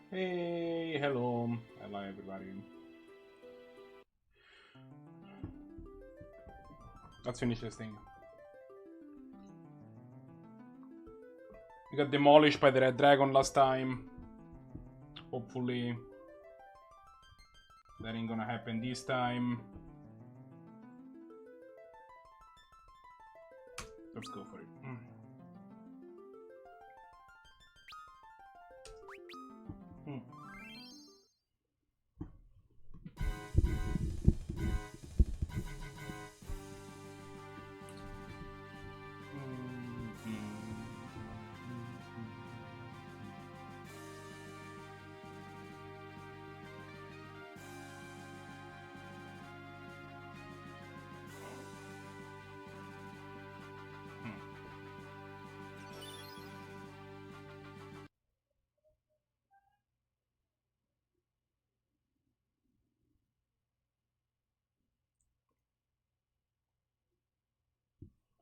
Hey, hello. Hello, everybody. Let's finish this thing. We got demolished by the Red Dragon last time. Hopefully, that ain't gonna happen this time. Let's go for it.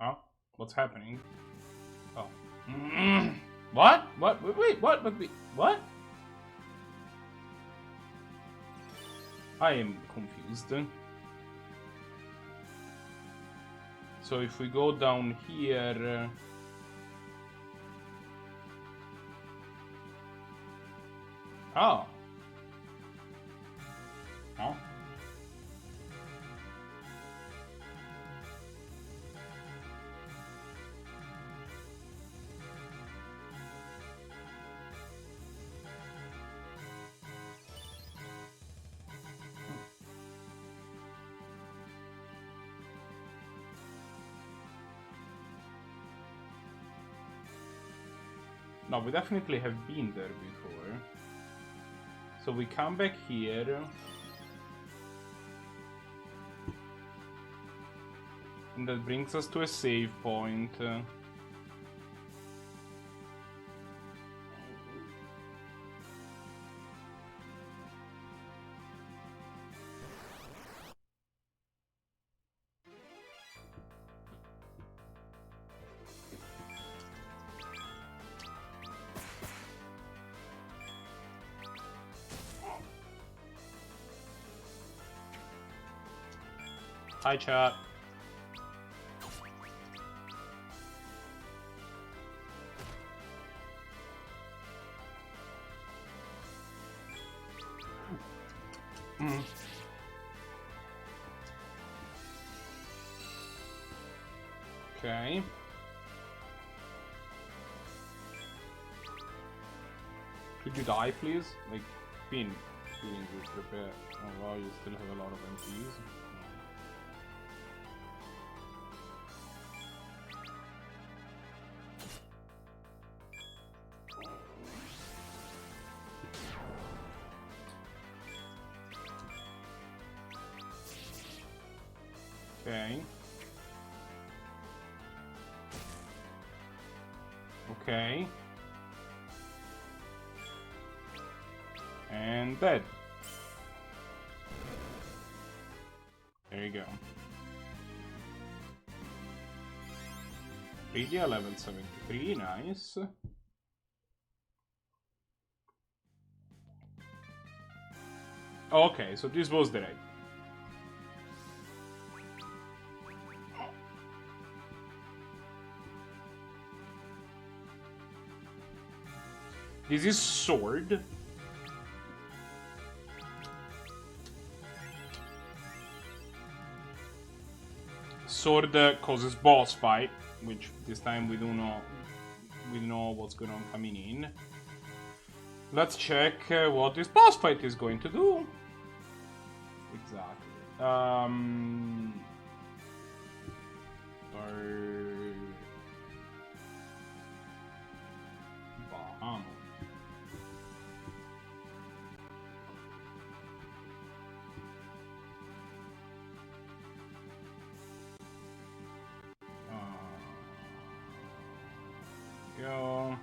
Oh, what's happening? Oh. What? What? Wait, what? What? I am confused. So if we go down here... Oh. Oh. No, we definitely have been there before. So we come back here. And that brings us to a save point. Hi, chat. Okay. Could you die, please? Like, Finn, feeling good, prepare. Oh wow, you still have a lot of MPs. Okay. Okay. And dead. There you go. Lydia level 73, nice. Okay, so this was the raid. This is sword. Sword causes boss fight, which this time we know what's going on coming in. Let's check what this boss fight is going to do. Exactly. Bahamut. Go.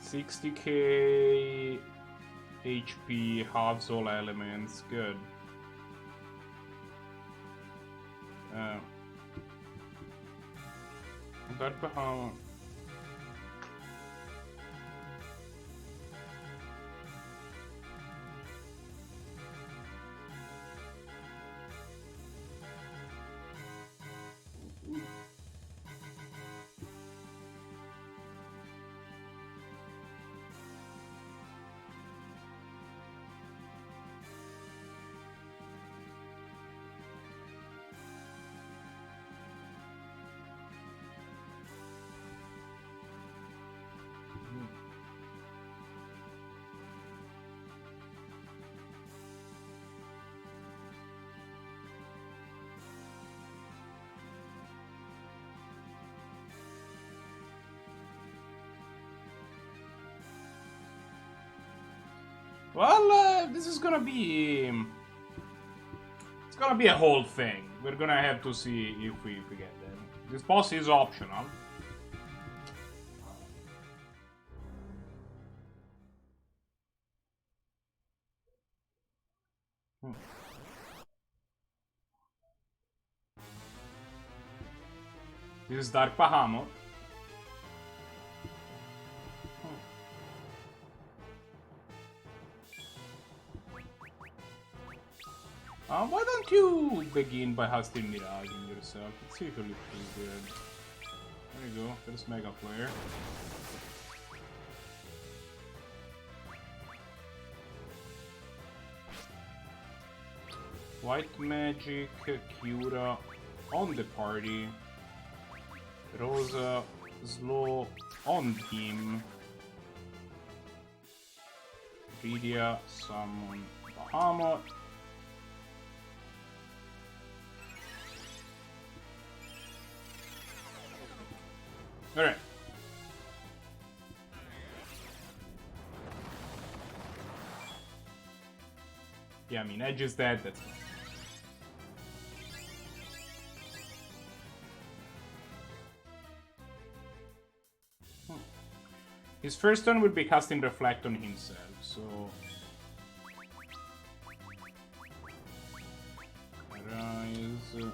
60k HP, halves all elements, good. Dark Bahamut. Well, this is gonna be... It's gonna be a whole thing. We're gonna have to see if we get them. This boss is optional. This is Dark Bahamut. Why don't you begin by casting Miraging yourself? It's usually pretty good. There you go, there's Mega Flare. White Magic, Cura on the party. Rosa, Slow on team. Rydia, Summon Bahamut. Alright. Yeah, I mean, Edge is dead, that's fine. His first turn will be casting Reflect on himself, so... Rise...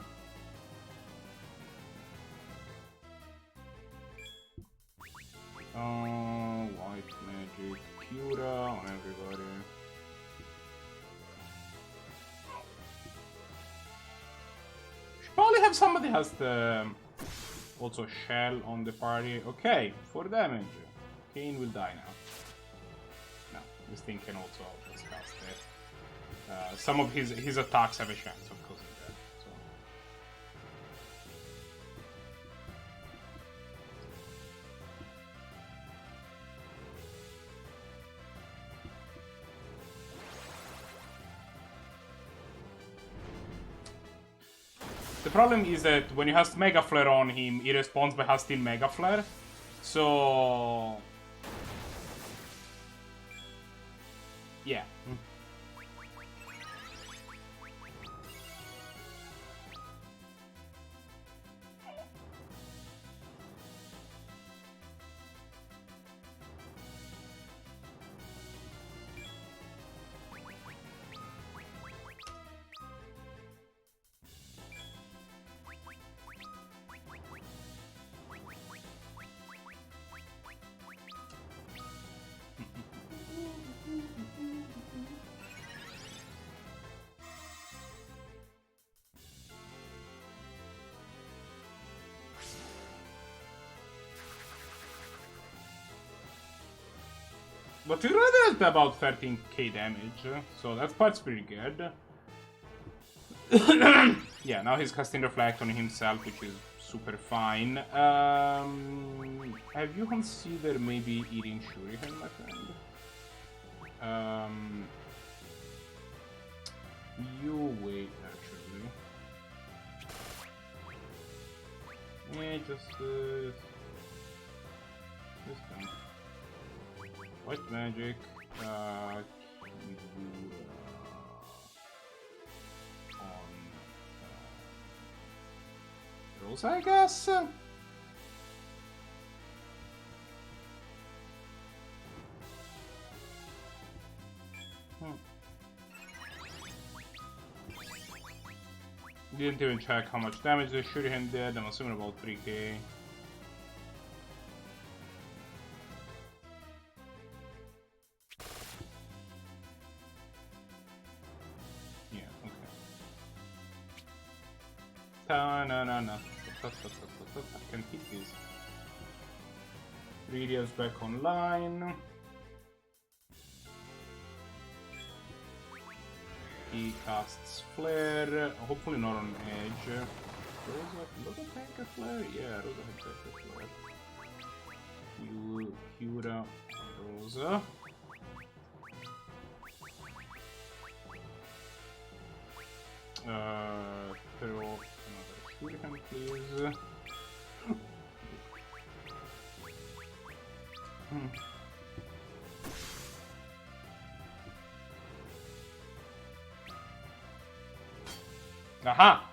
White Magic, Cura on everybody. Should probably have somebody has the... Also Shell on the party. Okay, 4 damage. Kane will die now. No, this thing can also cast it. Some of his attacks have a chance of causing that. So. The problem is that when you cast Mega Flare on him, he responds by casting Mega Flare. So... yeah. But it already has about 13k damage, so that part's pretty good. Yeah, now he's casting Reflect on himself, which is super fine. Have you considered maybe eating Shuriken, my friend? You wait, actually. Yeah, just this thing. White Magic, on Rosa, I guess? Didn't even check how much damage the Shuriken did, I'm assuming about 3k. No. I can hit this. Radia's back online. He casts Flare. Hopefully not on edge. Rosa tank a Flare? Yeah, Rosa had tank a Flare. Hura, Rosa. Throw another Shuriken, please. Aha!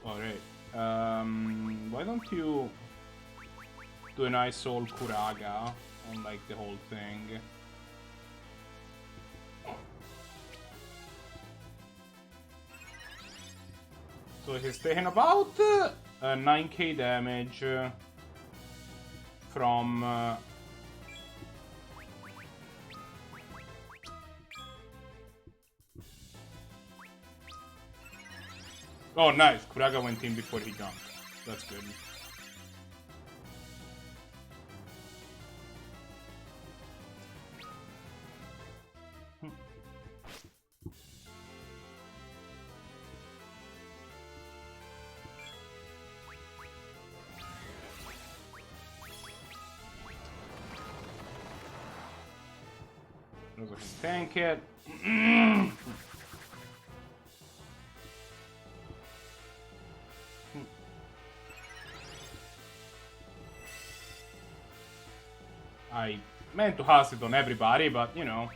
Alright. Why don't you do a nice old Kuraga on like the whole thing? So he's taking about 9k damage from oh, nice. Kuraga went in before he jumped. That's good. Rosa can tank it. I meant to cast it on everybody, but you know.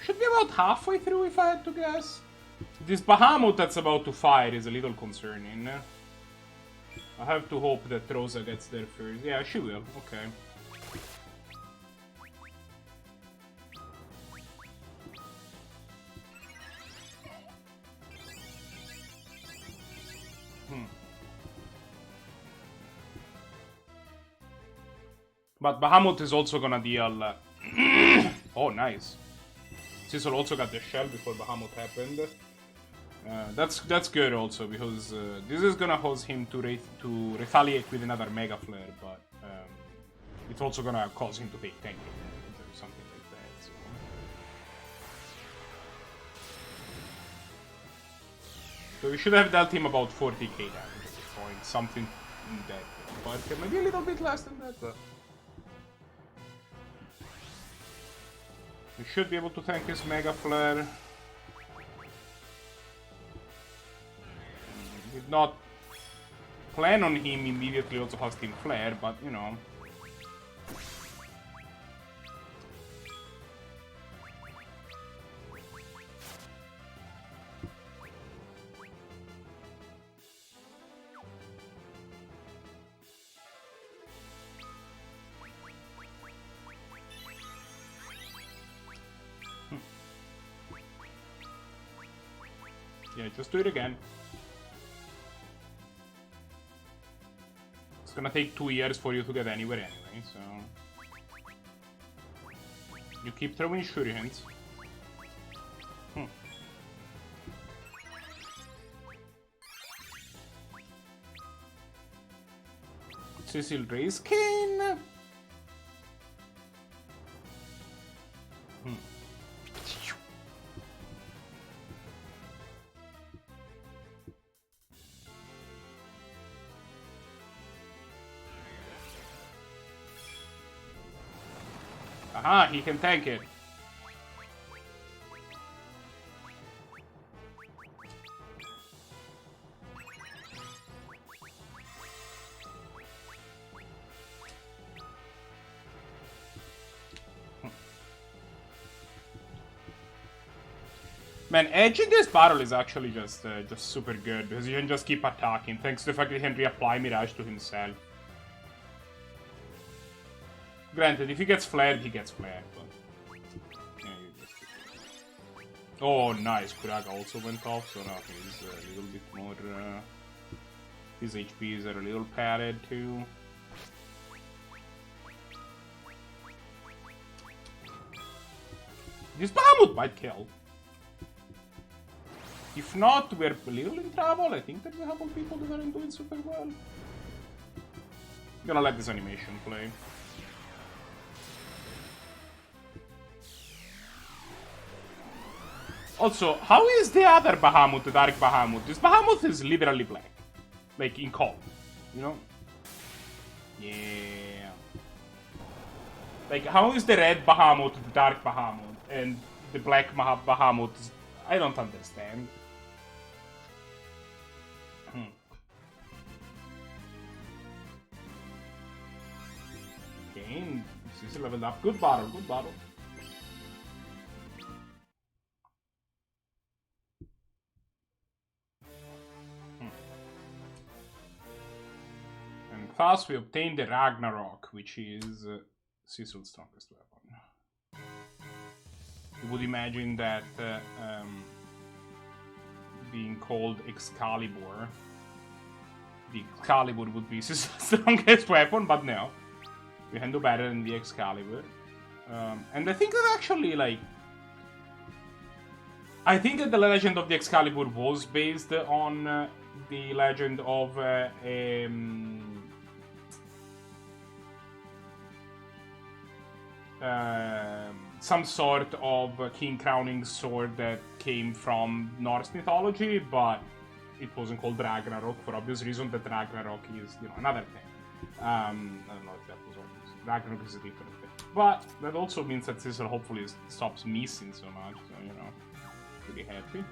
Should be about halfway through if I had to guess. This Bahamut that's about to fire is a little concerning. I have to hope that Rosa gets there first. Yeah, she will. Okay. But Bahamut is also gonna deal... oh, nice. Cecil also got the shell before Bahamut happened. That's good also, because this is gonna cause him to retaliate with another Mega Flare, but it's also gonna cause him to take 10k damage or something like that, so... So we should have dealt him about 40k damage at this point, something in that. But maybe a little bit less than that, but... We should be able to tank his Mega Flare. Did not plan on him immediately also casting Flare, but you know. Yeah, just do it again. It's gonna take 2 years for you to get anywhere anyway, so... You keep throwing shurikens. Cecil Ray's King! Aha, he can tank it. Man, edge in this battle is actually just super good, because you can just keep attacking, thanks to the fact that he can reapply Mirage to himself. Granted, if he gets flared, he gets flared, but... Yeah, you just... Oh, nice. Kuraga also went off, so now he's a little bit more... his HPs are a little padded, too. This Bahamut might kill. If not, we're a little in trouble. I think that we have a couple people that aren't doing super well. I'm gonna let this animation play. Also, how is the other Bahamut, the Dark Bahamut? This Bahamut is literally black. Like, in color. You know? Yeah. Like, how is the red Bahamut the Dark Bahamut? And the black Bahamut is... I don't understand. Okay, this is leveled up. Good battle, good battle. And thus we obtain the Ragnarok, which is Cecil's strongest weapon. You would imagine that being called Excalibur, the Excalibur would be Cecil's strongest weapon, but no. We can do better than the Excalibur. And I think that actually, like... I think that the legend of the Excalibur was based on the legend of some sort of king crowning sword that came from Norse mythology, but it wasn't called Ragnarok for obvious reason that Ragnarok is, you know, another thing. I don't know if that was obvious. Ragnarok is a different thing. But that also means that Cecil hopefully stops missing so much, so, you know, pretty happy.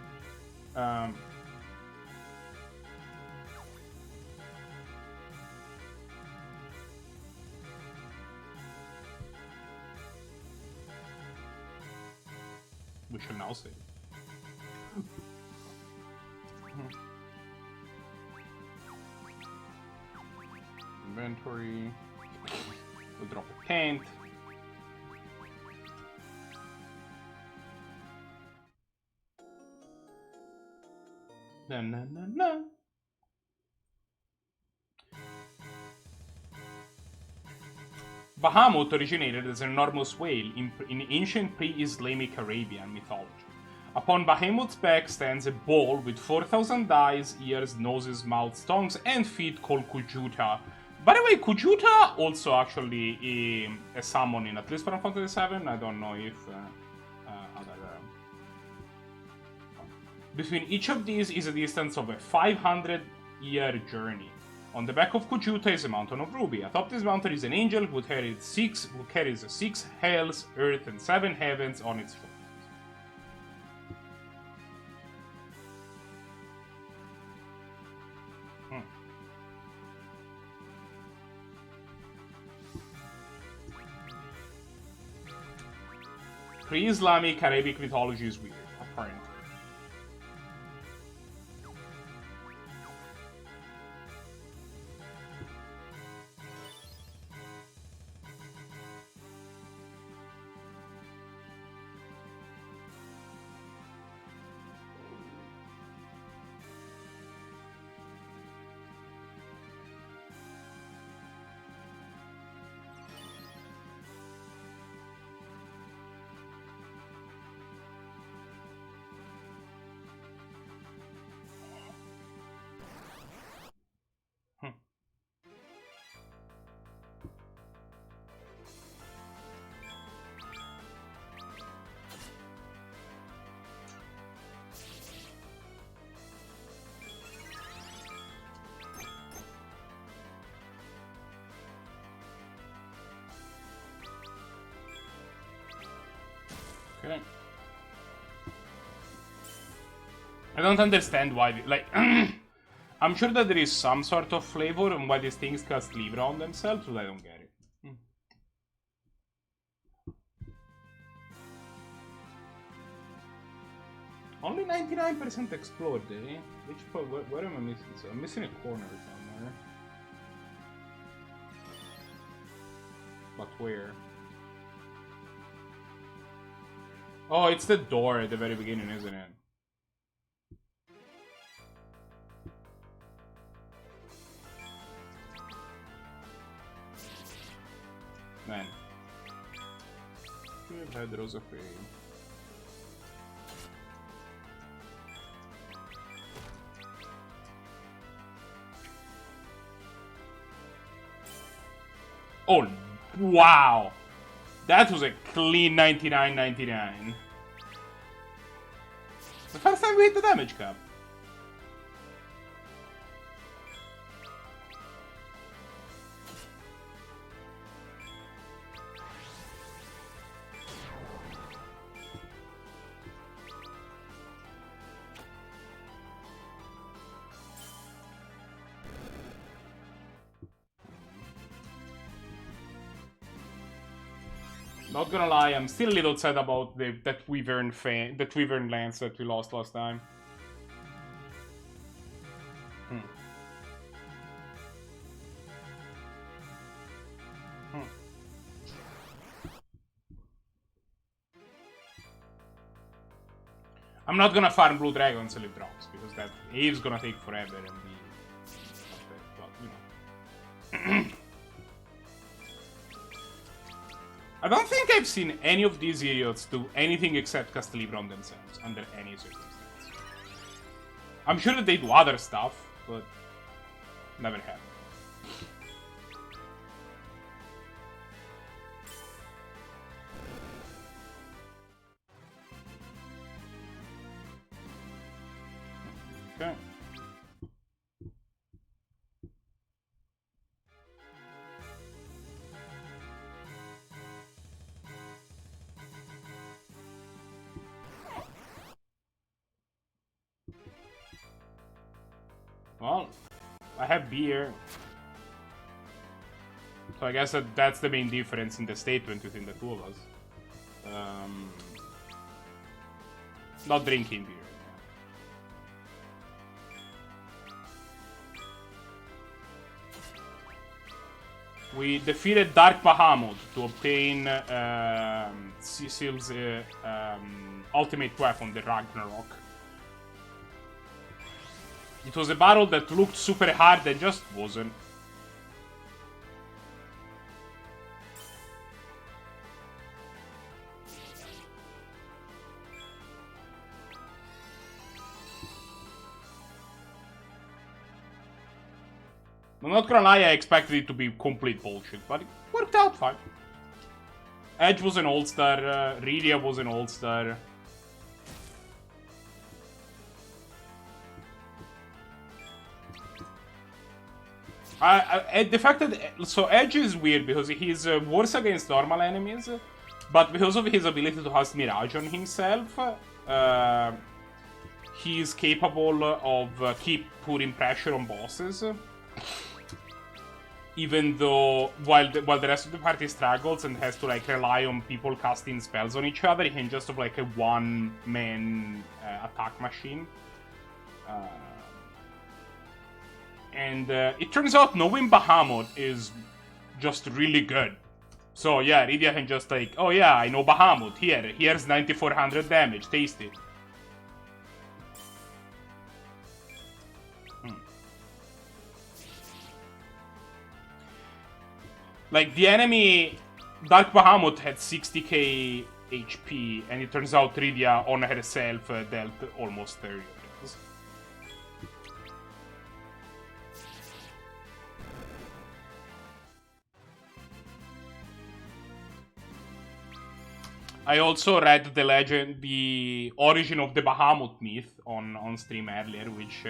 We shall now save. Inventory. We'll drop a tent. Na na na na. Bahamut originated as an enormous whale in ancient pre-Islamic Arabian mythology. Upon Bahamut's back stands a bull with 4,000 eyes, ears, noses, mouths, tongues, and feet called Kujuta. By the way, Kujuta also actually a summon in at least Final Fantasy VII. I don't know if other. Between each of these is a distance of a 500-year journey. On the back of Kujuta is a mountain of ruby. Atop this mountain is an angel who carries six hells, earth, and 7 heavens on its shoulders. Pre-Islamic Arabic mythology is weird, apparently. Okay. I don't understand why, like, I'm sure that there is some sort of flavor on why these things cast Libra on themselves, but I don't get it. Only 99% explored, eh? Which part, where am I missing? So I'm missing a corner somewhere. But where? Oh, it's the door at the very beginning, isn't it? Man. We've had Rose of Fame. Oh, wow. That was a clean 99.99. The first time we hit the damage cap. Not gonna lie, I'm still a little sad about that Wyvern lance that we lost last time. I'm not gonna farm Blue Dragon until it drops, because that Ave's gonna take forever and be... But, you know. I don't think I've seen any of these idiots do anything except cast Libra on themselves, under any circumstance. I'm sure that they do other stuff, but never have. Okay. Well, I have beer. So I guess that's the main difference in the statement between the two of us. Not drinking beer. We defeated Dark Bahamut to obtain Cecil's ultimate weapon, the Ragnarok. It was a battle that looked super hard and just wasn't. I'm not gonna lie, I expected it to be complete bullshit, but it worked out fine. Edge was an all-star, Rydia was an all-star. The fact that... So Edge is weird because he's worse against normal enemies, but because of his ability to cast Mirage on himself, he's capable of keep putting pressure on bosses. Even though, while the rest of the party struggles and has to like rely on people casting spells on each other, he can just have like a one-man attack machine. And it turns out knowing Bahamut is just really good. So yeah, Rydia can just like, oh yeah, I know Bahamut, here's 9400 damage, taste it. Like, the enemy, Dark Bahamut, had 60k HP, and it turns out Rydia on herself dealt almost 30. I also read the origin of the Bahamut myth on stream earlier, which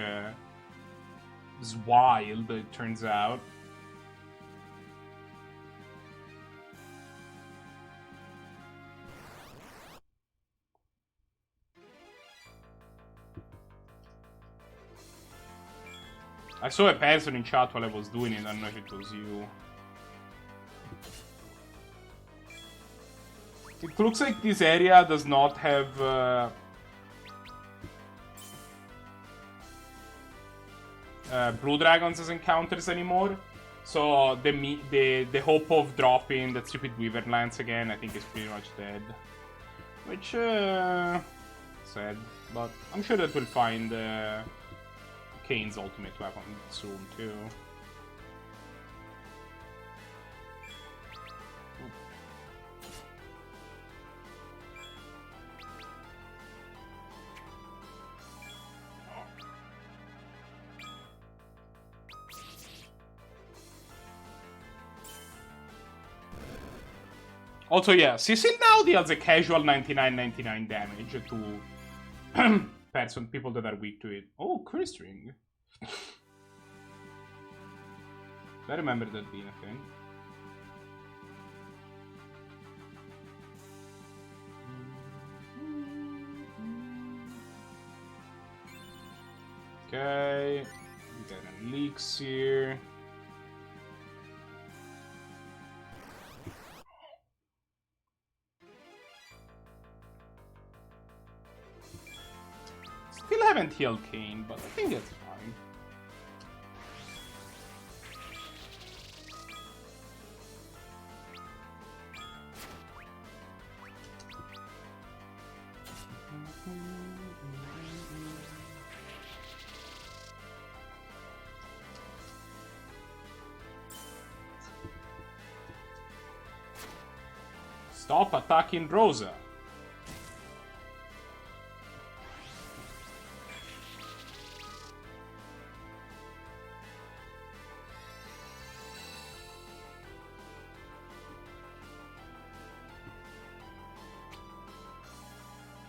is wild, it turns out. I saw a person in chat while I was doing it, I don't know if it was you. It looks like this area does not have Blue Dragons as encounters anymore. So the hope of dropping that stupid Wyvern lance again, I think is pretty much dead. Which, sad. But I'm sure that we'll find Kane's ultimate weapon soon, too. Also, yeah, Cecil now deals a casual 99.99 damage to people that are weak to it. Oh, Curse Ring. I remember that being a thing. Okay, we got an elixir. Still haven't healed Kane, but I think that's fine. Stop attacking Rosa.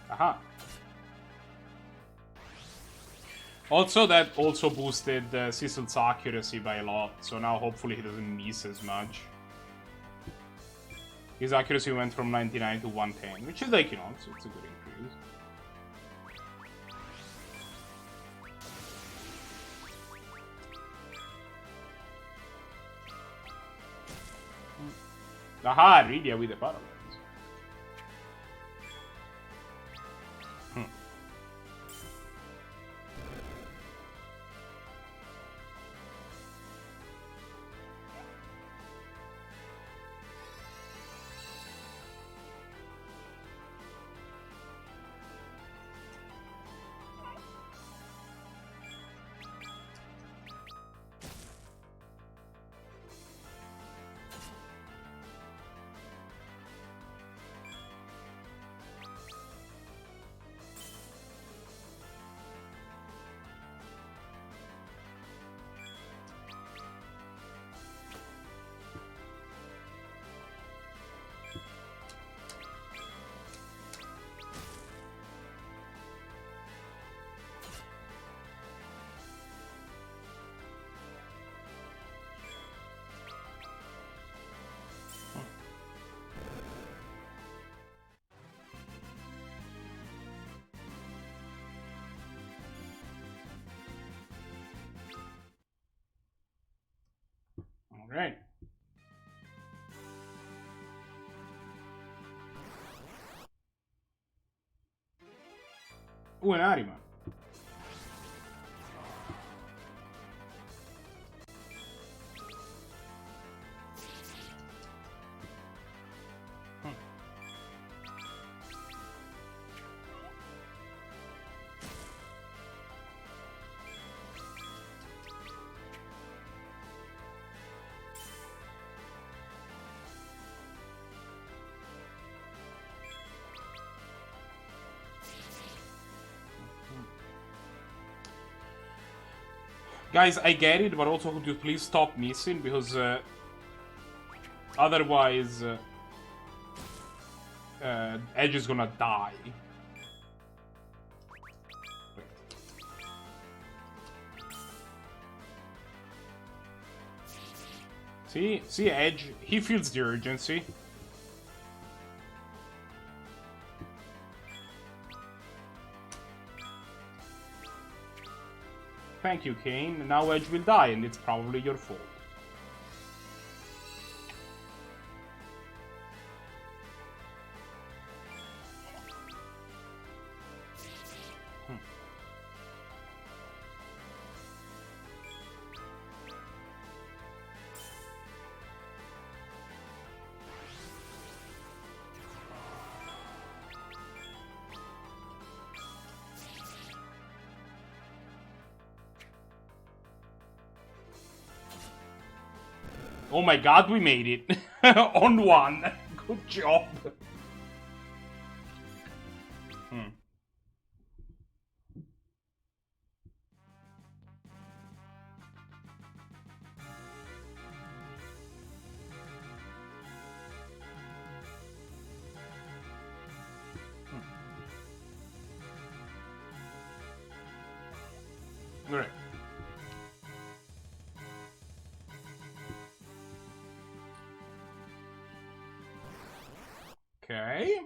Aha. Also, that also boosted Cecil's accuracy by a lot, so now hopefully he doesn't miss as much. His accuracy went from 99 to 110, which is like, you know, it's a good increase. Aha, Rydia with the paralyze. Alright. Un'anima. Guys, I get it, but also could you please stop missing, because otherwise Edge is gonna die. See Edge? He feels the urgency. Thank you, Kane. Now Edge will die, and it's probably your fault. Oh my god, we made it. On one. Good job. Hmm. Alright. Okay.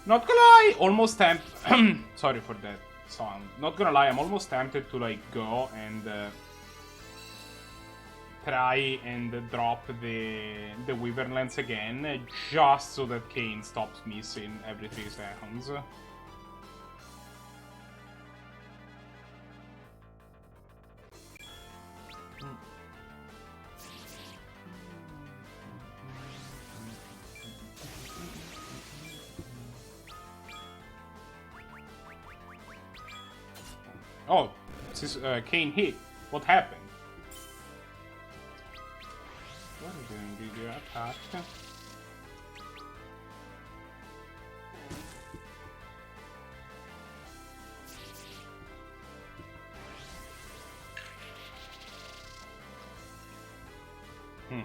Not gonna lie, almost sorry for that sound. Not gonna lie, I'm almost tempted to like go and try and drop the Wyvern Lance again, just so that Kane stops missing every 3 seconds. Oh, this is Kane hit. What happened? What are you doing? Did you attack? Hmm.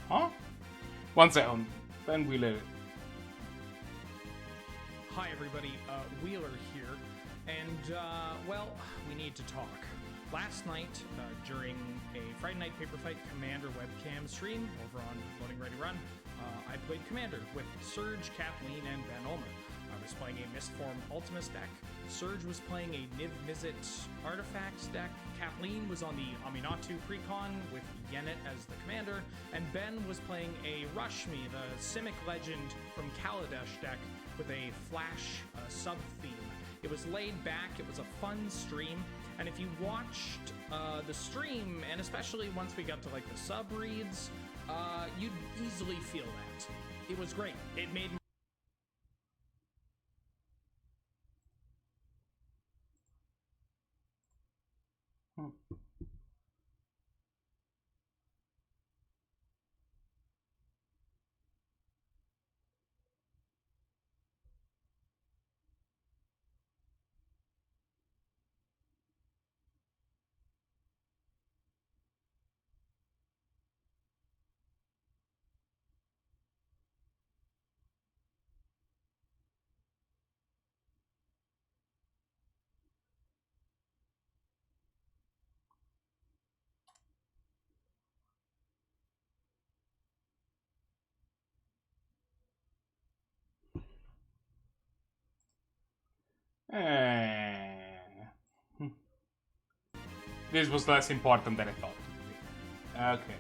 Huh? 1 second. Then we let it. Hi everybody, Wheeler here, and well, we need to talk. Last night, during a Friday Night Paper Fight Commander webcam stream over on Loading Ready Run, I played Commander with Surge, Kathleen, and Ben Ulmer. I was playing a Mistform Ultimus deck, Surge was playing a Niv Mizzet Artifacts deck, Kathleen was on the Aminatu Precon with Yennet as the commander, and Ben was playing a Rush Me, the Simic Legend from Kaladesh deck with a Flash sub-theme. It was laid back, it was a fun stream, and if you watched the stream, and especially once we got to like the sub-reads, you'd easily feel that. It was great. It made This was less important than I thought. Okay.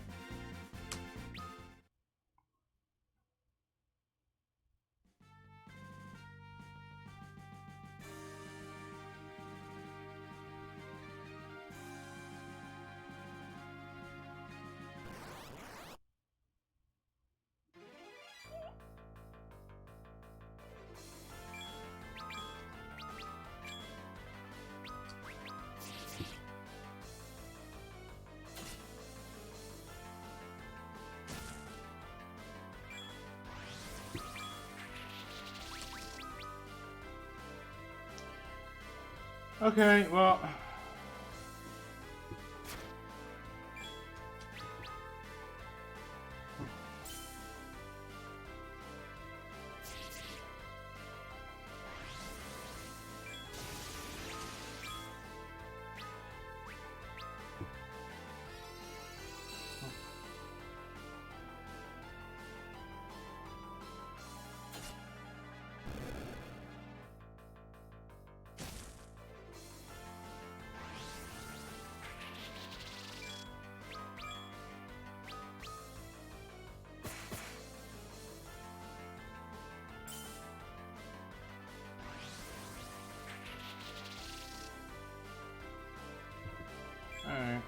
Okay, well... Alright.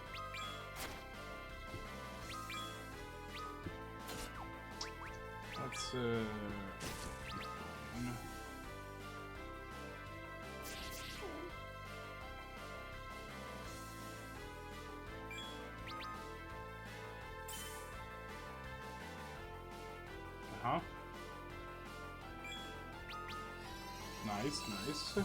Let's, Uh-huh. Nice, nice.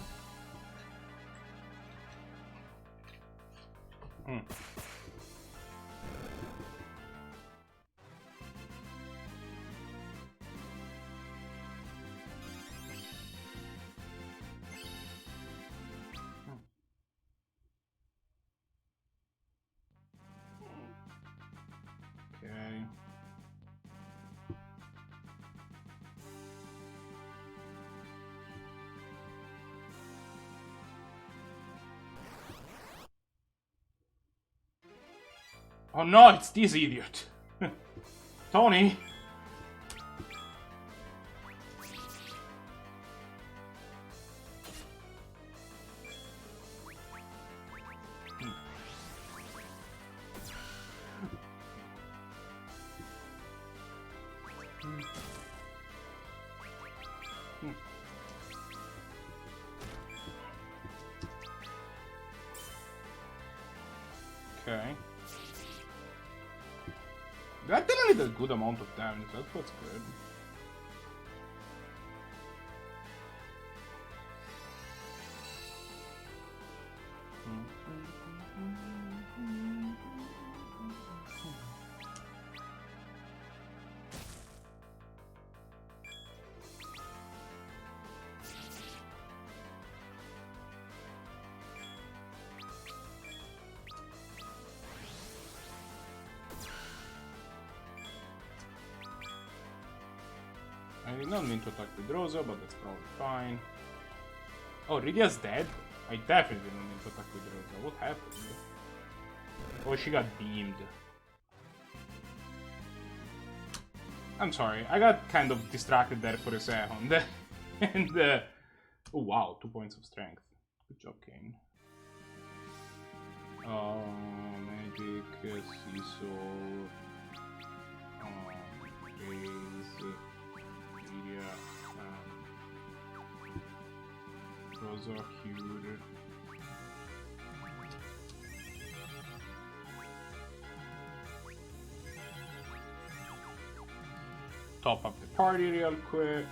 Okay. Oh no, it's this idiot. Tony. Okay. That did a good amount of damage, that's what's good. I did not mean to attack with Rosa, but that's probably fine. Oh, Rydia's dead? I definitely didn't mean to attack with Rosa. What happened? Oh, she got beamed. I'm sorry, I got kind of distracted there for a second. And, oh wow, 2 points of strength. Good job, Kane. Magic, Seesaw, Raise, Media, Rosa, Cure. Top up the party real quick.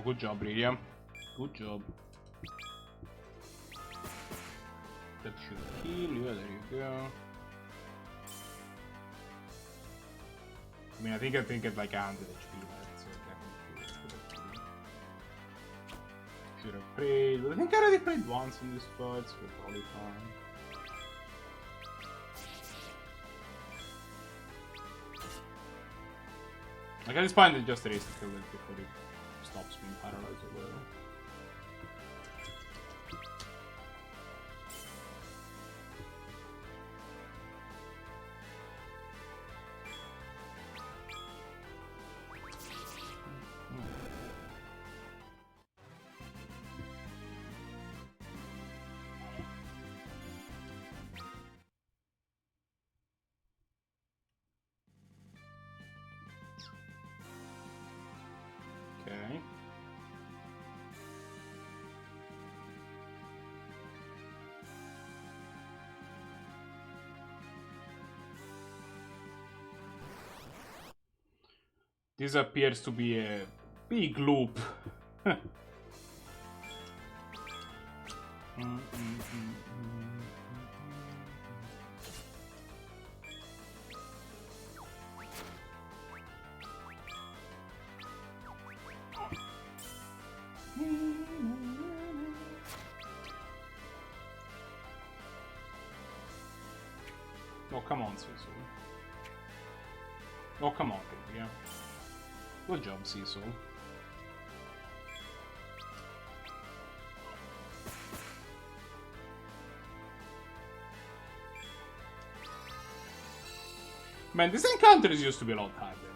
Oh, good job, Lydia. Good job. That should kill you. There you go. I mean, I think I think it's like 100 HP left, so definitely should have prayed. But I think I already played once in this fight, so we're probably fine. Like at this point, they just erase the kill it before it stops being paralyzed or whatever. Okay. This appears to be a big loop. Oh, come on, Cecil. Oh, come on, baby, yeah. Good job, Cecil. Man, these encounters used to be a lot harder.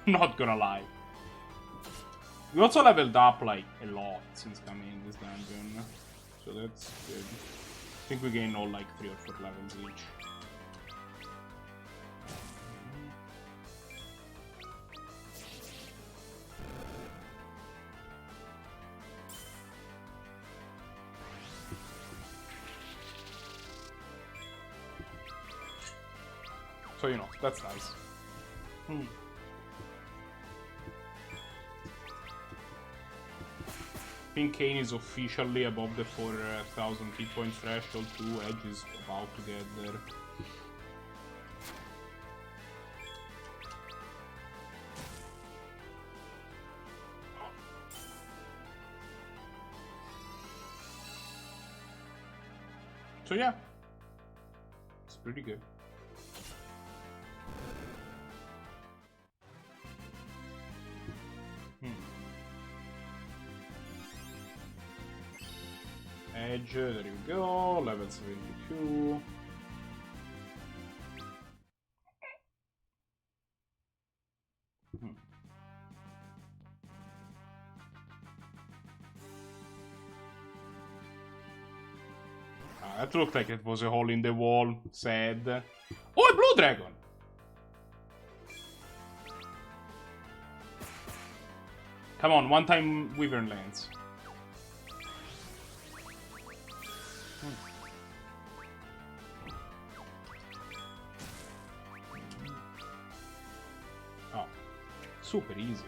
I'm not gonna lie. We also leveled up, like, a lot since coming in this dungeon. So that's good. I think we gained all, like, 3 or 4 levels each. So, you know, that's nice. I think Kane is officially above the 4,000 hit point threshold too. Edge is about to get there. So yeah, it's pretty good. Edge, there you go, level 72. That looked like it was a hole in the wall, sad. Oh, a blue dragon! Come on, one time Wyvern Lance. Oh, super easy.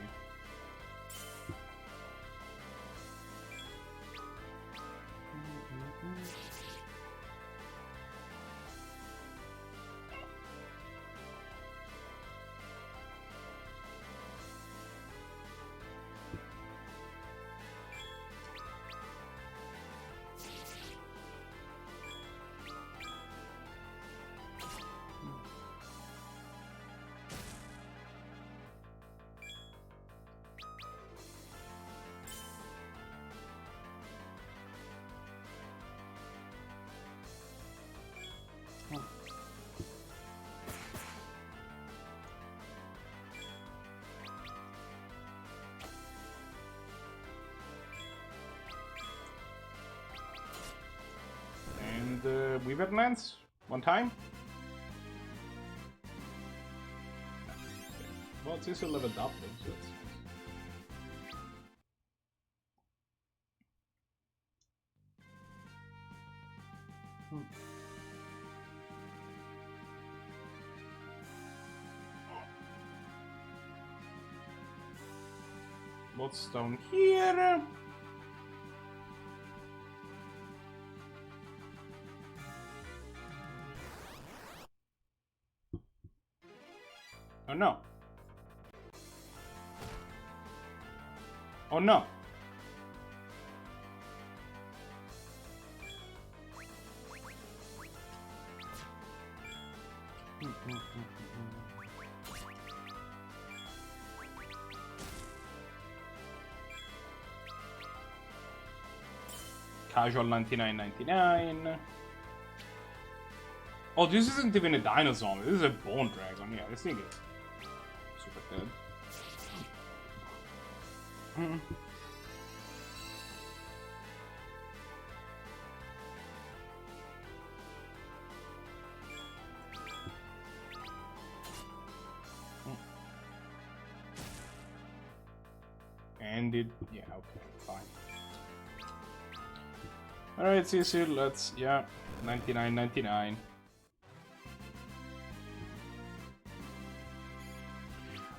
And Wyvern Lance, one time. Well, it's also leveled up though, so it's... What's down here? Oh no. Oh no. Casual 99.99. Oh, this isn't even a dinosaur. This is a bone dragon. Yeah, this thing is super dead. And it, yeah, okay, fine. Alright, Cecil, let's, yeah, 99.99.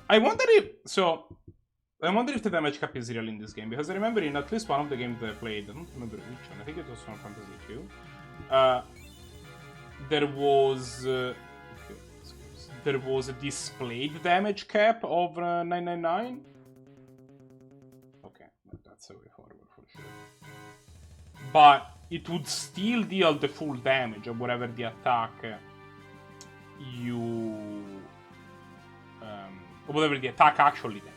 I wonder if the damage cap is real in this game, because I remember in at least one of the games that I played, I don't remember which one, I think it was Final Fantasy 2, there was a displayed damage cap of 999. Okay, that's a way forward for sure. But it would still deal the full damage of whatever the attack whatever the attack actually did.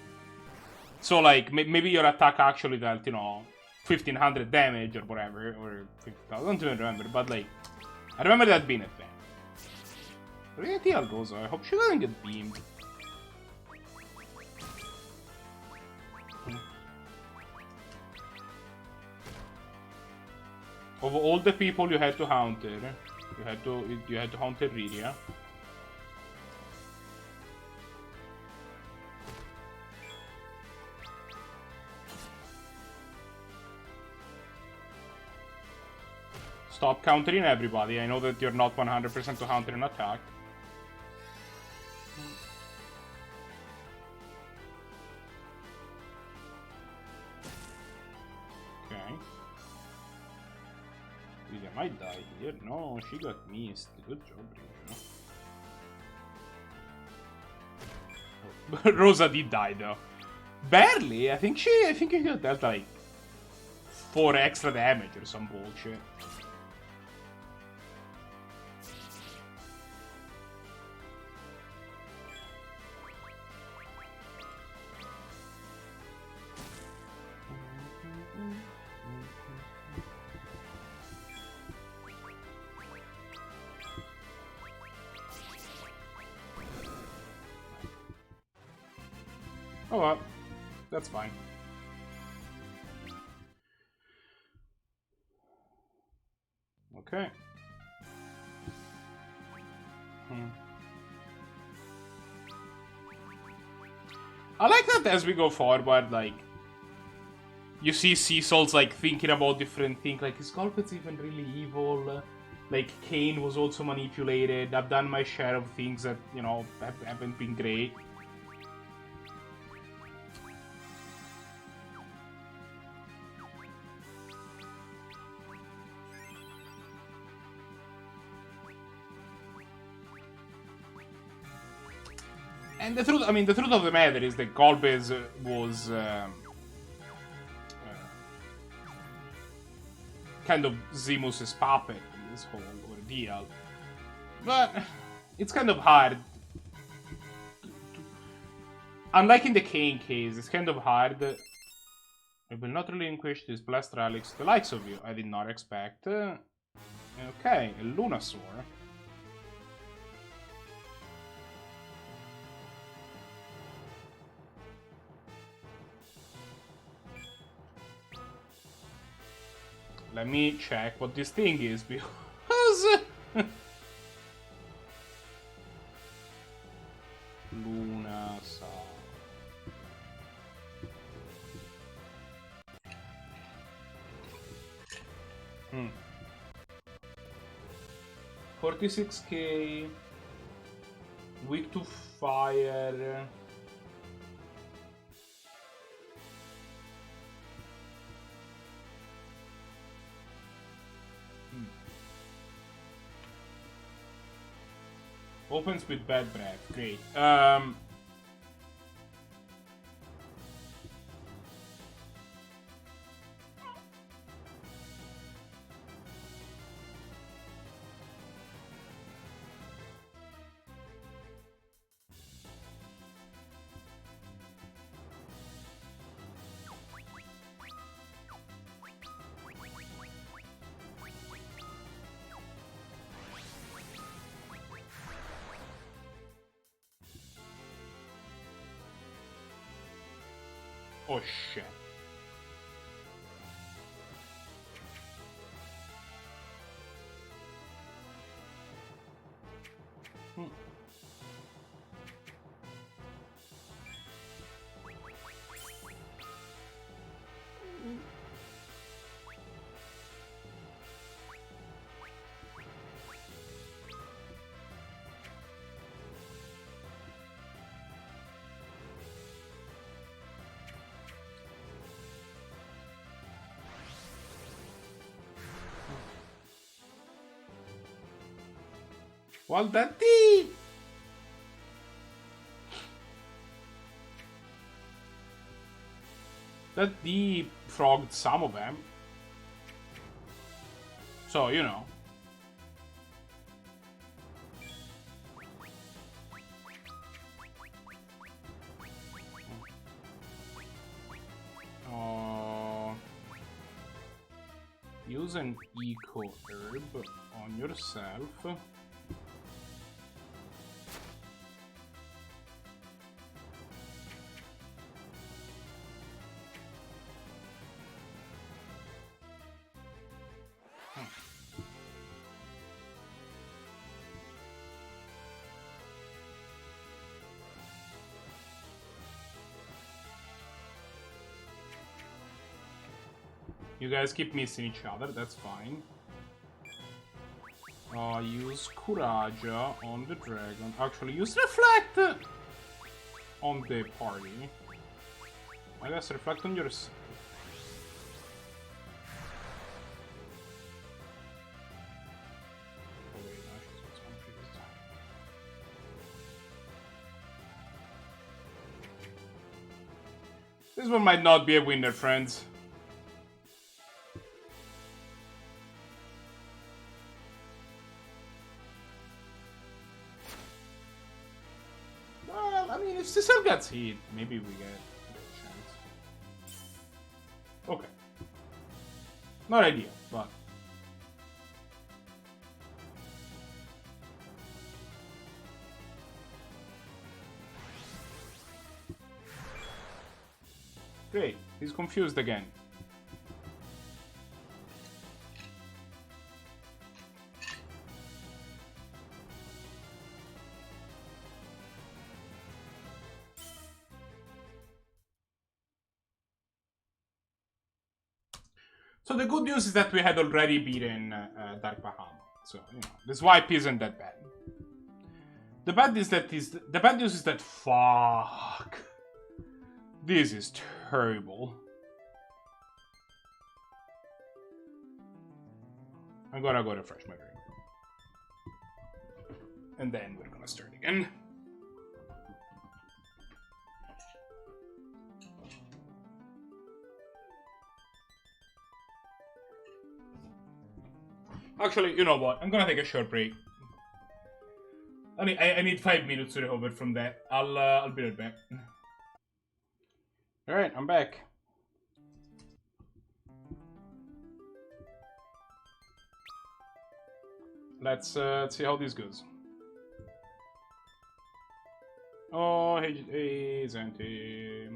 So, like, maybe your attack actually dealt, 1500 damage or whatever, or 50,000, I don't even remember, but, like, I remember that being a thing. Really, Rosa, I hope she doesn't get beamed. Of all the people you had to counter, you had to counter Riria. Stop countering everybody. I know that you're not 100% to counter an attack. Okay. Riria might die here. No, she got missed. Good job, Riria. Rosa did die though. Barely. I think he got dealt like 4 extra damage or some bullshit. Oh well, that's fine. Okay. I like that as we go forward, like, you see Cecil's, like, thinking about different things, like, is Golpet's even really evil? Like, Kane was also manipulated, I've done my share of things that, haven't been great. And the truth of the matter is that Golbez was kind of Zemus' puppet in this whole ordeal. But it's kind of hard. Unlike in the Kane case, it's kind of hard. I will not relinquish these blessed relics to the likes of you. I did not expect. Okay, a Lunasaur. Let me check what this thing is, because... Lunasaur. Hmm. 46k. Weak to fire. Opens with bad breath. Great. Oh shit. Well, that defrogged some of them. So, you know. Use an eco herb on yourself. You guys keep missing each other, that's fine. Use Courage on the dragon. Actually, use Reflect on the party. I guess Reflect on yourself. Oh wait, no, she's confused. This one might not be a winner, friends. If Cecil gets hit, maybe we get a chance. Okay. Not ideal, but... Great, he's confused again. So the good news is that we had already beaten Dark Bahamut. So, you know, the swipe isn't that bad. The bad news is that fuck. This is terrible. I'm gonna go refresh my brain. And then we're gonna start again. Actually, you know what? I'm gonna take a short break. I need 5 minutes to recover from that. I'll be right back. All right, I'm back. Let's see how this goes. Oh, hey, Zanti.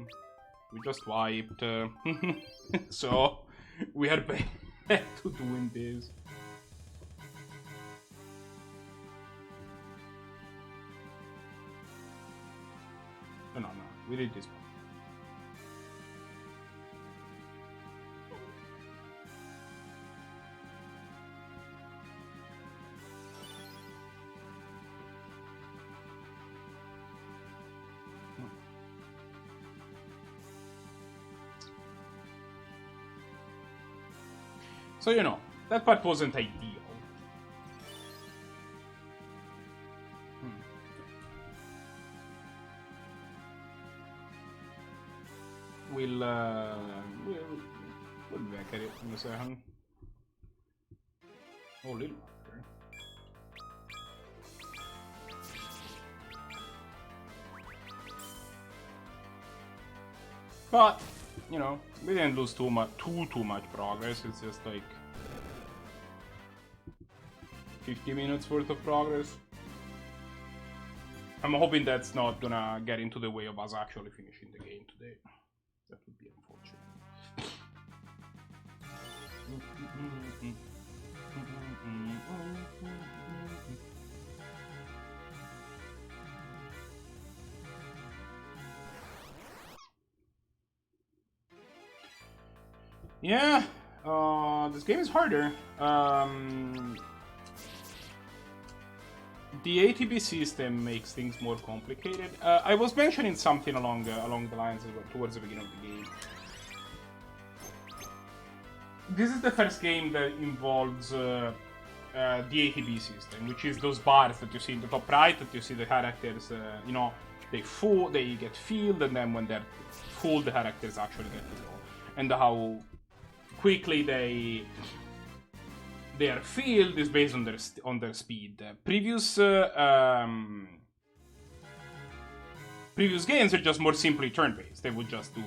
We just wiped. So we are back to doing this. No, we did this one. So, you know, that part wasn't ideal. in a second. Oh, little marker. But, you know, we didn't lose too much progress. It's just like 50 minutes worth of progress. I'm hoping that's not gonna get into the way of us actually finishing the game today. That would be unfortunate. Yeah, this game is harder. The ATB system makes things more complicated. I was mentioning something along the lines towards the beginning of the game. This is the first game that involves the ATB system, which is those bars that you see in the top right, that you see the characters, you know, they get filled, and then when they're full, the characters actually get to go. And how quickly they are filled is based on their speed. Previous games are just more simply turn-based. They would just do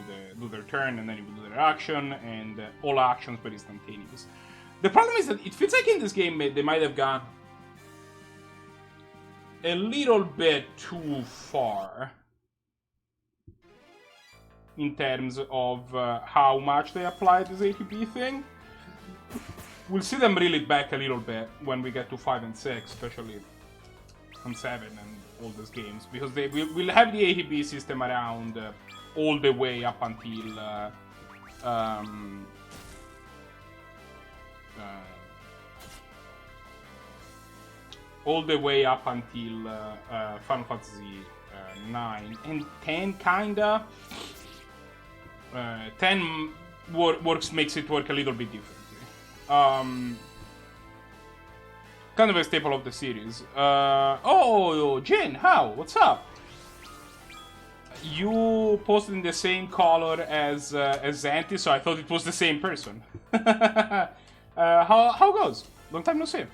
their turn, and then you would do their action, and all actions were instantaneous. The problem is that it feels like in this game they might have gone a little bit too far in terms of how much they apply this ATB thing. We'll see them reel it back a little bit when we get to 5 and 6, especially on 7 and all these games, because they will have the ATB system around all the way up until Final Fantasy 9 and 10, kinda. 10 makes it work a little bit differently. Kind of a staple of the series. Oh, Jin, how? What's up? You posted in the same color as Zanti, so I thought it was the same person. How goes? Long time no see.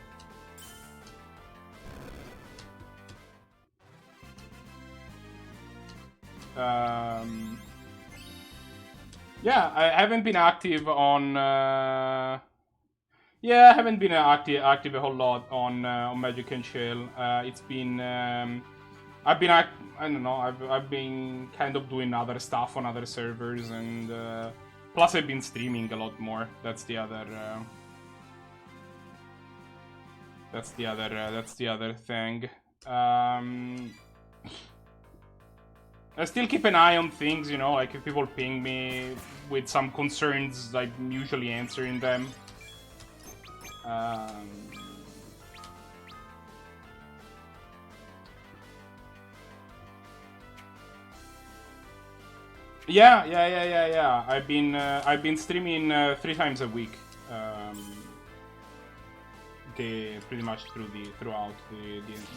Yeah, I haven't been active on. Yeah, I haven't been active a whole lot on Magic and Chill. It's been. I've been kind of doing other stuff on other servers, and plus I've been streaming a lot more. That's the other. That's the other thing. I still keep an eye on things, you know, like if people ping me with some concerns, I'm usually answering them. Yeah. I've been streaming 3 times a week. Pretty much throughout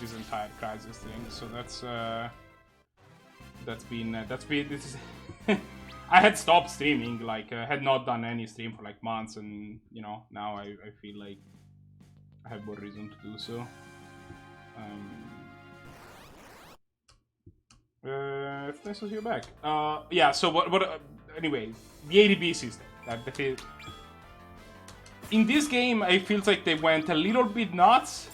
this entire Crisis thing. So that's been this is I had stopped streaming, like I had not done any stream for like months, and you know, now I feel like I have more reason to do so. It's nice to see you back. Yeah, so what anyway, the ADB system, in this game I feel like they went a little bit nuts.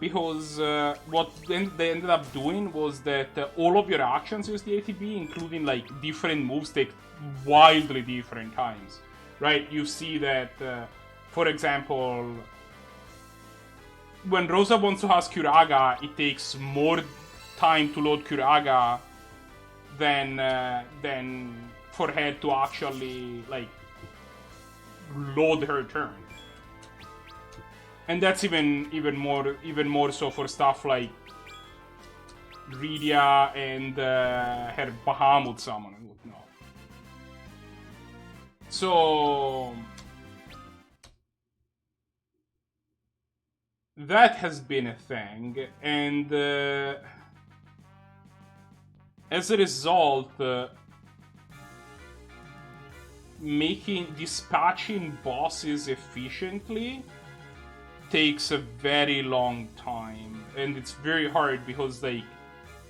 Because what they ended up doing was that all of your actions use the ATB, including like different moves take wildly different times, right? You see that, for example, when Rosa wants to ask Kuraga, it takes more time to load Kuraga than for her to actually like load her turn. And that's even more so for stuff like Rydia and her Bahamut summon and whatnot. So that has been a thing, and as a result, dispatching bosses efficiently takes a very long time, and it's very hard because like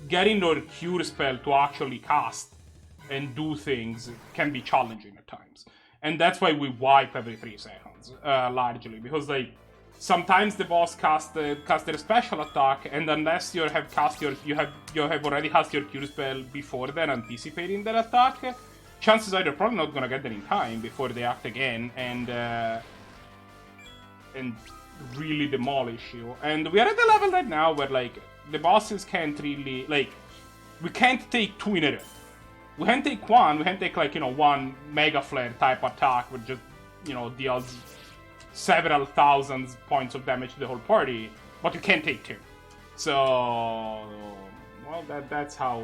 getting your cure spell to actually cast and do things can be challenging at times, and that's why we wipe every 3 seconds, largely because like sometimes the boss cast their special attack, and unless you have already cast your cure spell before then, anticipating that attack, chances are you're probably not gonna get there in time before they act again and really demolish you. And we are at the level right now where like the bosses can't really like we can't take 2 in a row. We can take one. We can take like one mega flare type attack which just deals several thousands points of damage to the whole party, but you can't take 2. So well, that's how.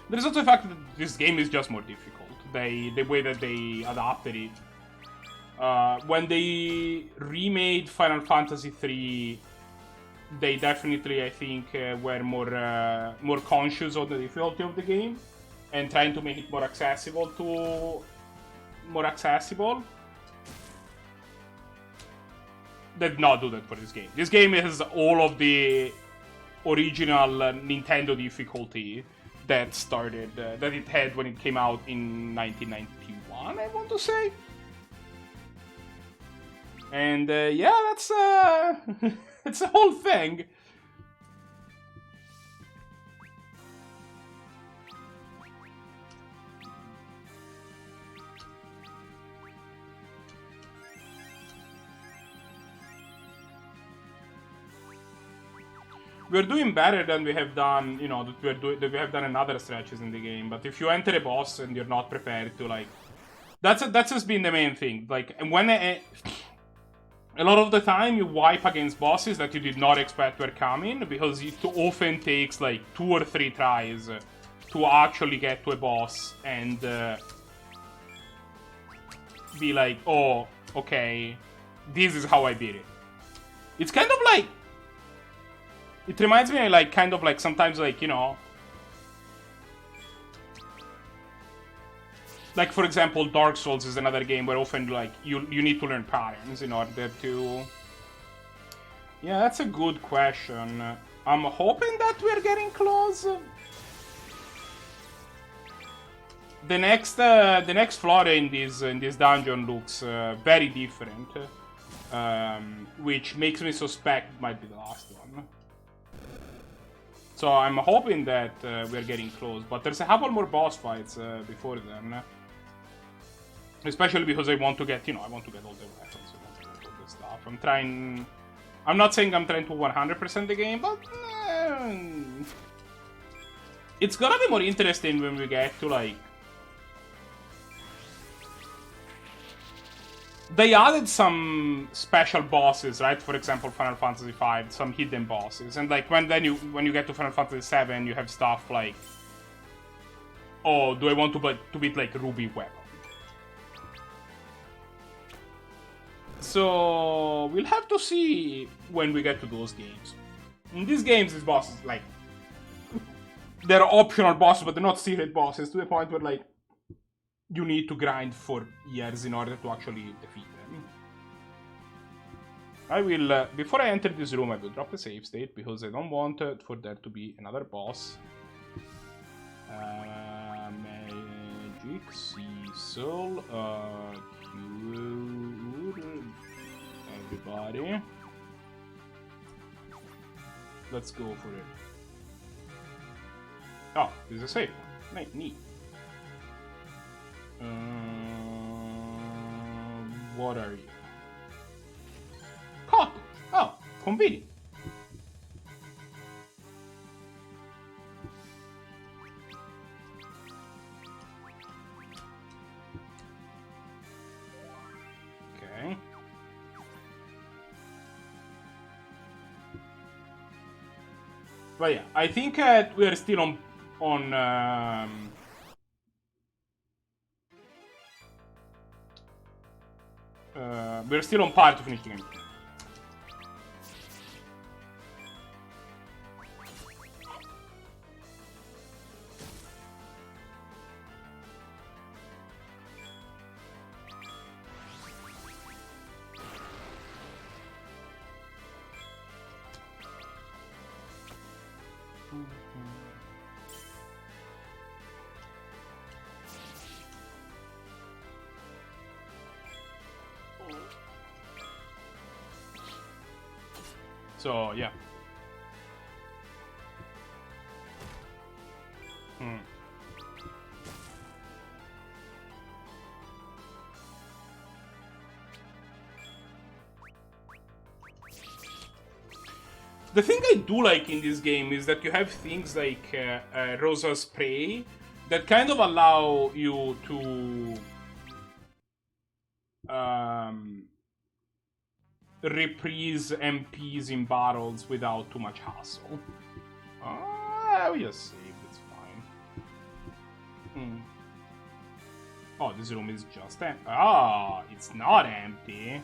There's also the fact that this game is just more difficult. The way that they adapted it. When they remade Final Fantasy III, they definitely, I think, were more conscious of the difficulty of the game and trying to make it more accessible. They did not do that for this game. This game has all of the original Nintendo difficulty that it had when it came out in 1991, I want to say. And yeah, that's it's a whole thing. We're doing better than we have done, that we have done in other stretches in the game. But if you enter a boss and you're not prepared to like, that's just been the main thing. Like, and when a lot of the time you wipe against bosses that you did not expect were coming, because it often takes like 2 or 3 tries to actually get to a boss and be like, oh, okay, this is how I beat it. It's kind of like, it reminds me like kind of like sometimes like like for example Dark Souls is another game where often like you need to learn patterns in order to. Yeah, that's a good question. I'm hoping that we're getting close. The next floor in this dungeon looks very different, which makes me suspect it might be the last one. So I'm hoping that we're getting close, but there's a couple more boss fights before then. Especially because I want to get, all the weapons, I want to get all the stuff. I'm not saying I'm trying to 100% the game, but it's gonna be more interesting when we get to like. They added some special bosses, right? For example, Final Fantasy V, some hidden bosses, and like when you get to Final Fantasy VII, you have stuff like, oh, do I want to beat like Ruby Weapon? So we'll have to see when we get to those games. In these games, these bosses like they're optional bosses, but they're not secret bosses to the point where like. You need to grind for years in order to actually defeat them. I will, before I enter this room, I will drop a save state because I don't want for there to be another boss. Magic, Cecil, Cure, everybody. Let's go for it. Oh, there's a save one. Neat. What are you? Cottage. Oh, convenient. Okay. But yeah, I think we are still on we're still on par to finish the game. So, yeah. The thing I do like in this game is that you have things like Rosa Spray that kind of allow you to reprise MPs in battles without too much hassle. We just saved, it's fine. Oh, this room is just empty. Ah, it's not empty.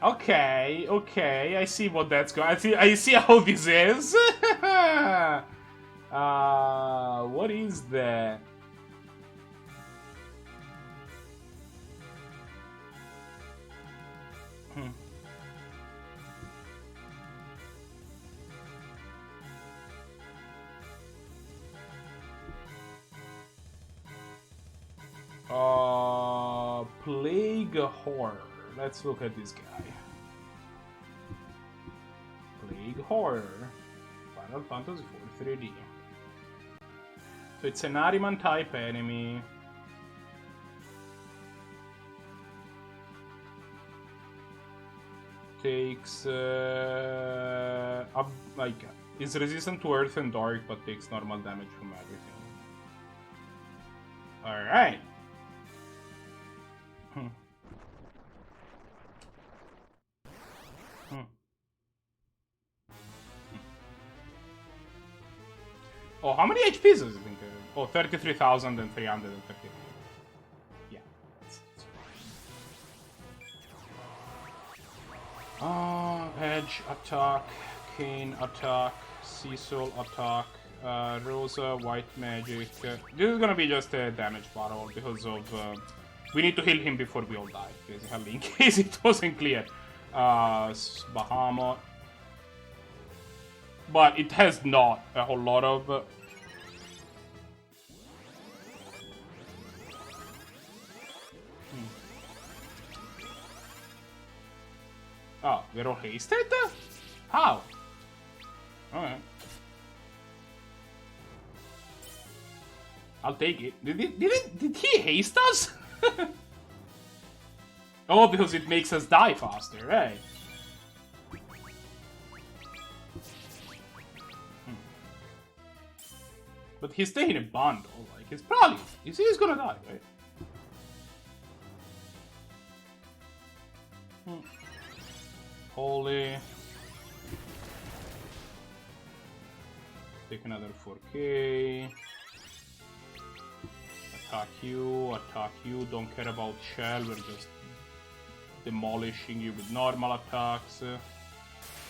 Okay, okay, I see what that's going. I see how this is. What is that? Plague Horror. Let's look at this guy. Plague Horror. Final Fantasy IV 3D. So it's an Ahriman type enemy. Takes is resistant to earth and dark, but takes normal damage from everything. All right. Oh, how many HPs does it think? Oh, 33,330. Yeah. Edge attack, Kane attack, Cecil attack, Rosa white magic. This is gonna be just a damage battle because of we need to heal him before we all die, basically, in case it wasn't clear. Bahamut. But it has not a whole lot of... Oh, we're all hasted? How? Alright. I'll take it. Did he haste us? Oh, because it makes us die faster, right? But he's taking a bundle, like, he's probably... He's gonna die, right? Holy. Take another 4K. Attack you, don't care about shell, we're just demolishing you with normal attacks.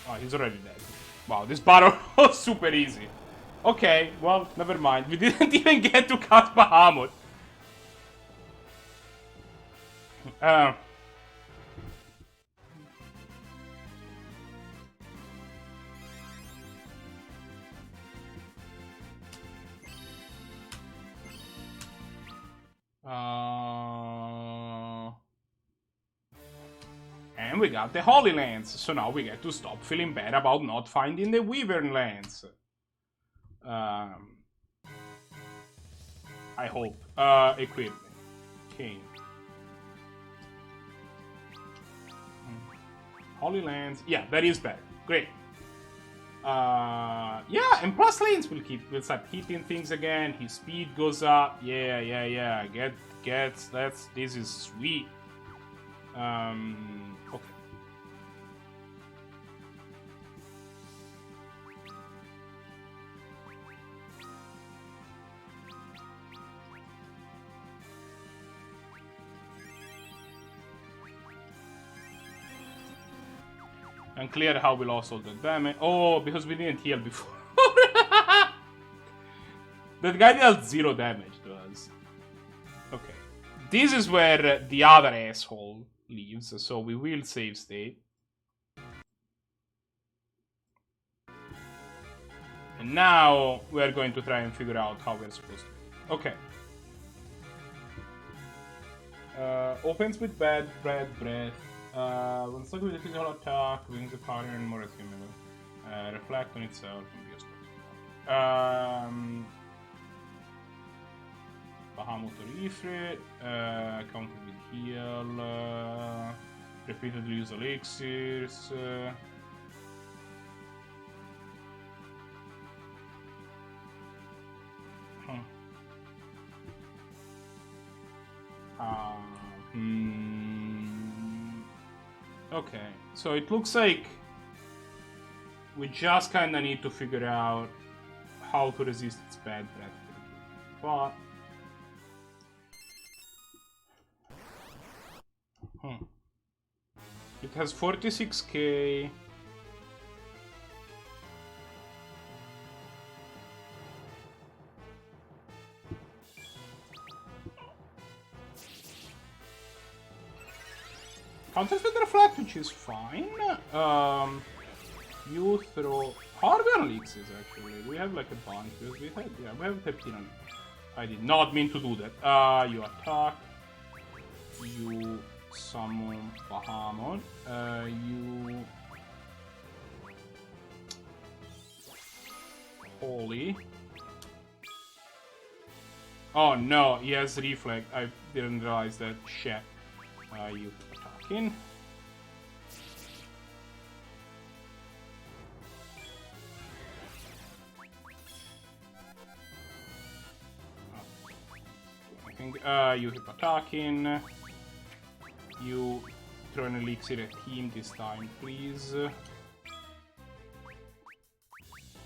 Oh, he's already dead. Wow, this battle was super easy. Okay, well, never mind. We didn't even get to cast Bahamut. And we got the Holy Lands, so now we get to stop feeling bad about not finding the Wyvern Lands. I hope. Equipment. Kane. Holy Lands. Yeah, that is better. Great. Yeah, and plus lanes will start hitting things again. His speed goes up. Yeah. This is sweet. Okay. Unclear how we lost all the damage. Oh, because we didn't heal before. That guy dealt 0 damage to us. Okay. This is where the other asshole leaves, so we will save state. And now we're going to try and figure out how we're supposed to. Okay. Opens with bad breath. When stuck with a physical attack, brings the pattern more similar. Reflect on itself and be a Bahamut or Ifrit, counter with heal, repeatedly use elixirs. Okay, so it looks like we just kinda need to figure out how to resist its bad breath. But it has 46k. Counters with reflect, which is fine. You throw. How are we on elixirs actually? We have like a bunch. We have 13 on. I did not mean to do that. You attack. You summon Bahamut. You Holy. Oh no, he has reflect. I didn't realize that. Shit. You attacking. You keep attacking. You throw an elixir at him this time, please.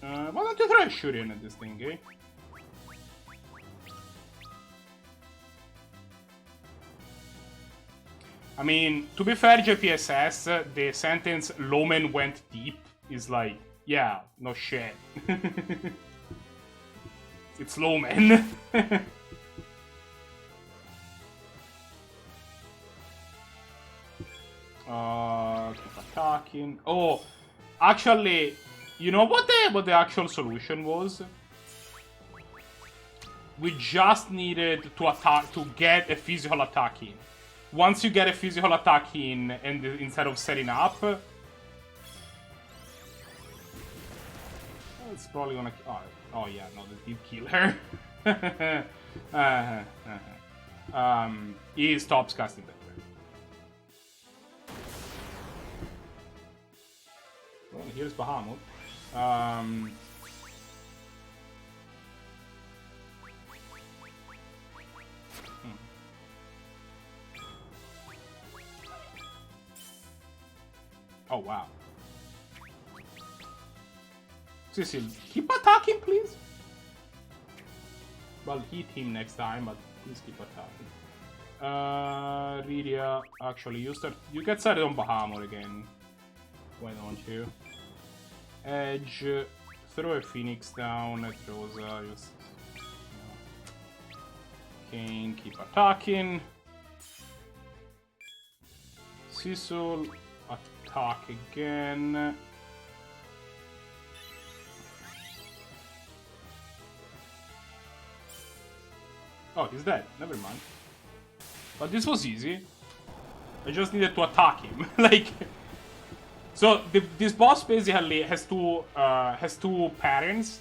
Why don't you throw a shuriken at this thing, eh? I mean, to be fair, JPSS, the sentence "Lomen went deep" is like, yeah, no shit. It's Lomen. Keep attacking. Oh, actually, you know what the actual solution was? We just needed to attack to get a physical attack in. Once you get a physical attack in, and instead of setting up, it's probably gonna. Oh yeah, no, that did kill her. He stops casting that. Well, here's Bahamut. Oh wow. Cecil, keep attacking, please. Well, hit him next time, but please keep attacking. Rydia, actually, you get started on Bahamut again. Why don't you? Edge, throw a Phoenix down at Rosa, just, Kane, keep attacking. Cecil, attack again. Oh, he's dead. Never mind. But this was easy. I just needed to attack him. Like, so this boss basically has two patterns.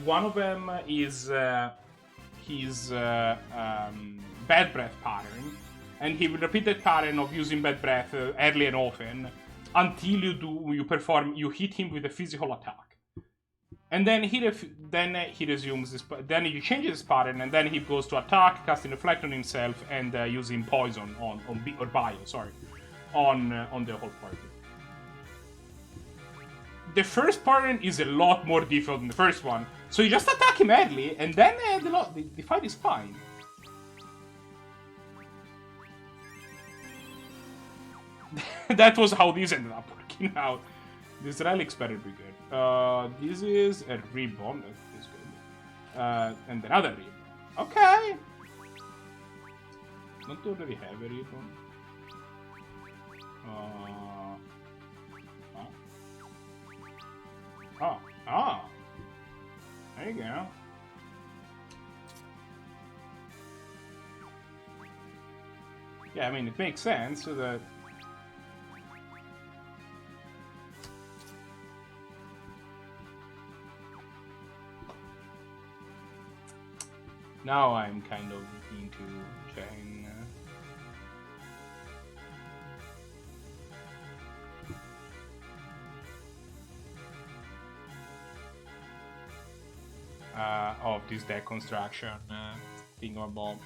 One of them is his bad breath pattern, and he will repeat that pattern of using bad breath early and often until you hit him with a physical attack. And then he resumes this. Then he changes his pattern, and then he goes to attack, casting reflect on himself, and using poison on bio. Sorry, on the whole party. The first pattern is a lot more difficult than the first one, so you just attack him early, and then the fight is fine. That was how this ended up working out. This relic's better be good. This is a ribbon. That is good. And another ribbon. Okay. Don't they already have a ribbon? Oh. There you go. Yeah, I mean, it makes sense so that Now I'm kind of into checking. Of this deck construction thingamabob.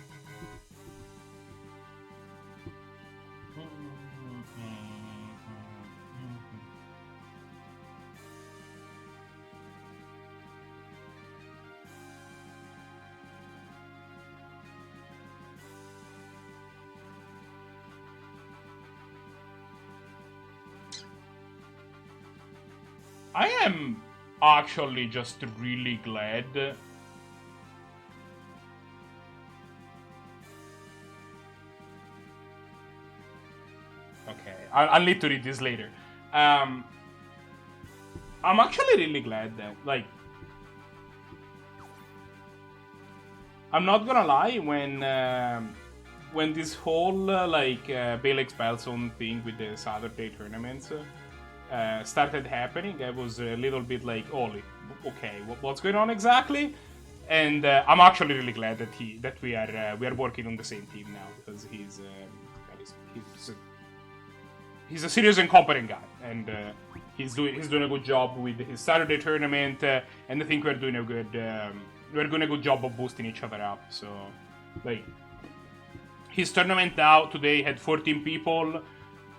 I am actually just really glad. Okay, I'll need to read this later. I'm actually really glad that, like, I'm not gonna lie, when this whole Balex Belson thing with the Saturday tournaments started happening, I was a little bit like, oh, okay, what's going on exactly? And I'm actually really glad that we are working on the same team now, because he's a serious and competent guy, and he's doing a good job with his Saturday tournament, and I think we're doing a good job of boosting each other up. So, like, his tournament now today had 14 people,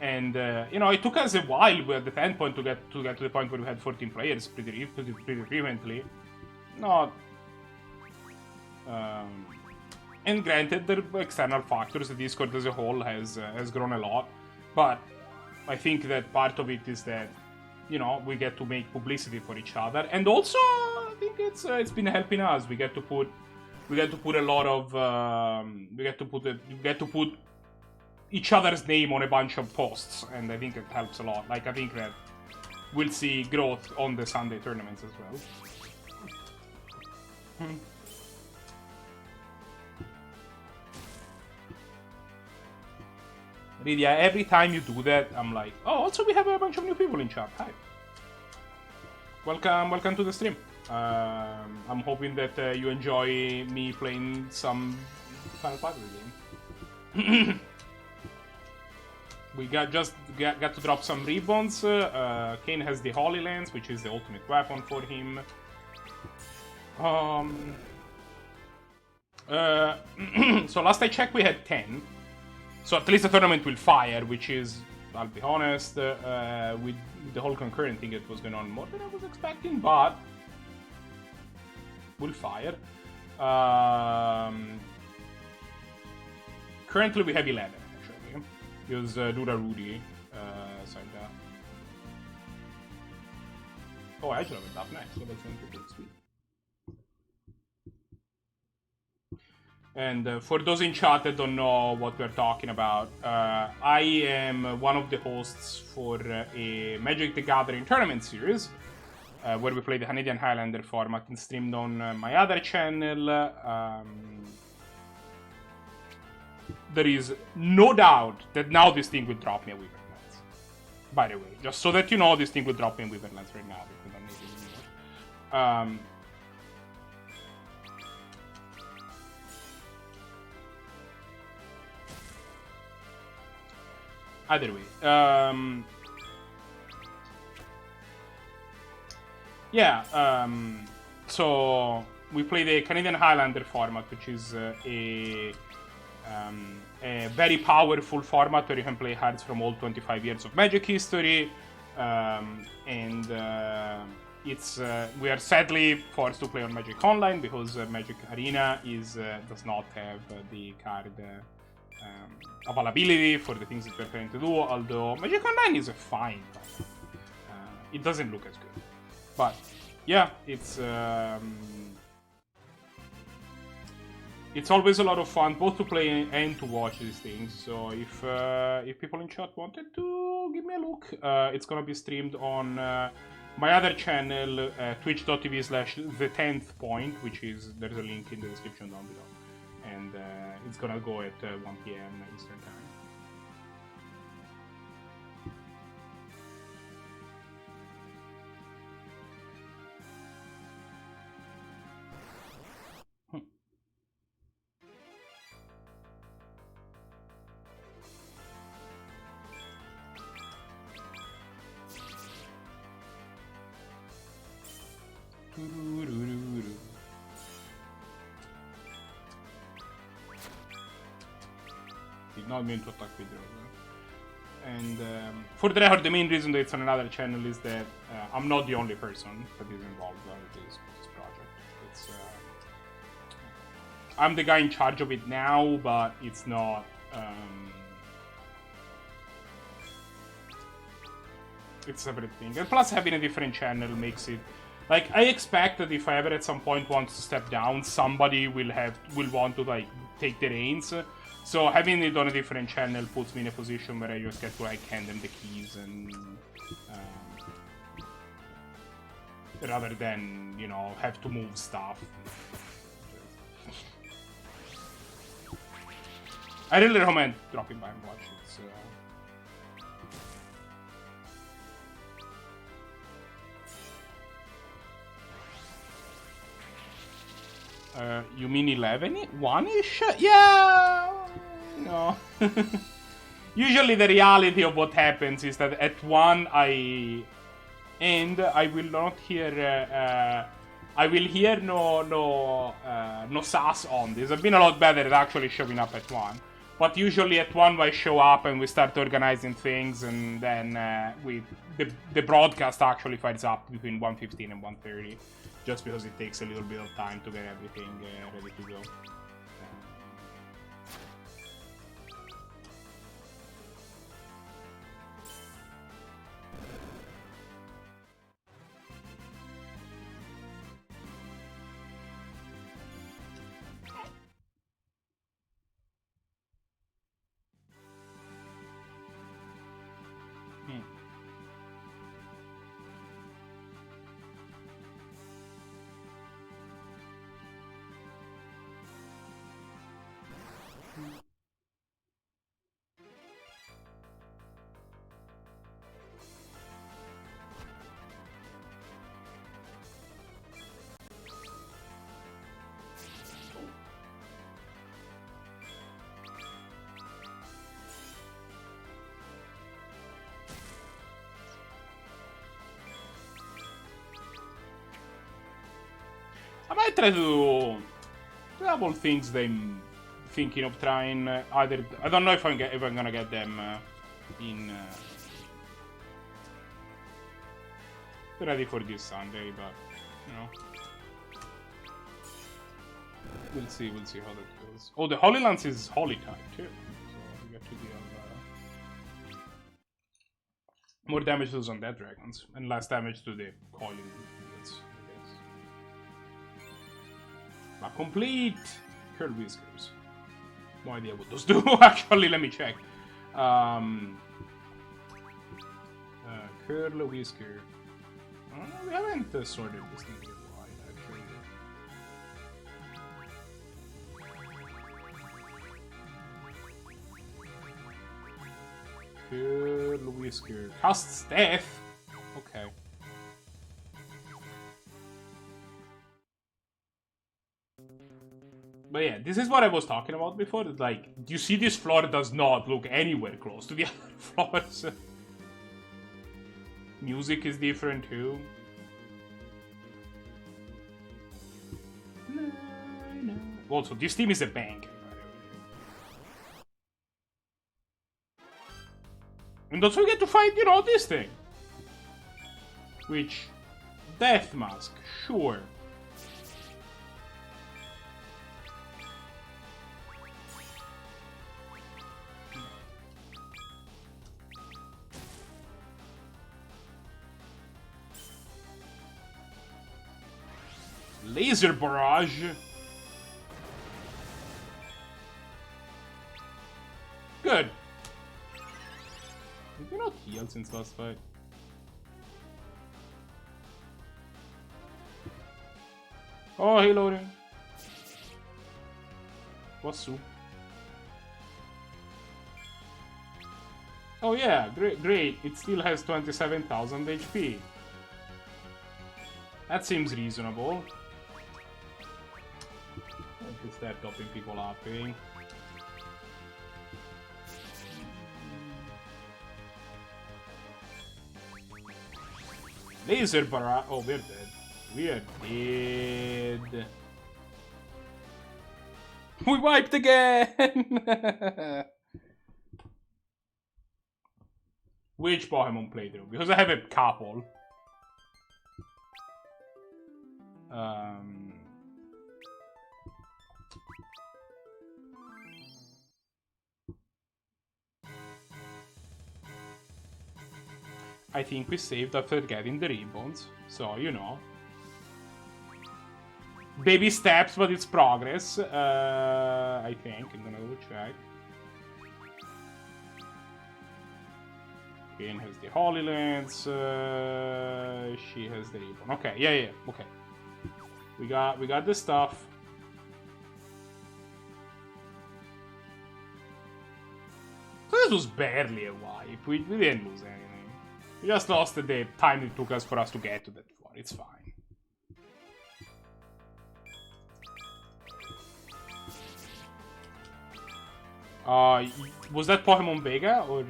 and it took us a while at the 10 point to get to the point where we had 14 players pretty frequently. Not. And granted, there are external factors. The Discord as a whole has grown a lot, but I think that part of it is that we get to make publicity for each other, and also I think it's been helping us. We get to put a lot of we get to put each other's name on a bunch of posts, and I think it helps a lot. Like, I think that we'll see growth on the Sunday tournaments as well. Really, every time you do that, I'm like, oh, also we have a bunch of new people in chat. Hi. Welcome to the stream. I'm hoping that you enjoy me playing some Final Fantasy game. We got to drop some ribbons. Kane has the Holy Lance, which is the ultimate weapon for him. So last I checked, we had 10. So at least the tournament will fire, which is, I'll be honest, with the whole concurrent thing, it was going on more than I was expecting, but will fire. Currently we have 11, actually. Because Dura Rudy signed up. Oh, I actually have it up next, so that's going to be sweet. And for those in chat that don't know what we're talking about, I am one of the hosts for a Magic the Gathering tournament series, where we play the Canadian Highlander format and streamed on my other channel. There is no doubt that now this thing will drop me a Wyvern Lance. By the way, just so that you know, this thing will drop me a Wyvern Lance right now, because I'm making it. Either way, so we play the Canadian Highlander format, which is a very powerful format where you can play cards from all 25 years of Magic history, and we are sadly forced to play on Magic Online because Magic Arena does not have the card availability for the things that we're trying to do, although Magic Online is fine, but it doesn't look as good. But yeah, it's always a lot of fun both to play and to watch these things. So if people in chat wanted to give me a look, it's gonna be streamed on my other channel, twitch.tv/the10th point, which is, there's a link in the description down below. And it's gonna go at 1 p.m. Eastern time. Did not mean to attack with Rosa. And for the record, the main reason that it's on another channel is that I'm not the only person that is involved with this project. It's I'm the guy in charge of it now, but it's not. It's a separate thing. And plus, having a different channel makes it like I expect that if I ever at some point want to step down, somebody will want to like take the reins. So having it on a different channel puts me in a position where I just get to like hand them the keys and rather than, you know, have to move stuff. I really recommend dropping by and watch it. You mean 11? 1-ish? Yeah! No. Usually the reality of what happens is that at 1 I will not hear... I will hear no sass on this. I've been a lot better at actually showing up at 1. But usually at 1 I show up and we start organizing things and then the broadcast actually fires up between 1:15 and 1:30. Just because it takes a little bit of time to get everything ready to go. I might try to do double things that I'm thinking of trying. Either I don't know if I'm gonna get them in ready for this Sunday, but you know, we'll see how that goes. Oh, the Holy Lance is Holy type too, so you get to deal more damage to those undead dragons and less damage to the coiling units. But complete curl whiskers. No idea what those do. Actually, let me check. Curl whisker. We haven't sorted this thing yet wide, actually. Curl whisker. Casts death. Okay. But yeah, this is what I was talking about before. That, like, you see this floor does not look anywhere close to the other floors. Music is different too. Also, this team is a bank. And don't forget to fight, you know, this thing. Which... Death Mask, sure. Laser barrage. Good. Did we not heal since last fight? Oh, hey, loading. What's up? Oh yeah, great. It still has 27,000 HP. That seems reasonable. It's that topping people up, eh? Laser barrage. Oh, we're dead. We are dead. We wiped again! Which Pokemon playthrough? Because I have a couple. I think we saved after getting the ribbons, so you know. Baby steps, but it's progress. I think. I'm gonna go check. Kane has the Holy Lance. She has the ribbon. Okay, yeah, okay. We got the stuff. So this was barely a wipe. We didn't lose anything. We just lost the time it took us for us to get to that floor. It's fine. Was that Pokemon Vega or?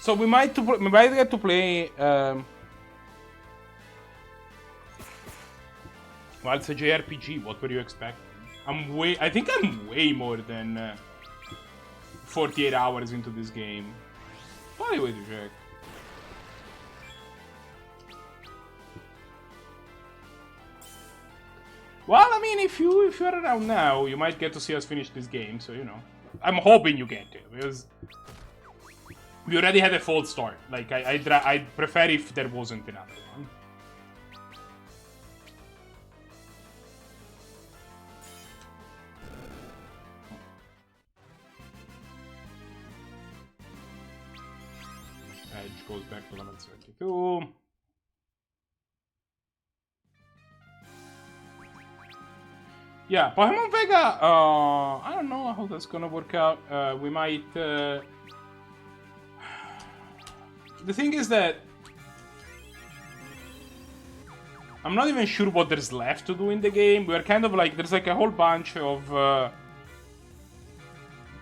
So we might get to play. Well, it's a JRPG. What were you expecting? I think I'm way more than 48 hours into this game. Probably way to check. Well, I mean, if you're around now, you might get to see us finish this game. So you know, I'm hoping you get to because we already had a false start. Like I'd prefer if there wasn't another one. Edge goes back to level 32. Yeah, Pokemon Vega, I don't know how that's gonna work out. We might... The thing is that... I'm not even sure what there's left to do in the game. We're kind of like... There's like a whole bunch of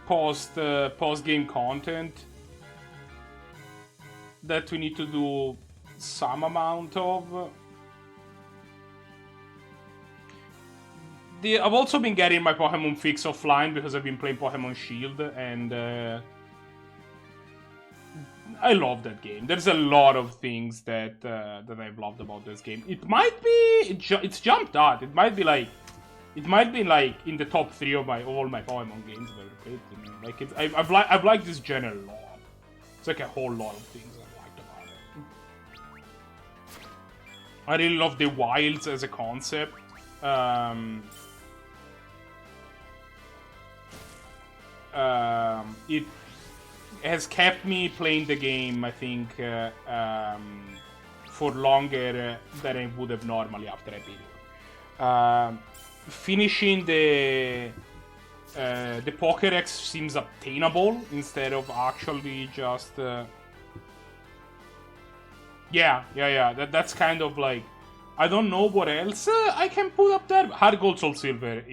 post-game content that we need to do some amount of. I've also been getting my Pokemon fix offline because I've been playing Pokemon Shield, and I love that game. There's a lot of things that I've loved about this game. It might be it's jumped out. It might be like in the top 3 of all my Pokemon games I've ever played. You know? Like I've liked this gen a lot. It's like a whole lot of things I've liked about it. I really love the wilds as a concept. It has kept me playing the game, I think, for longer than I would have normally after a video. Finishing the Pokédex seems obtainable instead of actually just... Yeah. That's kind of like... I don't know what else I can put up there. Heart Gold Soul Silver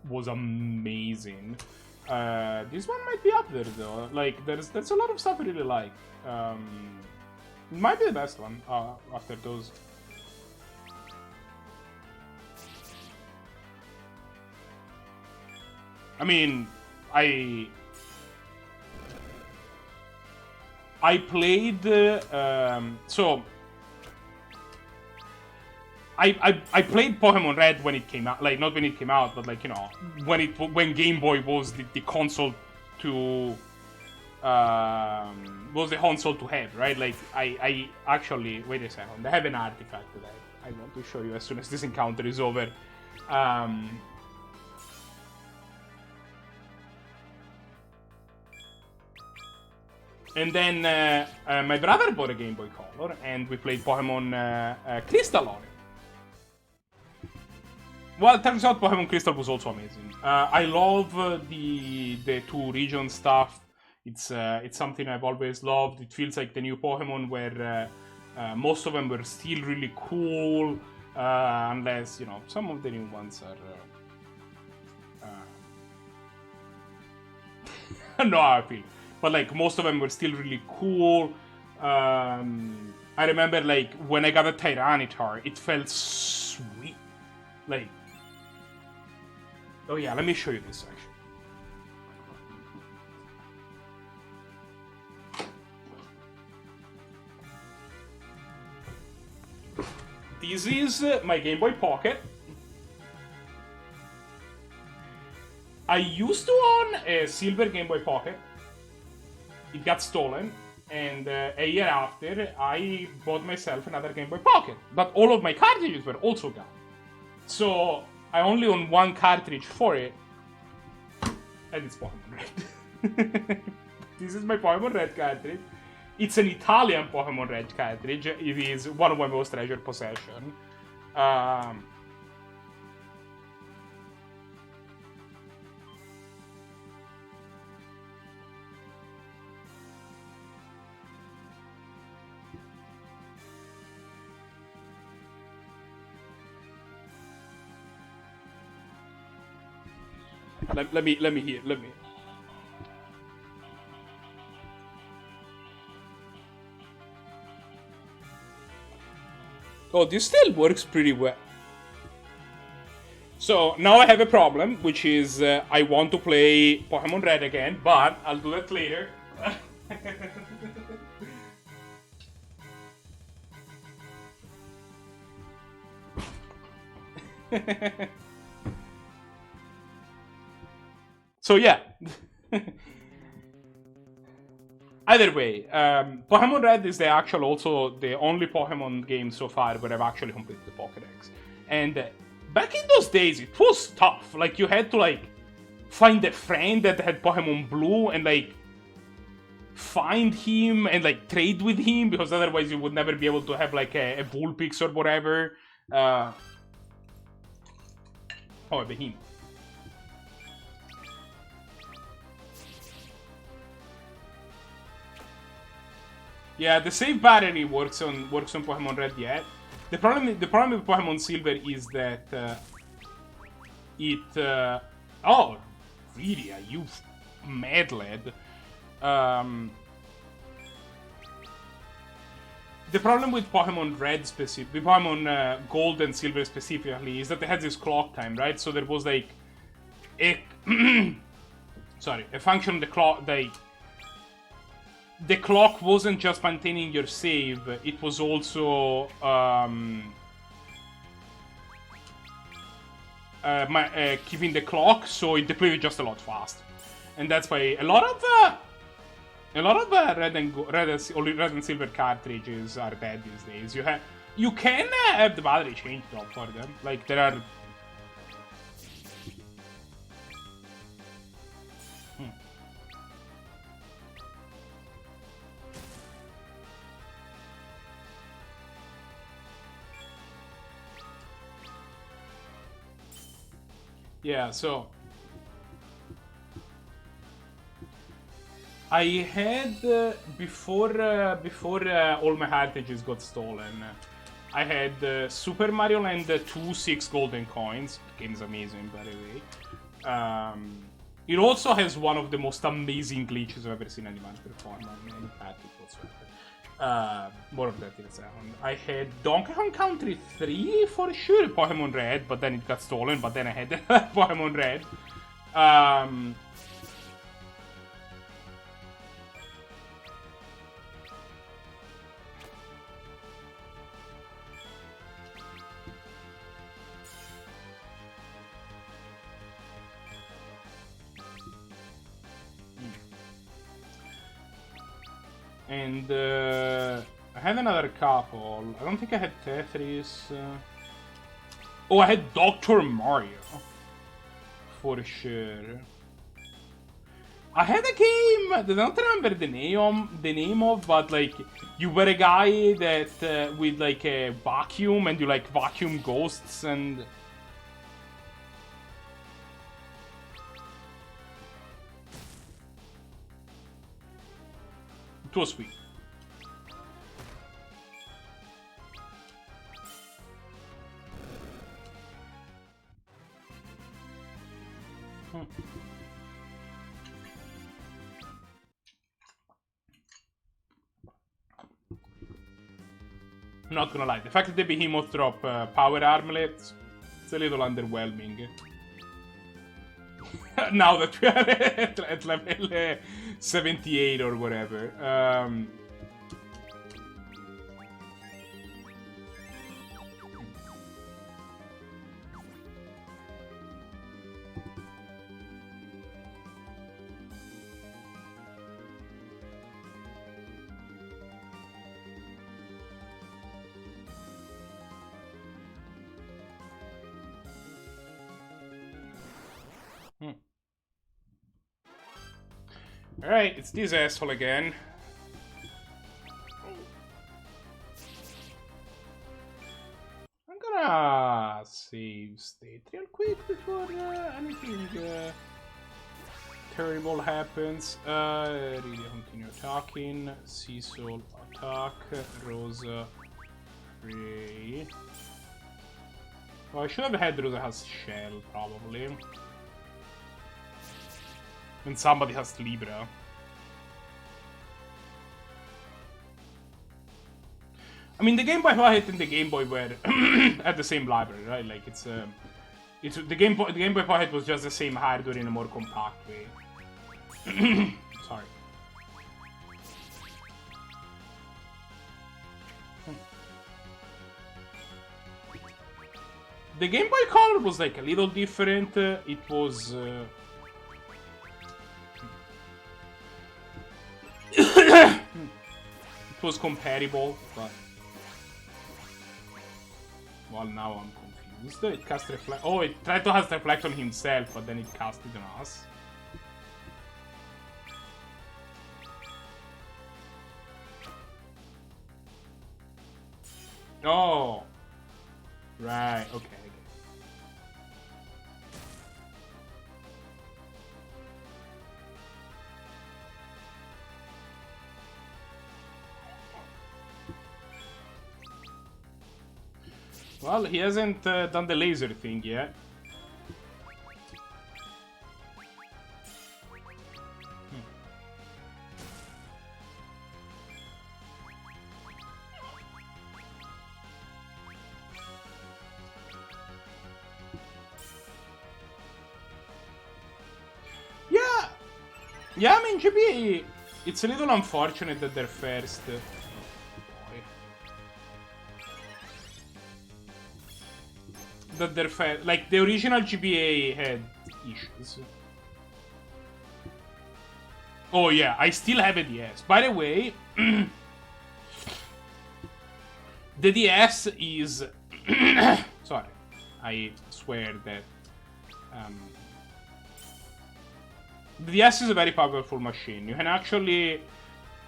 was amazing. This one might be up there though. Like there's a lot of stuff I really like. It might be the best one after those. I mean, I played so. I played Pokemon Red when it came out, like not when it came out, but like you know when Game Boy was the console to was the console to have, right? Like I actually wait a second, I have an artifact that I want to show you as soon as this encounter is over. And then my brother bought a Game Boy Color, and we played Pokemon Crystal on it. Well, it turns out Pokemon Crystal was also amazing. I love the 2 region stuff. It's something I've always loved. It feels like the new Pokemon where most of them were still really cool. Unless, you know, some of the new ones are... no, I feel. But, like, most of them were still really cool. I remember, like, when I got a Tyranitar, it felt sweet. Like... Oh, yeah, let me show you this, actually. This is my Game Boy Pocket. I used to own a silver Game Boy Pocket. It got stolen, and a year after, I bought myself another Game Boy Pocket. But all of my cartridges were also gone. So I only own one cartridge for it, and it's Pokemon Red. This is my Pokemon Red cartridge. It's an Italian Pokemon Red cartridge. It is one of my most treasured possessions. Let me hear. Oh, this still works pretty well. So now I have a problem, which is I want to play Pokemon Red again, but I'll do that later. So yeah. Either way, Pokemon Red is also the only Pokemon game so far where I've actually completed the Pokédex. And back in those days, it was tough. Like, you had to, like, find a friend that had Pokemon Blue and, like, find him and, like, trade with him, because otherwise you would never be able to have, like, a Vulpix or whatever. Oh, a Behemoth. Yeah, the save battery works on Pokemon Red yet. The problem with Pokemon Silver is that oh, really? You mad lad. The problem with Pokemon Red Pokemon Gold and Silver specifically, is that they had this clock time, right? So there was like a a function of the clock. The clock wasn't just maintaining your save; it was also keeping the clock, so it depleted just a lot faster, and that's why a lot of red and silver cartridges are dead these days. You can have the battery changed up for them. Like, there are. Yeah, so I had before all my cartridges got stolen, I had Super Mario Land 2 6 golden coins. The game's amazing, by the way. It also has one of the most amazing glitches I've ever seen anyone perform on any cartridge whatsoever. More of that in a second. I had Donkey Kong Country 3 for sure, Pokemon Red, but then it got stolen, but then I had Pokemon Red. And I had another couple. I don't think I had Tetris. Oh, I had Dr. Mario. For sure. I had a game that I don't remember the name of, but like you were a guy that with like a vacuum and you like vacuum ghosts and. It was sweet. Not gonna lie, the fact that the behemoth drop power armlets, it's a little underwhelming. Now that we are at level 78 or whatever. Alright, it's this asshole again. I'm gonna save state real quick before anything terrible happens. Really continue attacking. Cecil attack. Rosa Ray. Oh, I should have had Rosa has Shell probably. And somebody has Libra. I mean, the Game Boy Pocket and the Game Boy were at the same library, right? Like it's the Game Boy Pocket was just the same hardware in a more compact way. Sorry. The Game Boy Color was like a little different. It was. It was comparable, but well, now I'm confused. It cast reflect. Oh, it tried to cast reflect on himself, but then it cast it on us. Oh, right. Okay. Well, he hasn't done the laser thing yet. Yeah, I mean, GBA, it's a little unfortunate that they're first. That they're like the original GBA had issues. Oh yeah, I still have a DS. By the way, the DS is sorry, I swear that the DS is a very powerful machine. You can actually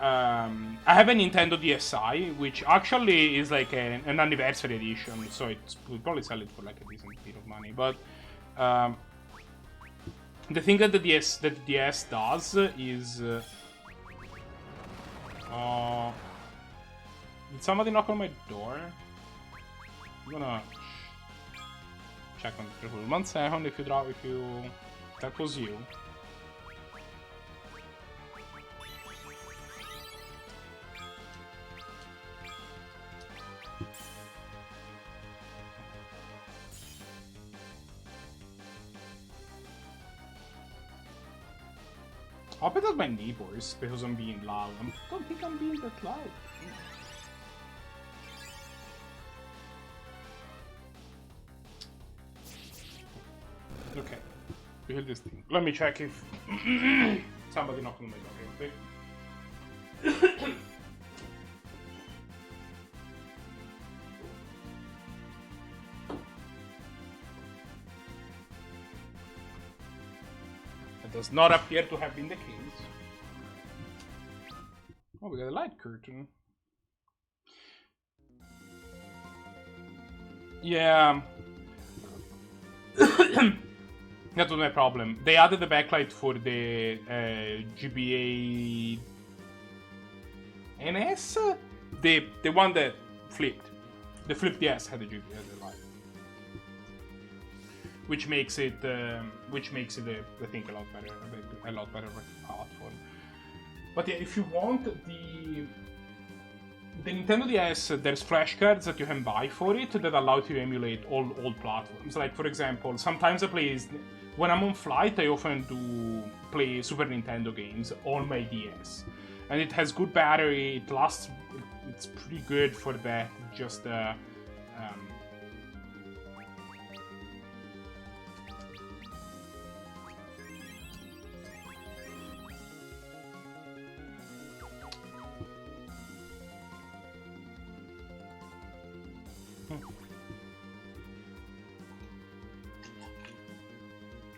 I have a Nintendo DSi, which actually is like an anniversary edition, so we'll probably sell it for like a decent bit of money. But the thing that the DS does is, did somebody knock on my door? I'm gonna check on the 1 second. If that was you. I bet that's my neighbors because I'm being loud. I don't think I'm being that loud. Okay, we hear this thing. Let me check if somebody knocked on my door real quick. Does not appear to have been the case. Oh, we got a light curtain. Yeah. That was my problem. They added the backlight for the GBA NS? The one that flipped. The flip DS had the GBA light. Which makes it, I think, a lot better platform. But yeah, if you want the Nintendo DS, there's flashcards that you can buy for it that allow you to emulate all old platforms. Like, for example, sometimes when I'm on flight, I often do play Super Nintendo games on my DS. And it has good battery, it lasts, it's pretty good for that, just,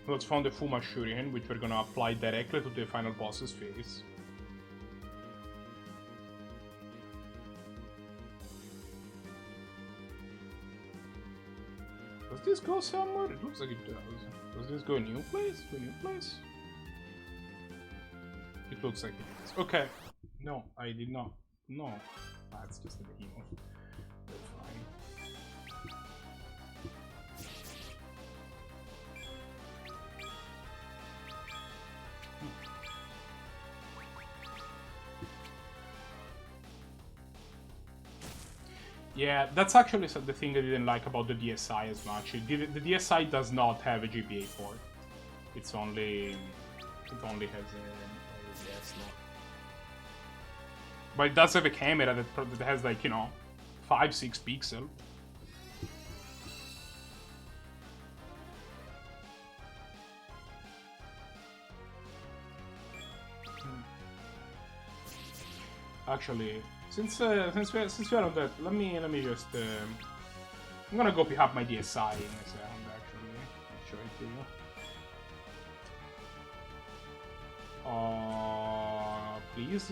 Let's found the Fuma Shuriken, which we're gonna apply directly to the final boss's face. Does this go somewhere? It looks like it does. Does this go a new place? To a new place? It looks like it does. Okay. No, I did not. No. That's just a behemoth. That's fine. Yeah, that's actually the thing I didn't like about the DSi as much. The DSi does not have a GBA port. It only has a DS slot. But it does have a camera that has, like, 5-6 pixels. Actually, since we are on that, let me just I'm gonna go pick up my DSi in a second. Actually, I'll show it to you. Please.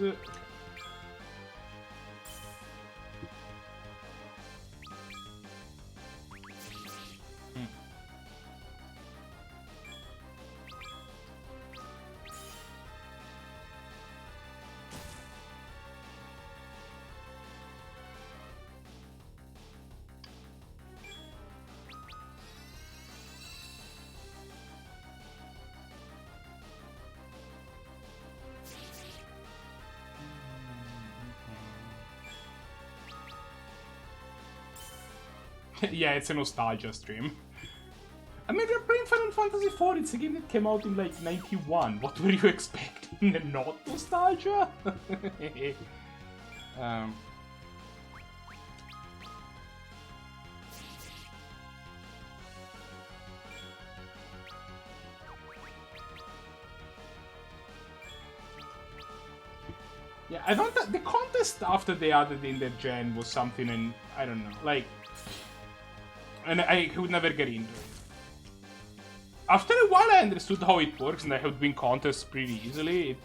Okay. Yeah, it's a nostalgia stream. I mean, we're playing Final Fantasy IV. It's a game that came out in, like, 91. What were you expecting? Not nostalgia? Yeah, I thought that the contest stuff that they added in the gen was something, and I don't know, like, and I could never get into it. After a while, I understood how it works, and I could win contests pretty easily. It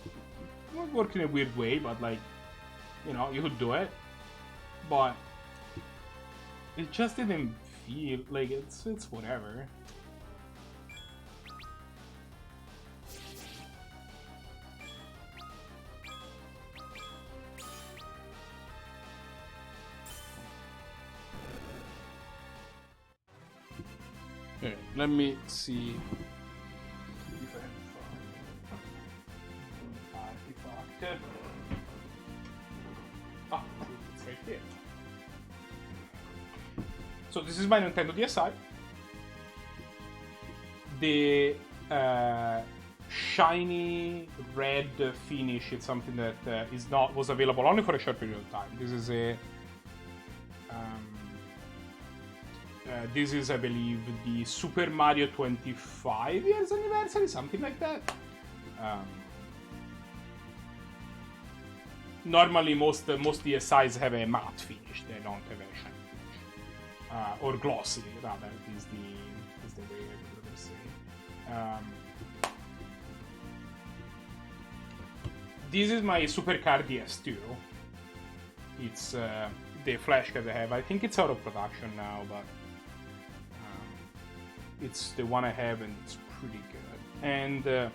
would work in a weird way, but, like, you could do it. But it just didn't feel like it's whatever. Okay, let me see if I have artifact. Ah, it's right here. So this is my Nintendo DSi. The shiny red finish is something that was available only for a short period of time. This is this is, I believe, the Super Mario 25 years anniversary, something like that. Normally, most DSIs have a matte finish; they don't have a shiny finish, or glossy, rather. Is the way I would say. This is my Supercar DS2. It's the flashcard I have. I think it's out of production now, but it's the one I have, and it's pretty good. And the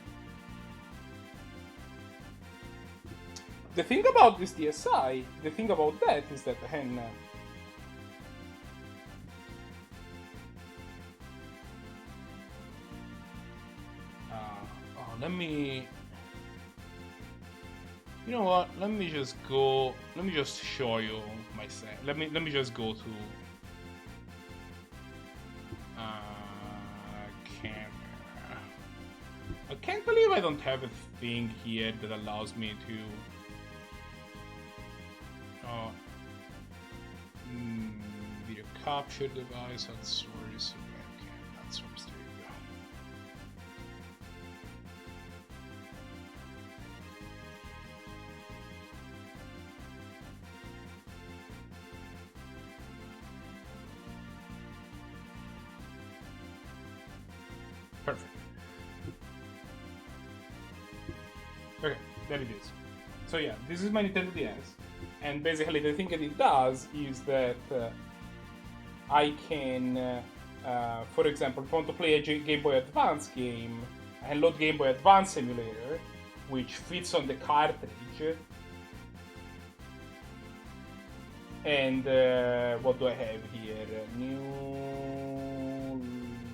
thing about this DSi, the thing about that is that let me You know what? Let me just go. Let me just show you my set. Let me just go to camera. I can't believe I don't have a thing here that allows me to. Oh, video capture device, outsource, webcam, outsource. There you go. Perfect. Okay, there it is. So yeah, this is my Nintendo DS, and basically the thing that it does is that I can, for example, if I want to play a Game Boy Advance game, I load Game Boy Advance emulator, which fits on the cartridge. And what do I have here? New games.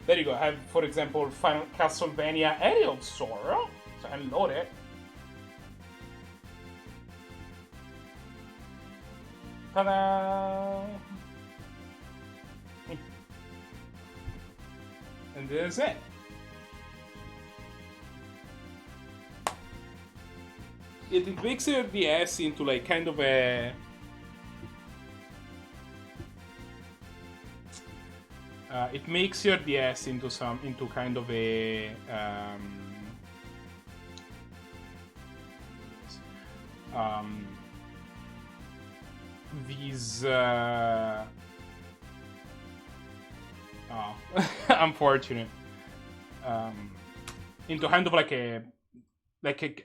There you go. I have, for example, Final Castlevania Area of Sorrow. So I load it. Ta-da! And there's it. It makes your DS into like kind of a it makes your DS into kind of a these unfortunate into kind of like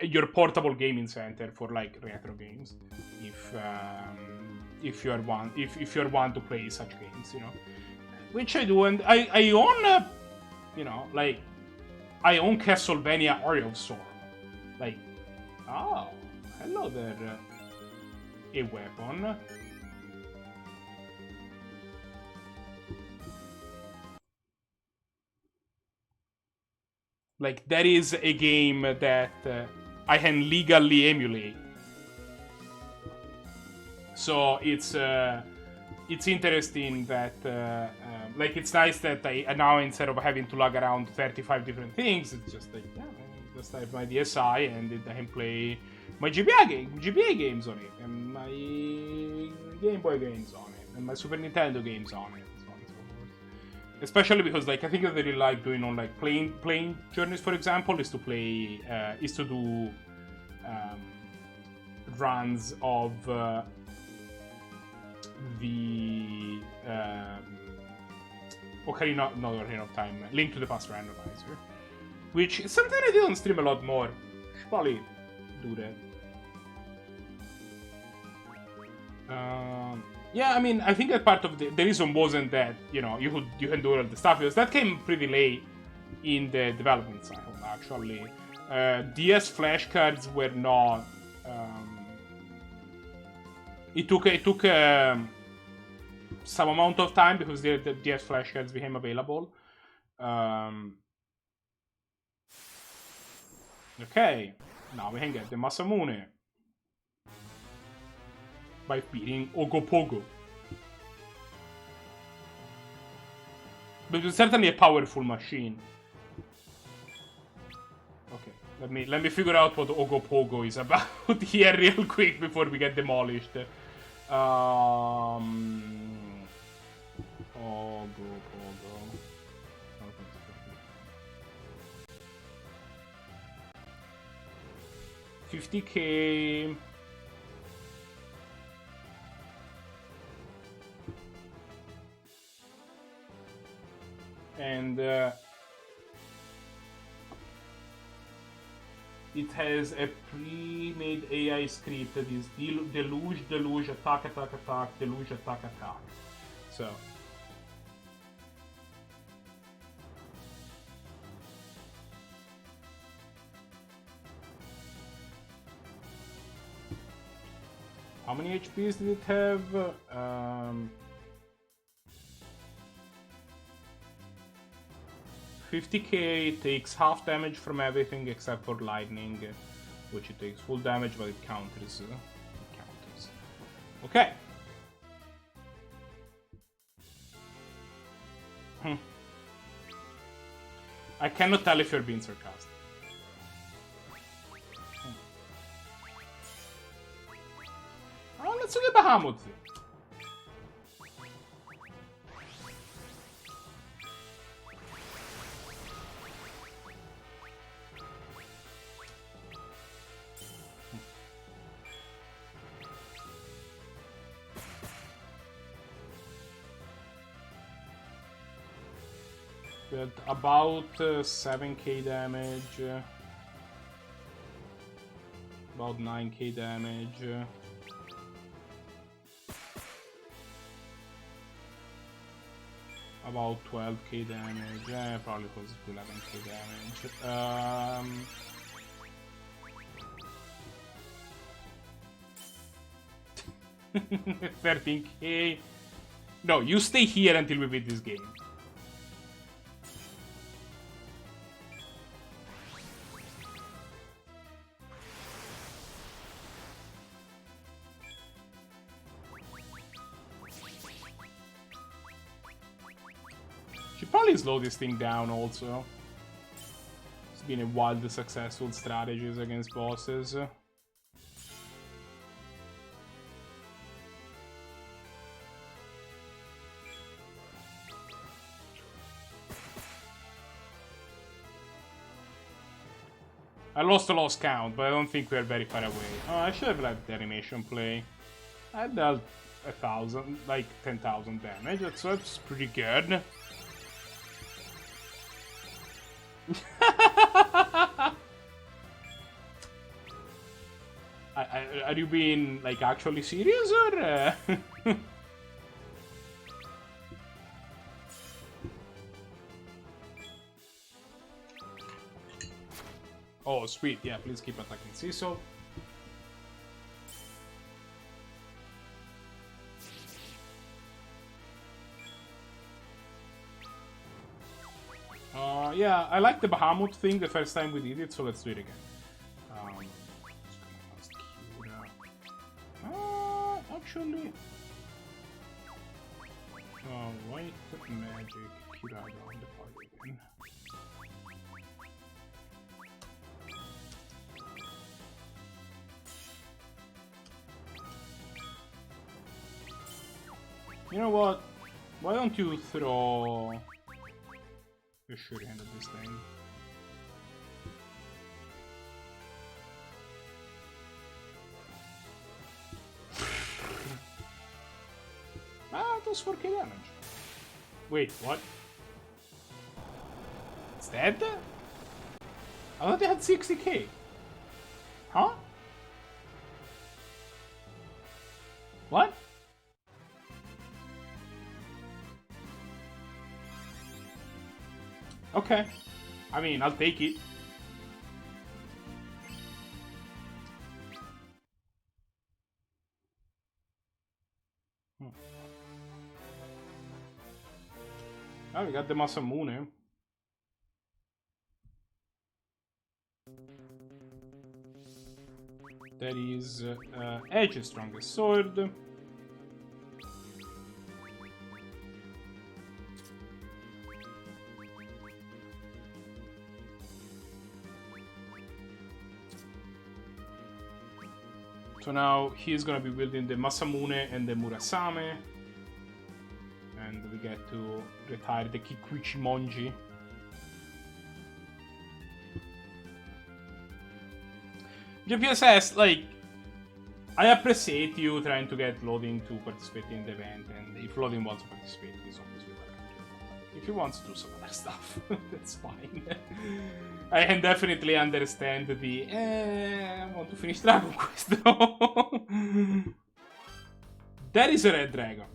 your portable gaming center for like retro games, if you're one to play such games, you know, which I do. And I own you know, like I own Castlevania Area of Sorrow. Like, oh, hello there, a weapon. Like, that is a game that I can legally emulate. So it's interesting that like it's nice that I now, instead of having to lug around 35 different things, it's just like, yeah, I just have my DSi and I can play my GBA games on it, and my Game Boy games on it, and my Super Nintendo games on it. Especially because, like, I think that they really like doing on like playing journeys, for example, is to play is to do runs of the Ocarina of Time, Link to the Past randomizer, which is something I did on stream a lot more. Should probably do that. Yeah, I mean, I think that part of the reason wasn't that, you know, you can do all the stuff, because that came pretty late in the development cycle, actually. DS flashcards were not. It took some amount of time because the DS flashcards became available. Okay, now we can get the Masamune by beating Ogopogo. But it's certainly a powerful machine. Okay, let me figure out what Ogopogo is about here real quick before we get demolished. Ogopogo. 50k. And it has a pre-made AI script that is deluge, attack, deluge, attack. So How many HPs did it have? 50k, takes half damage from everything except for lightning, which it takes full damage, but it counters. Okay. I cannot tell if you're being sarcastic. Oh, let's do the Bahamut. With about 7k damage, about 9k damage, about 12k damage, probably close to 11k damage. 13k. No, you stay here until we beat this game. Should probably slow this thing down also. It's been a wildly successful strategies against bosses. I lost count, but I don't think we're very far away. Oh, I should have let the animation play. I dealt 1,000, like 10,000 damage, so that's pretty good. Are you being like actually serious or? Oh, sweet! Yeah, please keep attacking Cecil. Yeah, I like the Bahamut thing the first time we did it, so let's do it again. Actually... white magic Kirada on the party again. You know what? Why don't you throw a shuriken at this thing? Ah, it does 4k damage. Wait, what? It's dead? I thought they had 60k. Huh? What? Okay. I mean, I'll take it. Oh, we got the Masamune. That is Edge's strongest sword. So now he's gonna be wielding the Masamune and the Murasame. And we get to retire the Kikuchi Monji. JPSS, like, I appreciate you trying to get Loading to participate in the event, and if Loading wants to participate, he's obviously welcome to. If he wants to do some other stuff, that's fine. I can definitely understand the I want to finish Dragon Quest. That is a red dragon.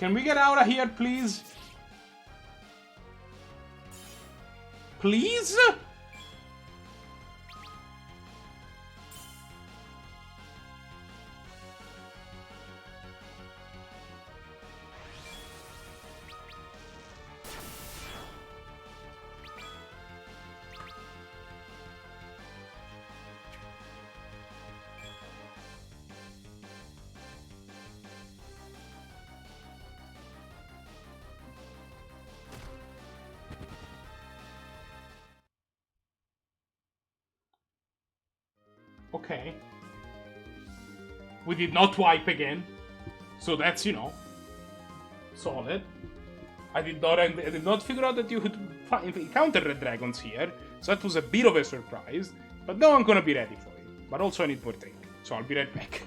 Can we get out of here, please? Please? Okay. We did not wipe again. So that's, you know, solid. I did not figure out that you could encounter red dragons here. So that was a bit of a surprise. But now I'm gonna be ready for it. But also I need more drink. So I'll be right back.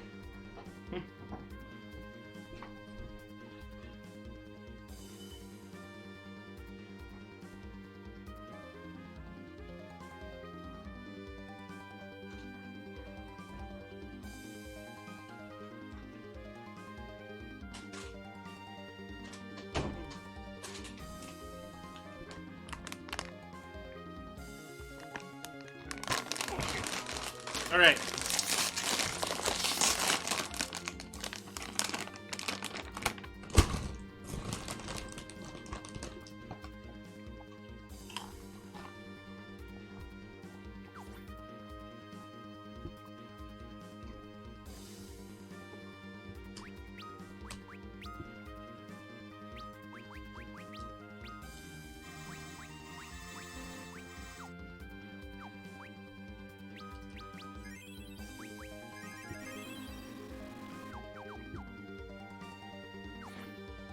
All right.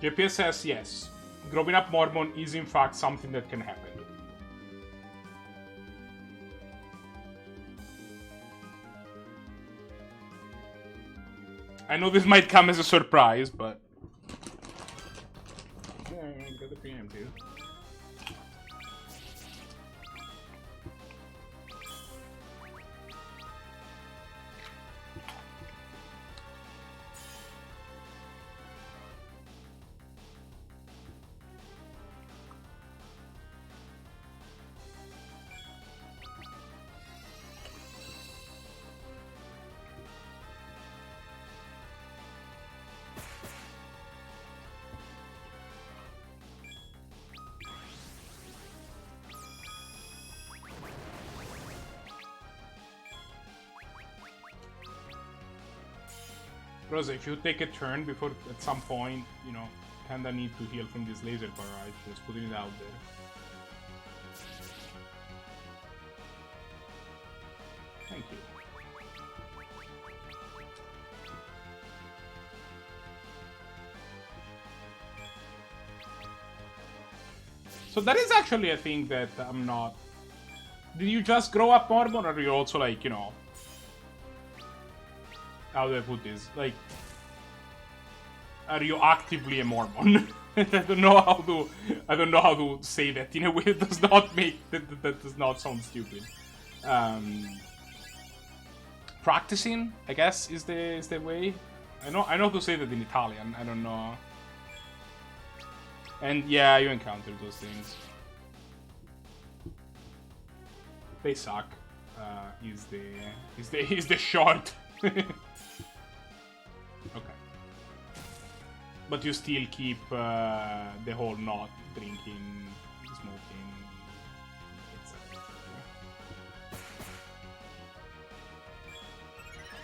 JPS says yes. Growing up Mormon is in fact something that can happen. I know this might come as a surprise, but... Yeah, I got the preemptive. Because if you take a turn before at some point, you know, kinda need to heal from this laser barrage, just putting it out there. Thank you. So that is actually a thing that I'm not... Did you just grow up Mormon, or are you also like, you know... How do I put this? Like... Are you actively a Mormon? I don't know how to say that in a way that does not make... That does not sound stupid. Practicing, I guess, is the way. I know how to say that in Italian. I don't know. And yeah, you encounter those things. They suck. Is the short. Okay. But you still keep the whole not drinking, smoking,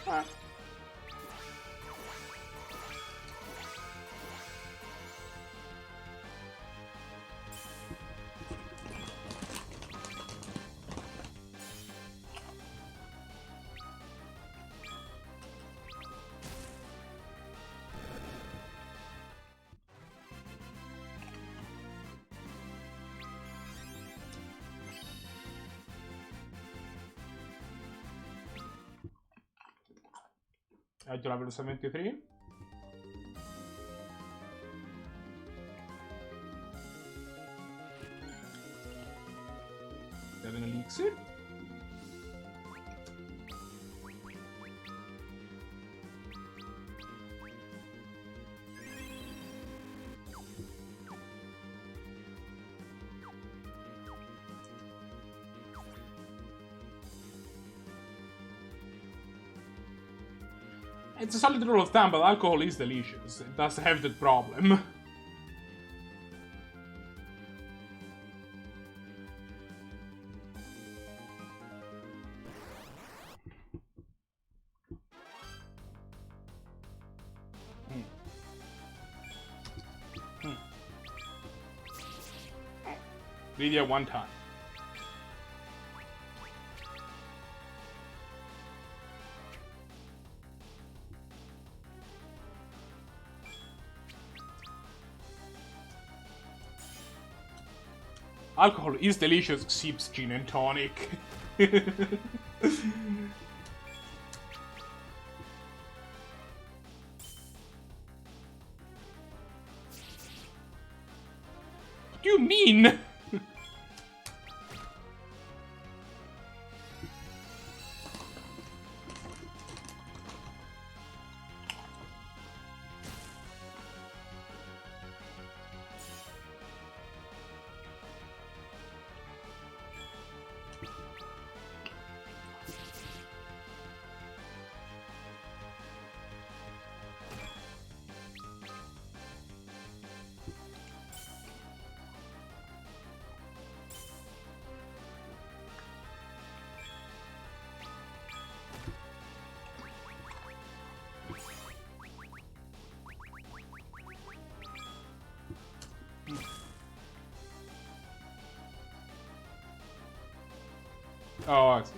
etc. Level 73. Have an elixir. It's a solid rule of thumb, but alcohol is delicious. It does have that problem. Lydia one time. Alcohol is delicious, sips gin and tonic. What do you mean? Oh, I see.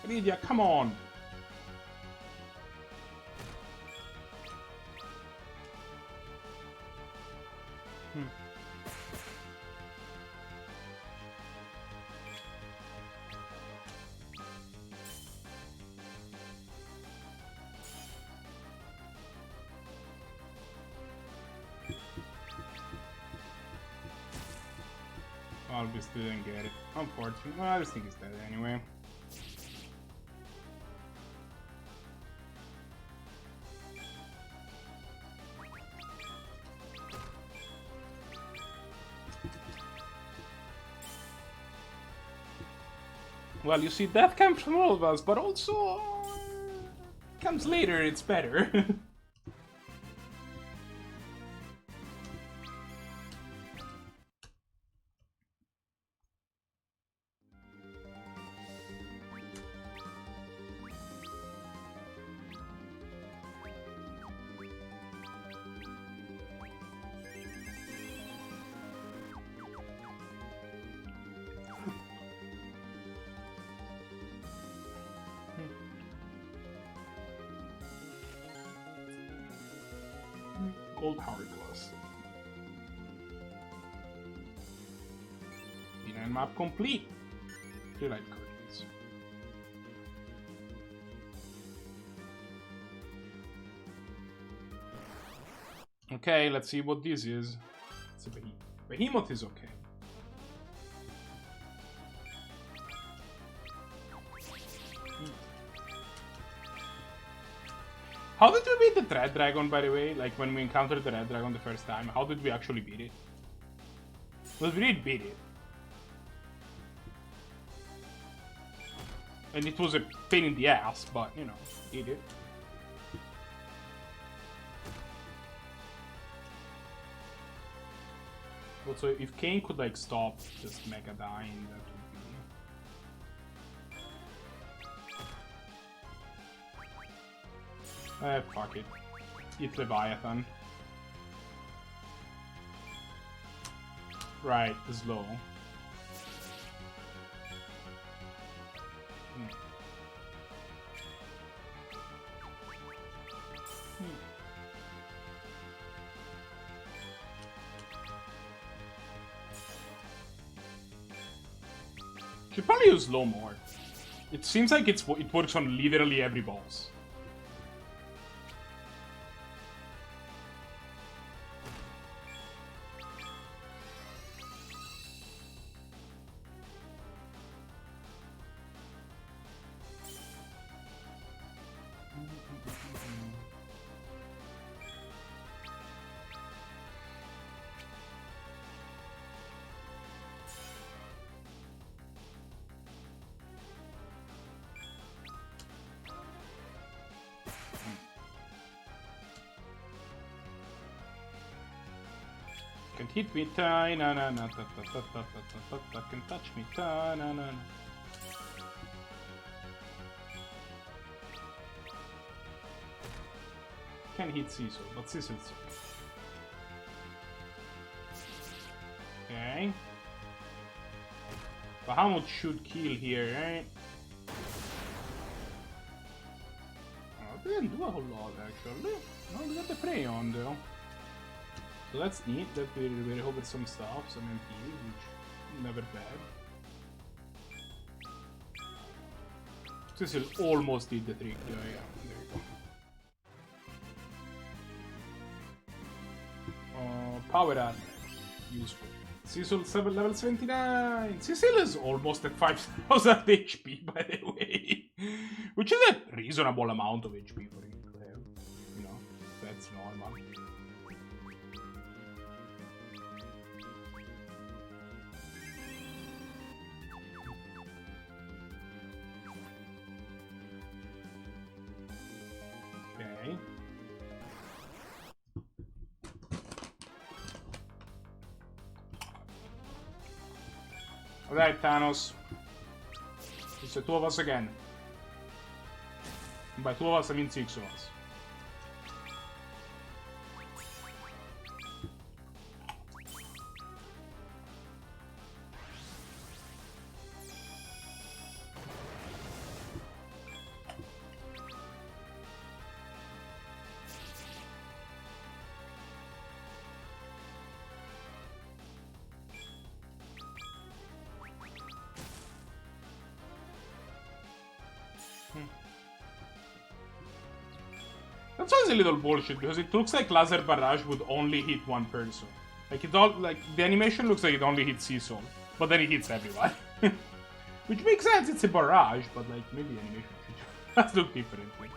Lydia, come on. Obviously didn't get it. Unfortunately. Well, I just think it's dead anyway. Well, you see, death comes from all of us, but also comes later, it's better. Gold power glass. D9 map complete. 3 light curtains. Okay, let's see what this is. It's a behemoth. Behemoth is okay. How did we beat the Red Dragon, by the way? Like, when we encountered the Red Dragon the first time, how did we actually beat it? Well, we did beat it. And it was a pain in the ass, but, you know, did it. Also, if Kane could, like, stop just Mega dying, that would be... fuck it. It's Leviathan. Right, slow. Should probably use slow more. It seems like it works on literally every boss. Can't hit me, ta-na-na-na, ta-ta-ta-ta-ta-ta, can't touch me, ta-na-na-na. Can hit Cecil, but Cecil's okay. Bahamut should kill here, right? Oh, they didn't do a whole lot actually. No, we got the prey on though. So that's neat that we're over some stuff, some MPs, which never bad. Cecil almost did the trick, yeah, there we go. Power armor, useful. Cecil level 79. Cecil is almost at 5000 HP, by the way, which is a reasonable amount of HP for him to have. You know, that's normal. Okay. Alright, Thanos. It's the two of us again. By two of us, I mean 6 of us. That sounds a little bullshit because it looks like Laser Barrage would only hit one person. Like it all, like the animation looks like it only hits Cecil, but then it hits everyone. Which makes sense, it's a barrage, but like maybe the animation should just look differently.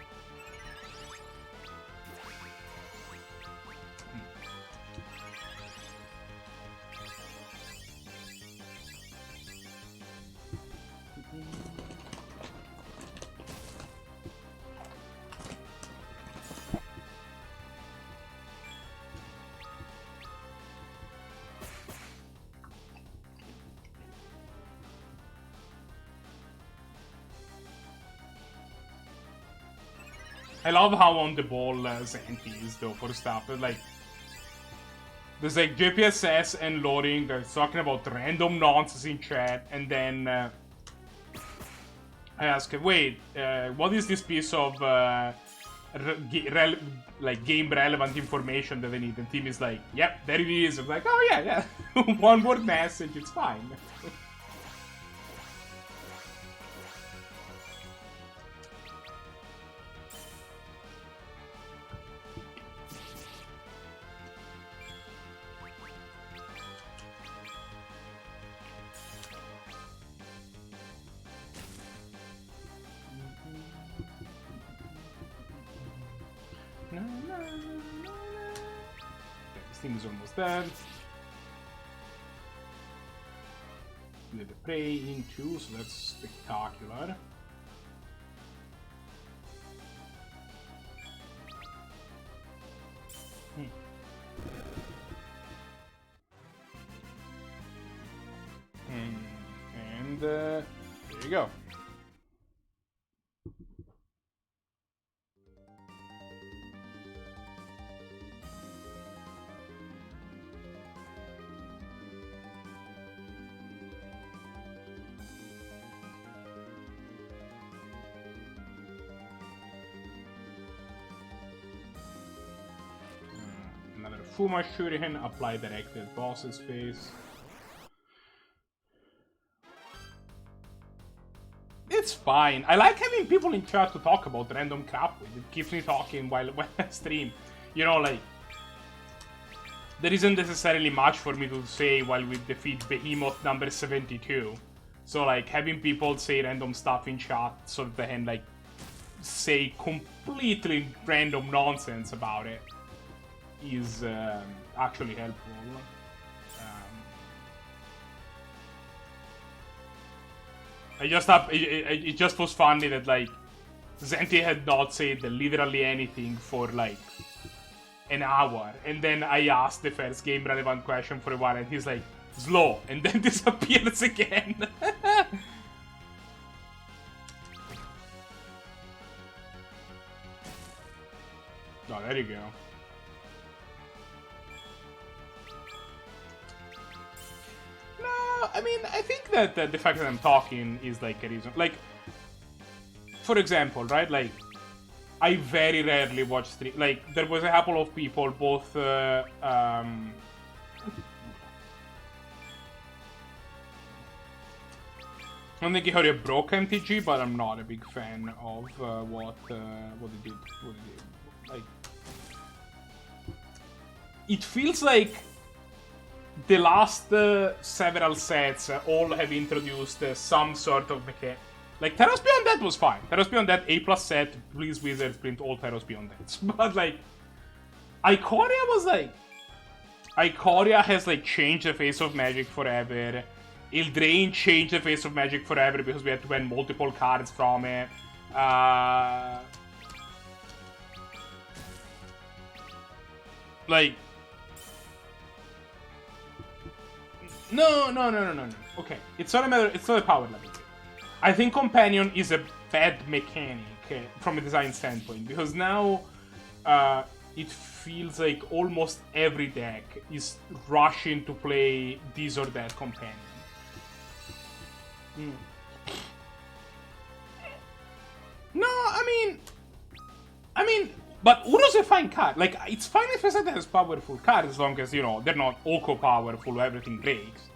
I love how on the ball Zenti is though for stuff. Like there's like JPSS and loading. They're talking about random nonsense in chat, and then I ask, wait, what is this piece of like game relevant information that I need? And Tim is like, yep, there it is. I'm like, oh yeah. One word message, it's fine. This thing is almost dead. Let the prey in too, so that's spectacular. And there you go. Another Fuma Shuriken, apply directly at boss's face. It's fine. I like having people in chat to talk about random crap with. It keeps me talking while I stream. You know, like, there isn't necessarily much for me to say while we defeat Behemoth number 72. So, like, having people say random stuff in chat so that they can, like, say completely random nonsense about it is actually helpful. It just was funny that like Zenti had not said literally anything for like an hour, and then I asked the first game relevant question for a while, and he's like, slow, and then disappears again. Oh, there you go. No, I mean, I think that the fact that I'm talking is like a reason. Like, for example, right? Like, I very rarely watch stream. Like, there was a couple of people, both I don't think Hori broke MTG, but I'm not a big fan of what he did. Like, it feels like the last several sets all have introduced some sort of mechanic. Like, Terra's Beyond That was fine. Terra's Beyond That A+ set, please Wizards print all Terra's Beyond That. But like, Ikoria was like, Ikoria has like changed the face of Magic forever. Eldraine changed the face of Magic forever because we had to ban multiple cards from it. Like, no. Okay, it's not a matter. It's not a power level. I think Companion is a bad mechanic from a design standpoint because now it feels like almost every deck is rushing to play this or that Companion. No, I mean, but Uno's a fine card. Like, it's fine if a set has powerful cards as long as, you know, they're not Oko powerful, everything breaks.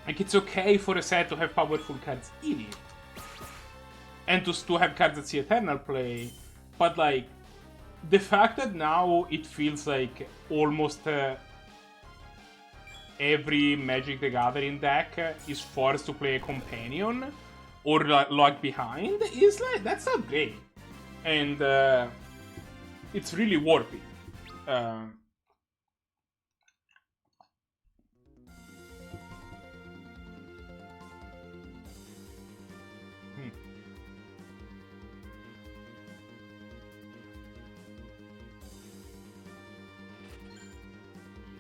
Like, it's okay for a set to have powerful cards in it. And to have cards that see Eternal play. But, like, the fact that now it feels like almost every Magic the Gathering deck is forced to play a Companion or lag behind is like, that's not great. And it's really warpy.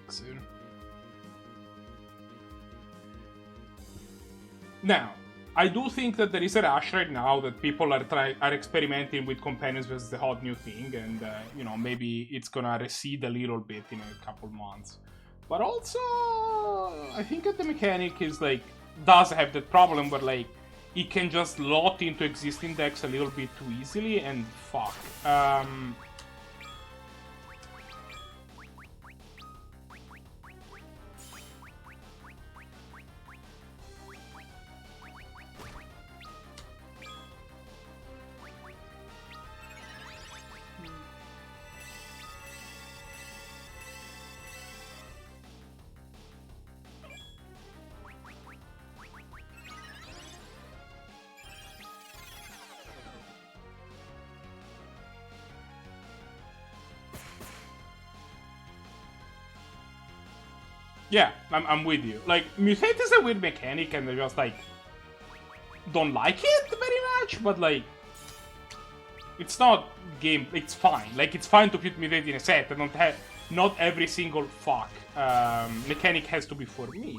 Soon. Now, I do think that there is a rush right now that people are experimenting with companions versus the hot new thing, and you know, maybe it's gonna recede a little bit in a couple months. But also, I think that the mechanic is like does have that problem where like it can just lot into existing decks a little bit too easily, and fuck. Yeah, I'm with you. Like, Mutate is a weird mechanic, and I just, like, don't like it very much, but, like, it's not game... It's fine. Like, it's fine to put Mutate in a set, and not every single fuck mechanic has to be for me.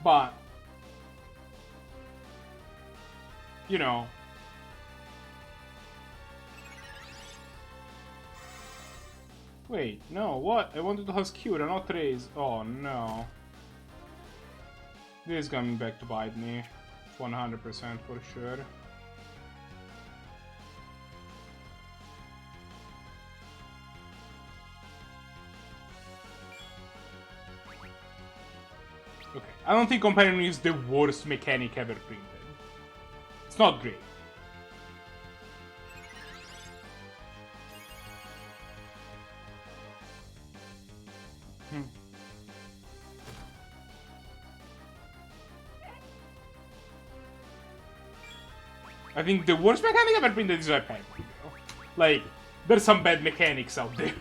But, you know, wait, no, what? I wanted to have Skewed, not raise. Oh no. This is coming back to bite me. 100% for sure. Okay, I don't think Companion is the worst mechanic ever printed. It's not great. I think the worst mechanic ever printed is Web Hammer. You know? Like, there's some bad mechanics out there.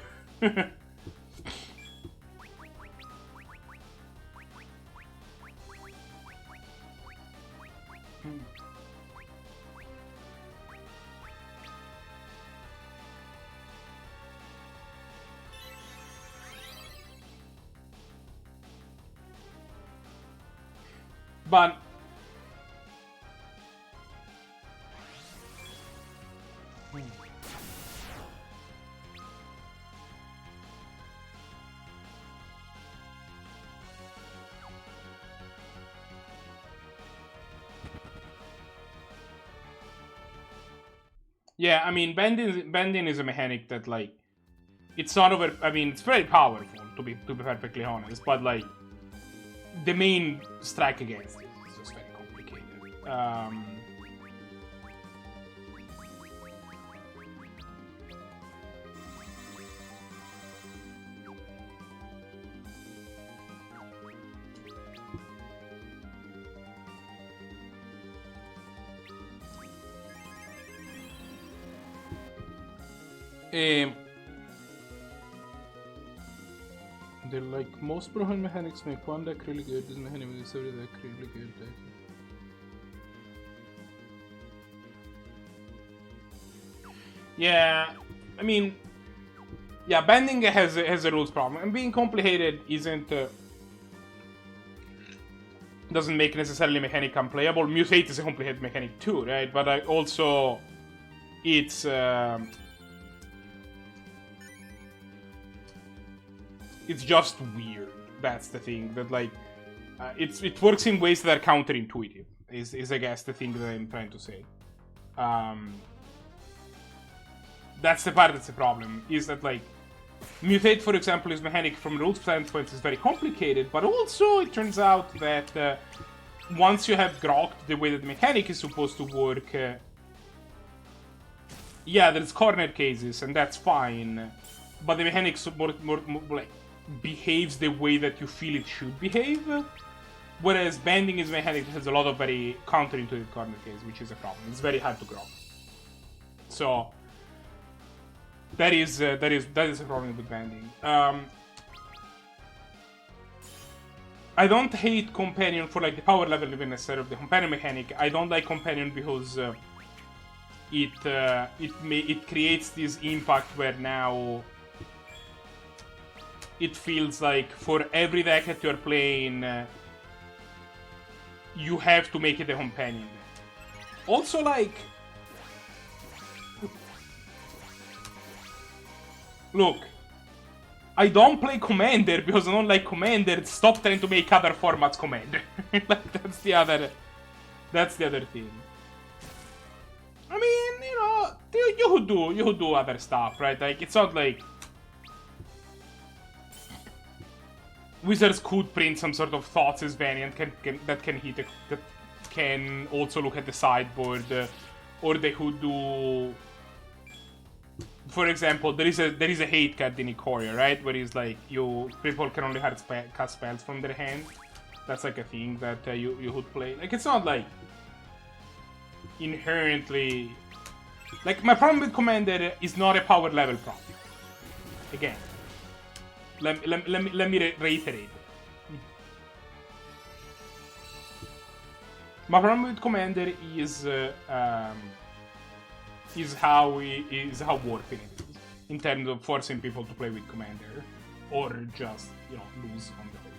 But yeah, I mean, bending is a mechanic that, like, it's not over. I mean, it's very powerful to be perfectly honest, but like, the main strike against it is just very complicated. They're like, most broken mechanics make one deck really good, this mechanic makes every deck really good. Yeah, I mean, yeah, bending has a rules problem, and being complicated doesn't make necessarily mechanic unplayable. Mutate is a complicated mechanic too, right? But also, it's just weird. That's the thing. That like, it works in ways that are counterintuitive. Is I guess the thing that I'm trying to say. That's the part that's the problem. Is that like, mutate, for example, is mechanic from rules standpoint is very complicated, but also it turns out that once you have grokked the way that the mechanic is supposed to work, yeah, there's corner cases and that's fine, but the mechanic more like behaves the way that you feel it should behave, whereas bending is a mechanic that has a lot of very counterintuitive corner cases, which is a problem. It's very hard to grok. So that is a problem with bending. I don't hate Companion for like the power level even necessarily of the Companion mechanic. I don't like Companion because it creates this impact where now it feels like for every deck that you're playing, you have to make it a Companion deck. Also, like, look, I don't play Commander because I don't like Commander. Stop trying to make other formats Commander. Like, that's the other thing. I mean, you know, you could do other stuff, right? Like, it's not like Wizards could print some sort of Thoughts variant that can also look at the sideboard, or they could do. For example, there is a hate card in Ikoria, right? Where it's like people can only cast spells from their hand. That's like a thing that you would play. Like, it's not like inherently. Like, my problem with Commander is not a power level problem. Again, let me reiterate. My problem with Commander is how warping it is, in terms of forcing people to play with Commander, or just, you know, lose on the whole.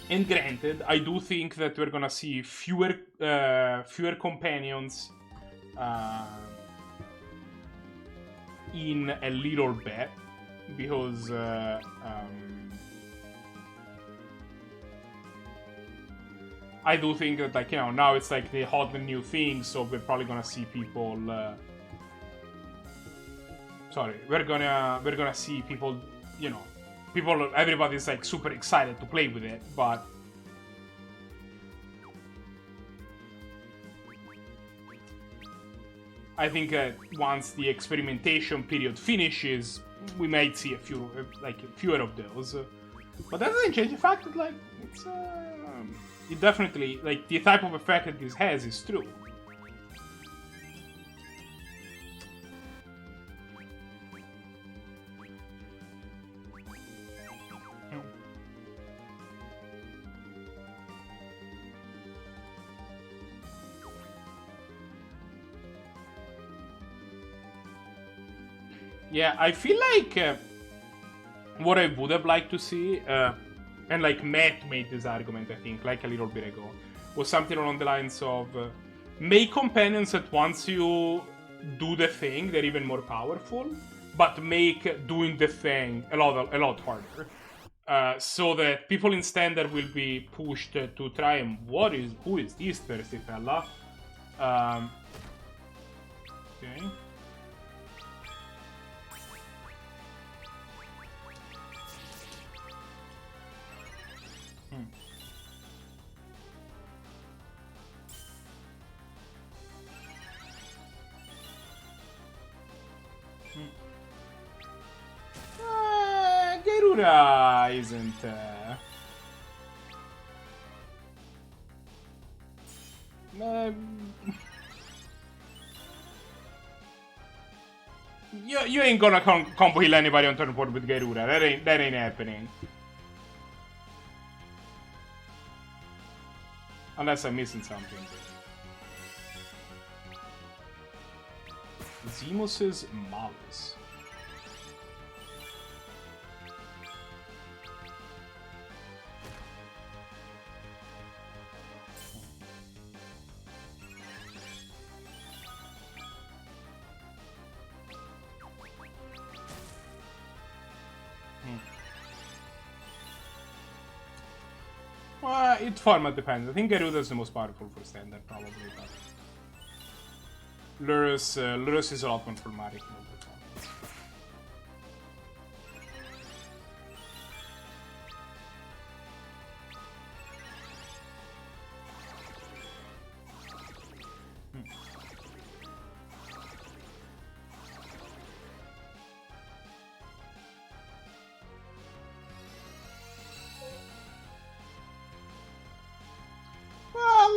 And granted, I do think that we're gonna see fewer companions in a little bit, because I do think that, like, you know, now it's like the hot and new thing, so we're probably gonna see people. We're gonna see people. You know, everybody's like super excited to play with it, but I think once the experimentation period finishes, we might see fewer of those. But that doesn't change the fact that, like, it definitely, like, the type of effect that this has is true. Yeah, I feel like what I would have liked to see, and like Matt made this argument, I think, like a little bit ago, was something along the lines of make companions that once you do the thing, they're even more powerful, but make doing the thing a lot harder. So that people in standard will be pushed to try and who is this thirsty fella? Okay. Garuda isn't. Uh, you ain't gonna combo heal anybody on turn 4 with Garuda. That ain't happening. Unless I'm missing something. Zemus's Malice. Well, it format depends. I think Garuda is the most powerful for standard, probably. But Lurus is a lot more problematic.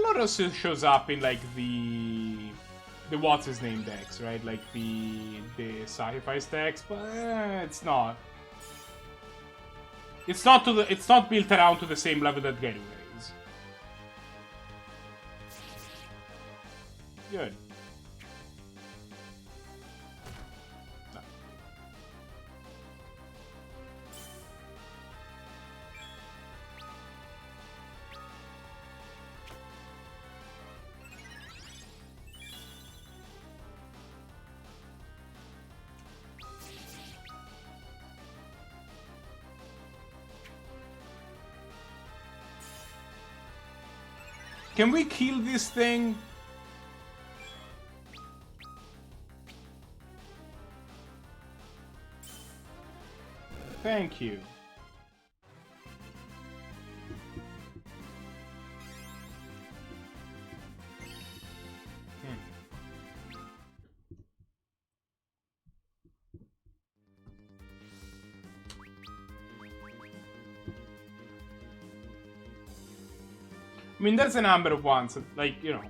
Lurus shows up in like the what's his name decks, right? Like the sacrifice decks, but it's not. It's not built around to the same level that Garuda is. Good. No. Can we kill this thing? Thank you. I mean, there's a number of ones, like, you know.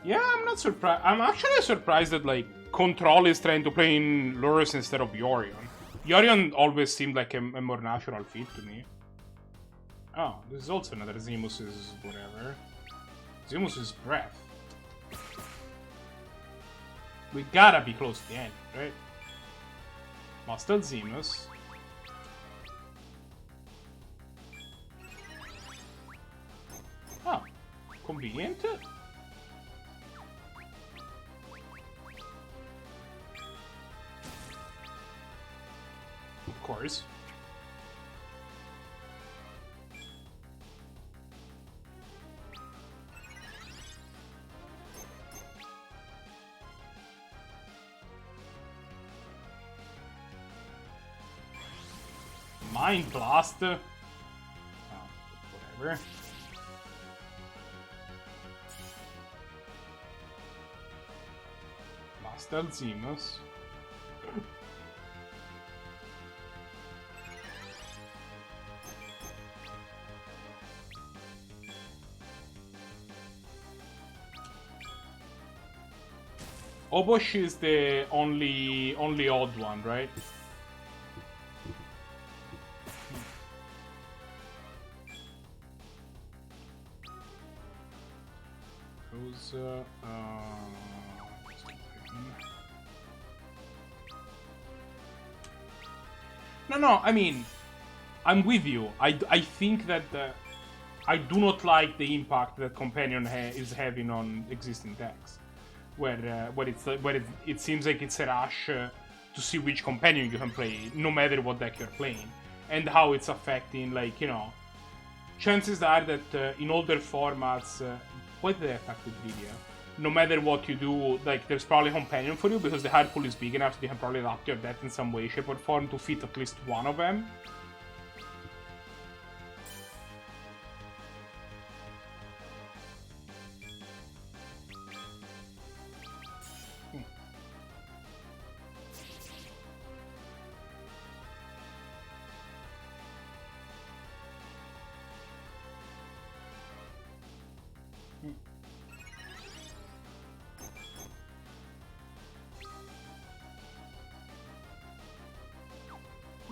Yeah, I'm not surprised. I'm actually surprised that, like, Control is trying to play in Lurus instead of Yorion. Yorion always seemed like a more natural fit to me. Oh, this is also another Zemus's whatever. Zemus's breath. We gotta be close to the end, right? Master Zemus. Oh, convenient. Of course. Mind Blast. Oh, whatever. Master Zemus. Obosh is the only odd one, right? Who's No, I mean, I'm with you. I think that I do not like the impact that Companion is having on existing decks, where it seems like it's a rush to see which Companion you can play, no matter what deck you're playing, and how it's affecting, like, you know, chances are that in older formats, what did they affect it really? No matter what you do, like, there's probably Companion for you because the hard pool is big enough so you can probably adapt your deck in some way, shape, or form to fit at least one of them.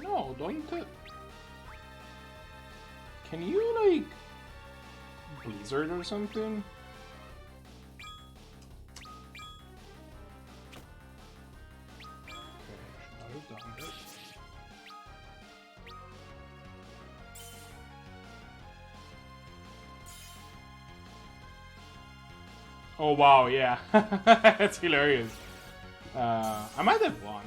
No, don't. Can you, like, Blizzard or something? Okay, should not have done this. Oh wow, yeah. That's hilarious. I might have won.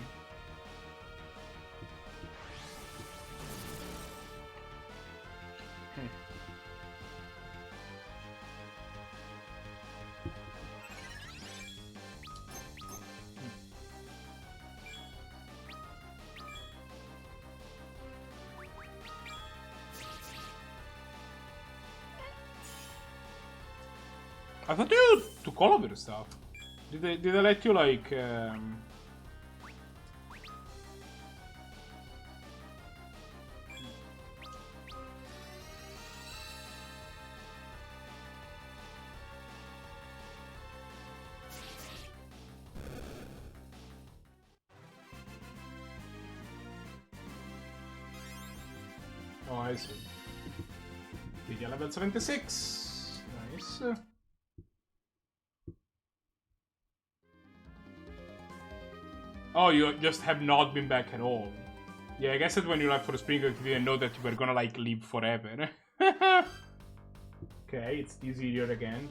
I thought you took all of your stuff. Did they let you, like, Oh, I see. Lydia level 76. Nice. Oh, you just have not been back at all. Yeah, I guess that when you left for Spring, you didn't know that you were gonna, like, live forever. Okay, it's easier again.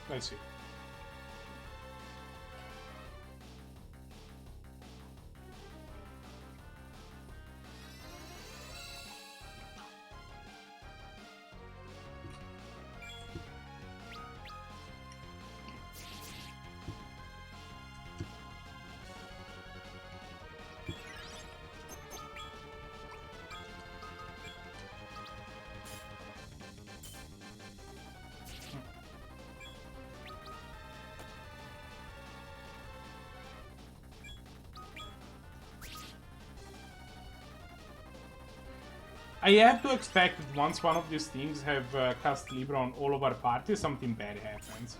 I see. I have to expect that once one of these things have cast Libra on all of our parties, something bad happens.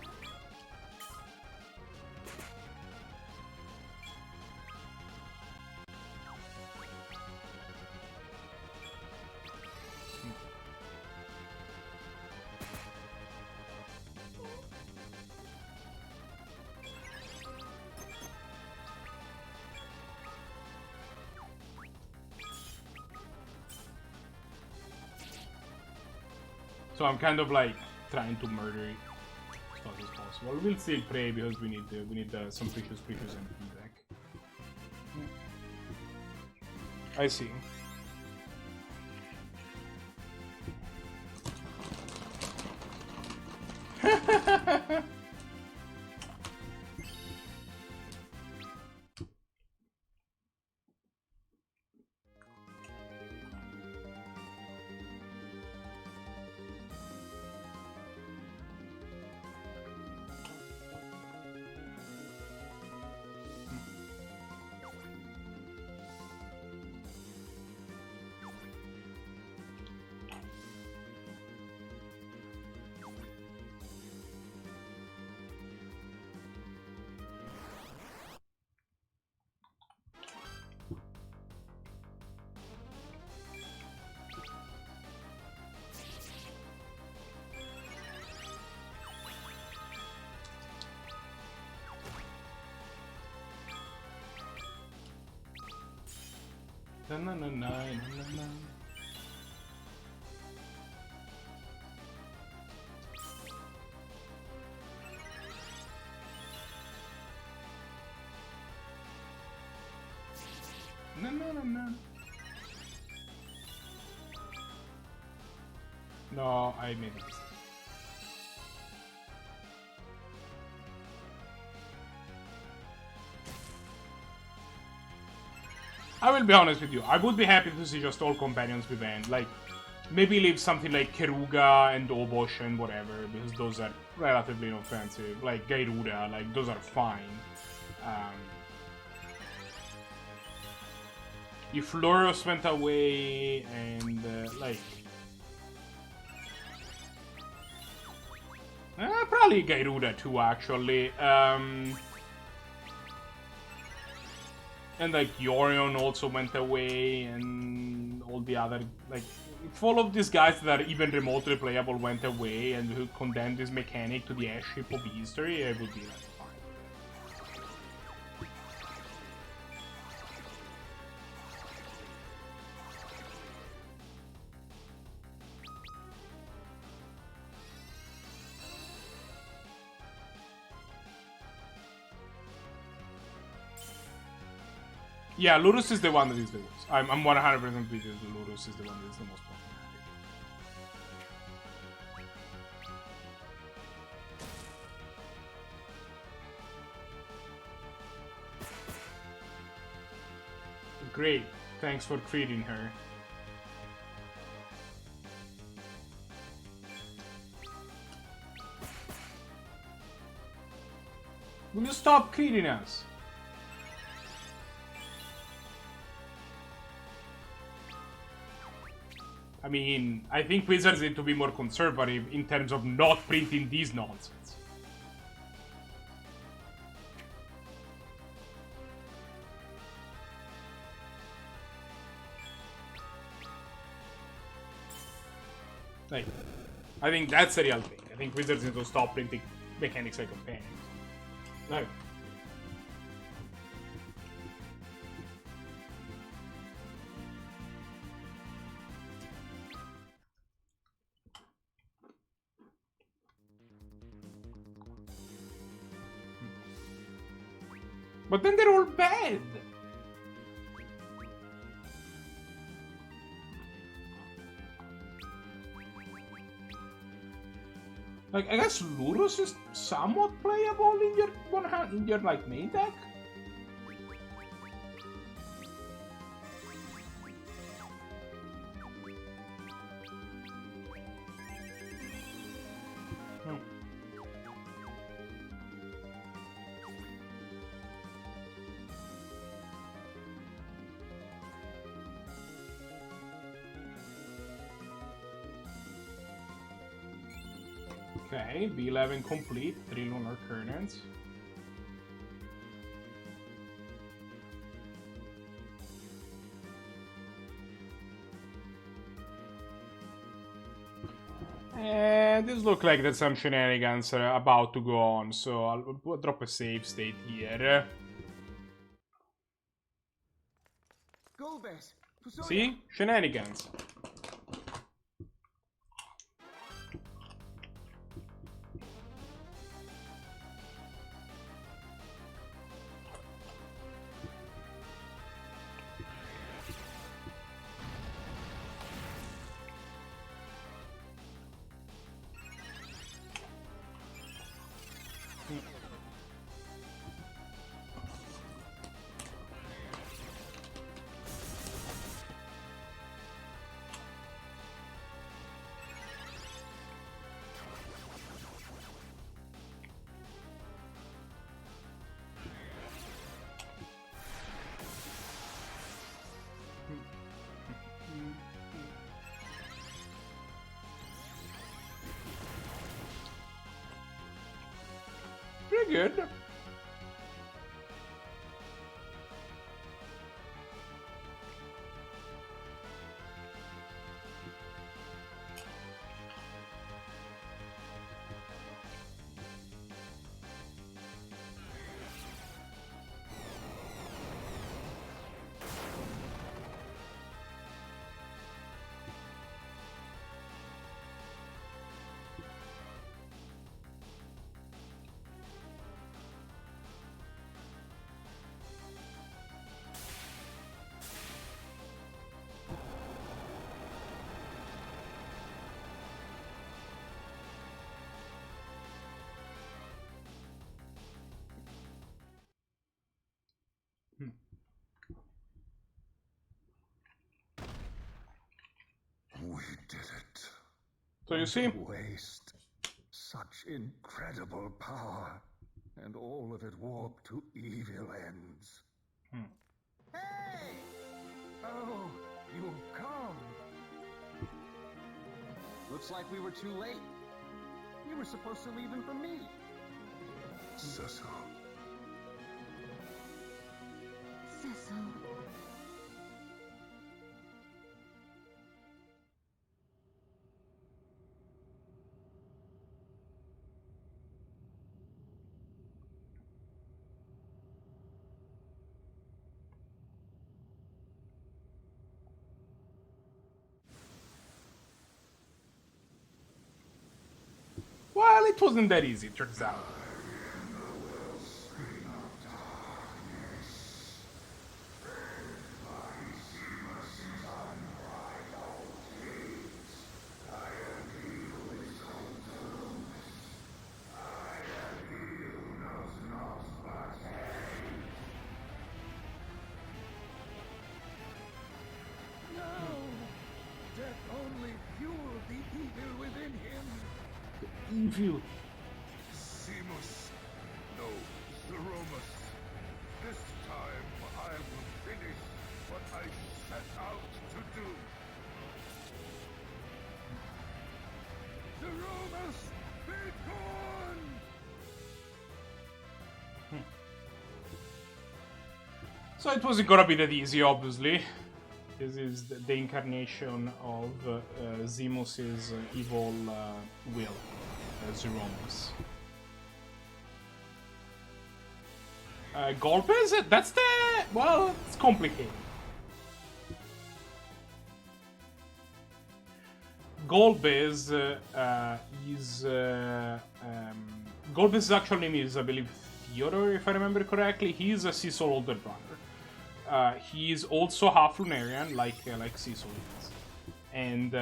So I'm kind of, like, trying to murder it as fast as possible. We'll still pray because we need some precious MP deck. I see. Na, na, na, na, na, na. Na, na, na, na. No, I made a mistake. I will be honest with you, I would be happy to see just all companions be banned. Like, maybe leave something like Keruga and Obosh and whatever, because those are relatively inoffensive. Like Gairuda, like, those are fine. If Loros went away and, like... probably Gairuda too, actually. And like Yorion also went away, and all the other, like, if all of these guys that are even remotely playable went away and who condemned this mechanic to the ash heap of history, I would be like fine with it. Yeah, Lurus is the one that is the worst. I'm 100% with you. Lurus is the one that is the most problematic. Great. Thanks for treating her. Will you stop treating us? I mean, I think Wizards need to be more conservative in terms of not printing these nonsense. Like, I think that's the real thing. I think Wizards need to stop printing mechanics like companions. No. But then they're all bad. Like, I guess Lurus is somewhat playable in your like main deck. Okay, B11 complete, 3 lunar currents. And this looks like there's some shenanigans about to go on, so I'll drop a save state here. See? Shenanigans. Pretty good. did it. So you see, Waste. Such incredible power. And all of it warped to evil ends. Hey! Oh, you've come. Looks like we were too late. You were supposed to leave him for me. Cecil. Cecil. well, it wasn't that easy, turns out. Death only fueled the evil within him. Evil. Zemus. No, Zeromus. This time I will finish what I set out to do. Zeromus, be gone! So it wasn't gonna be that easy, obviously. This is the incarnation of Zemus's evil will, Zeromus. Golbez? That's the... well, it's complicated. Golbez is... Golbez's actual name is, I believe, Theodore, if I remember correctly. He's a Cecil older brother. He is also half Lunarian, like Cecil is. And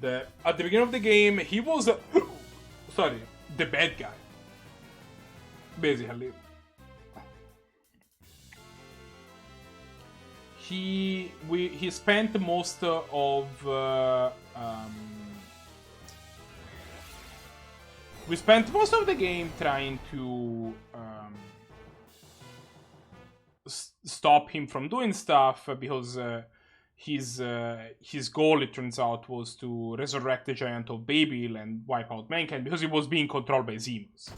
at the beginning of the game, he was... sorry, the bad guy. Basically. He spent most of... we spent most of the game trying to stop him from doing stuff because his goal, it turns out, was to resurrect the Giant of Babel and wipe out mankind because he was being controlled by Zemus.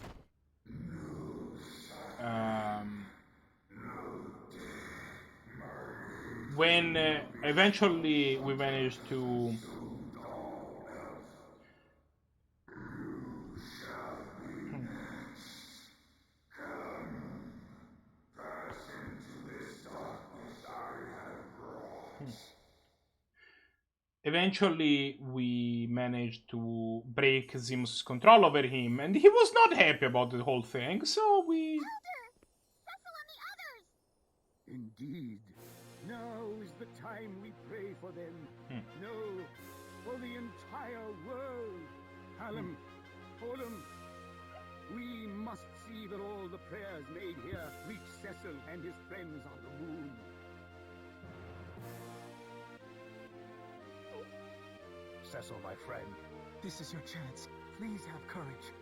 When eventually we managed to... Eventually, we managed to break Zemus' control over him, and he was not happy about the whole thing, so we... Indeed. Now is the time we pray for them. No, for the entire world. Hallam, Olam, we must see that all the prayers made here reach Cecil and his friends on the moon. Cecil, my friend. This is your chance. Please have courage.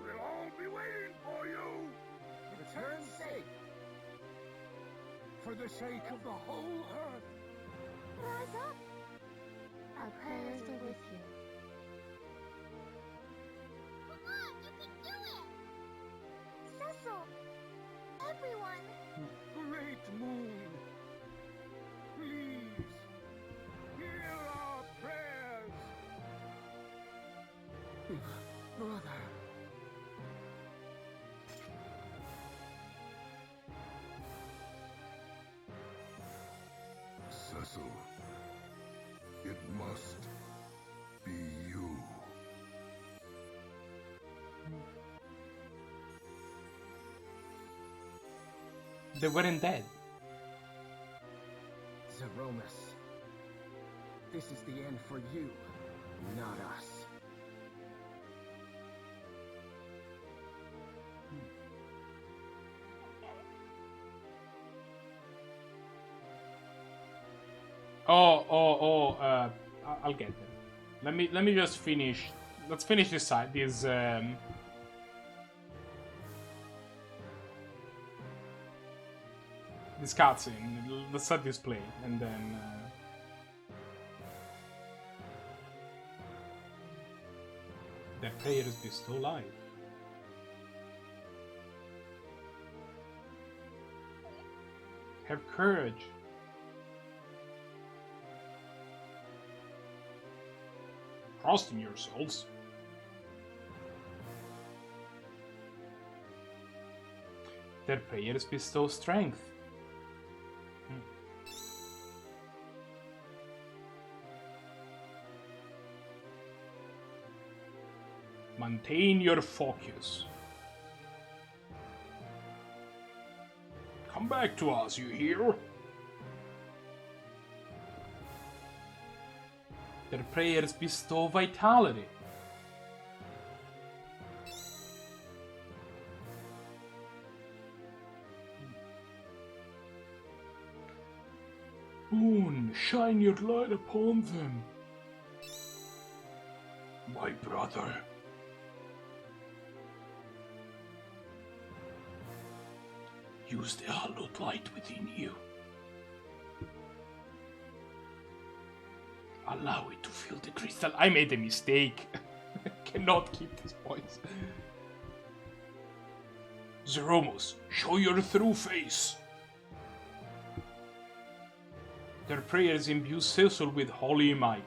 We'll all be waiting for you. Return safe. For the sake of the whole earth. Rise up. Our prayers are with you. Come on, you can do it! Cecil! Everyone! Great moon. Please. Hear our prayers. Brother. Cecil, it must be you. They weren't dead. Zeromus. This is the end for you, not us. I'll get there. Let me just finish. Let's finish this side. This cutscene. Let's set this play, and then. Their prayers be still alive. Have courage. Trust in yourselves. Their prayers bestow strength. Maintain your focus. Come back to us, you hear? Their prayers bestow vitality. Moon, shine your light upon them. My brother. Use the hallowed light within you. Allow it to fill the crystal. I made a mistake. Cannot keep these points. Zemus, show your true face. Their prayers imbue Cecil with holy might.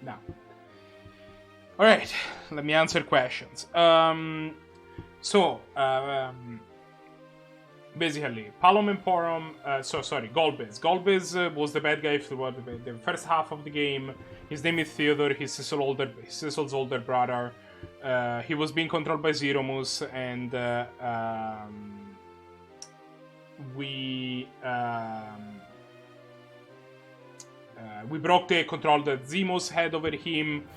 Now, all right. Let me answer questions. Basically, Palom and Porom. Golbez. Golbez was the bad guy for the first half of the game. His name is Theodore. He's Cecil's older brother. He was being controlled by Zemus, and we broke the control that Zemus had over him,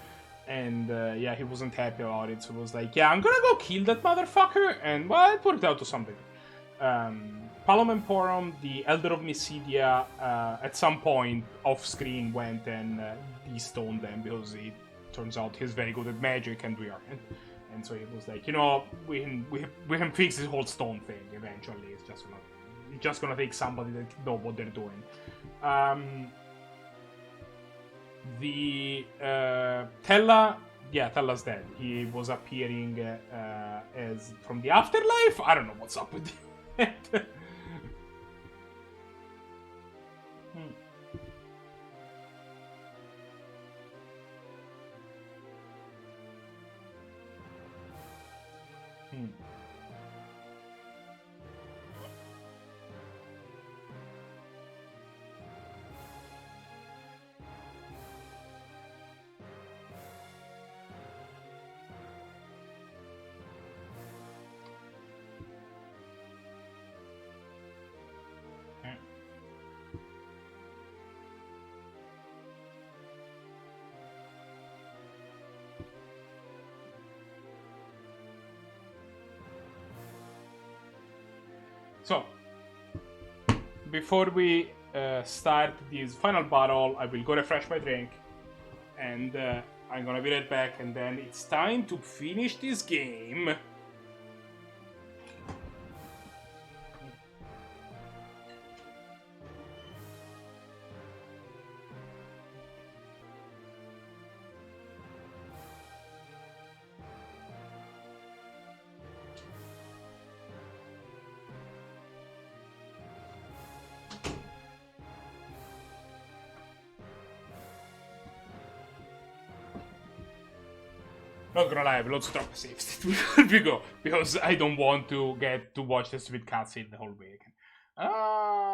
and he wasn't happy about it. So he was like, "Yeah, I'm gonna go kill that motherfucker," and well, it worked out to something. Palom and Porom, the Elder of Mysidia, at some point off screen went and de-stoned them because it turns out he's very good at magic and we aren't. And so he was like, we can fix this whole stone thing eventually. It's just gonna take somebody that know what they're doing. Tella's dead. He was appearing as from the afterlife. I don't know what's up with it. So, before we start this final battle, I will go refresh my drink, and I'm gonna be right back, and then it's time to finish this game. Not gonna lie, I have lots of drop saves before we go, because I don't want to get to watch the stupid cutscene the whole way again.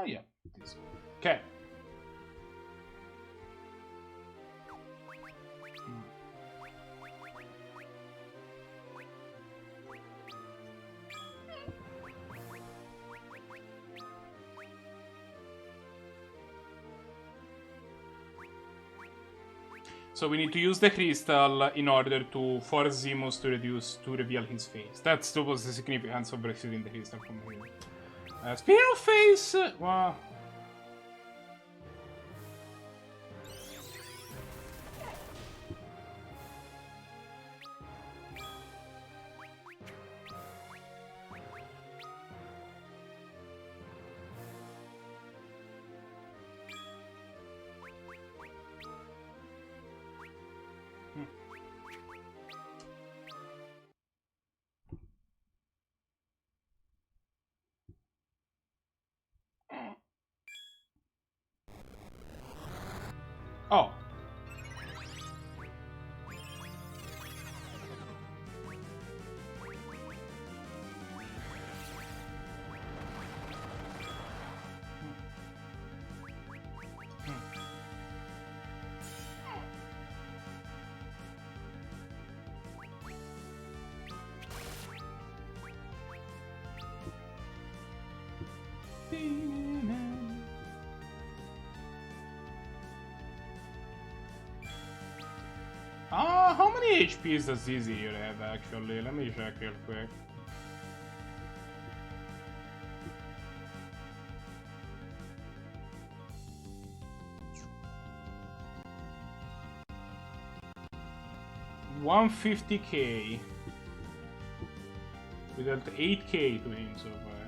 Yeah. This. Okay. So we need to use the crystal in order to force Zemus to reveal his face. That was the significance of receiving the crystal from him. Speaking of face, well. Oh. How many HPs does this here have actually? Let me check real quick. $150k. We dealt 8k to him so far.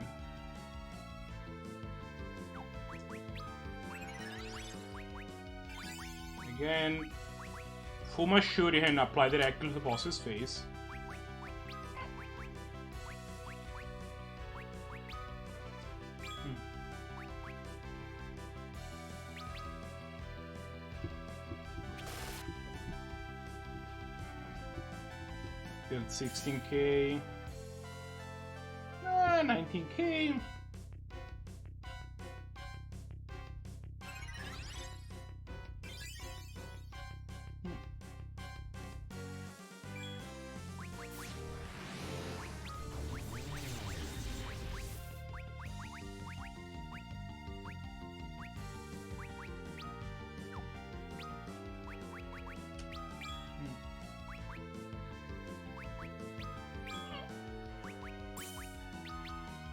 Again, Fuma Shuriken apply directly to the boss's face. Build 16k. 19k.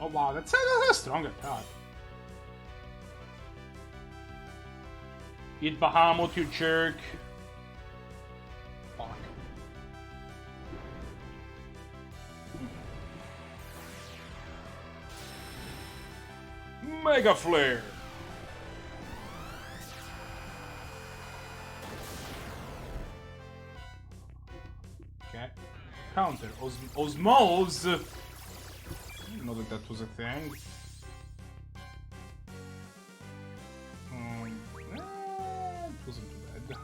Oh wow, that's a strong attack. Eat Bahamut, you jerk. Fuck. Mega Flare. Okay. Counter. Osmose. I didn't know that was a thing. It wasn't too bad.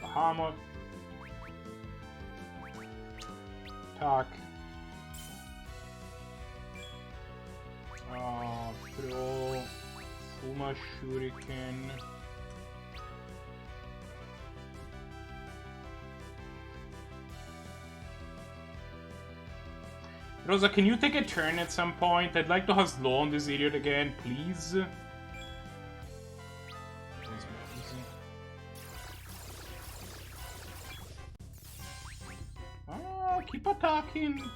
Bahamut. Attack. Throw. Fuma Shuriken. Rosa, can you take a turn at some point? I'd like to have slow on this idiot again, please. Keep attacking.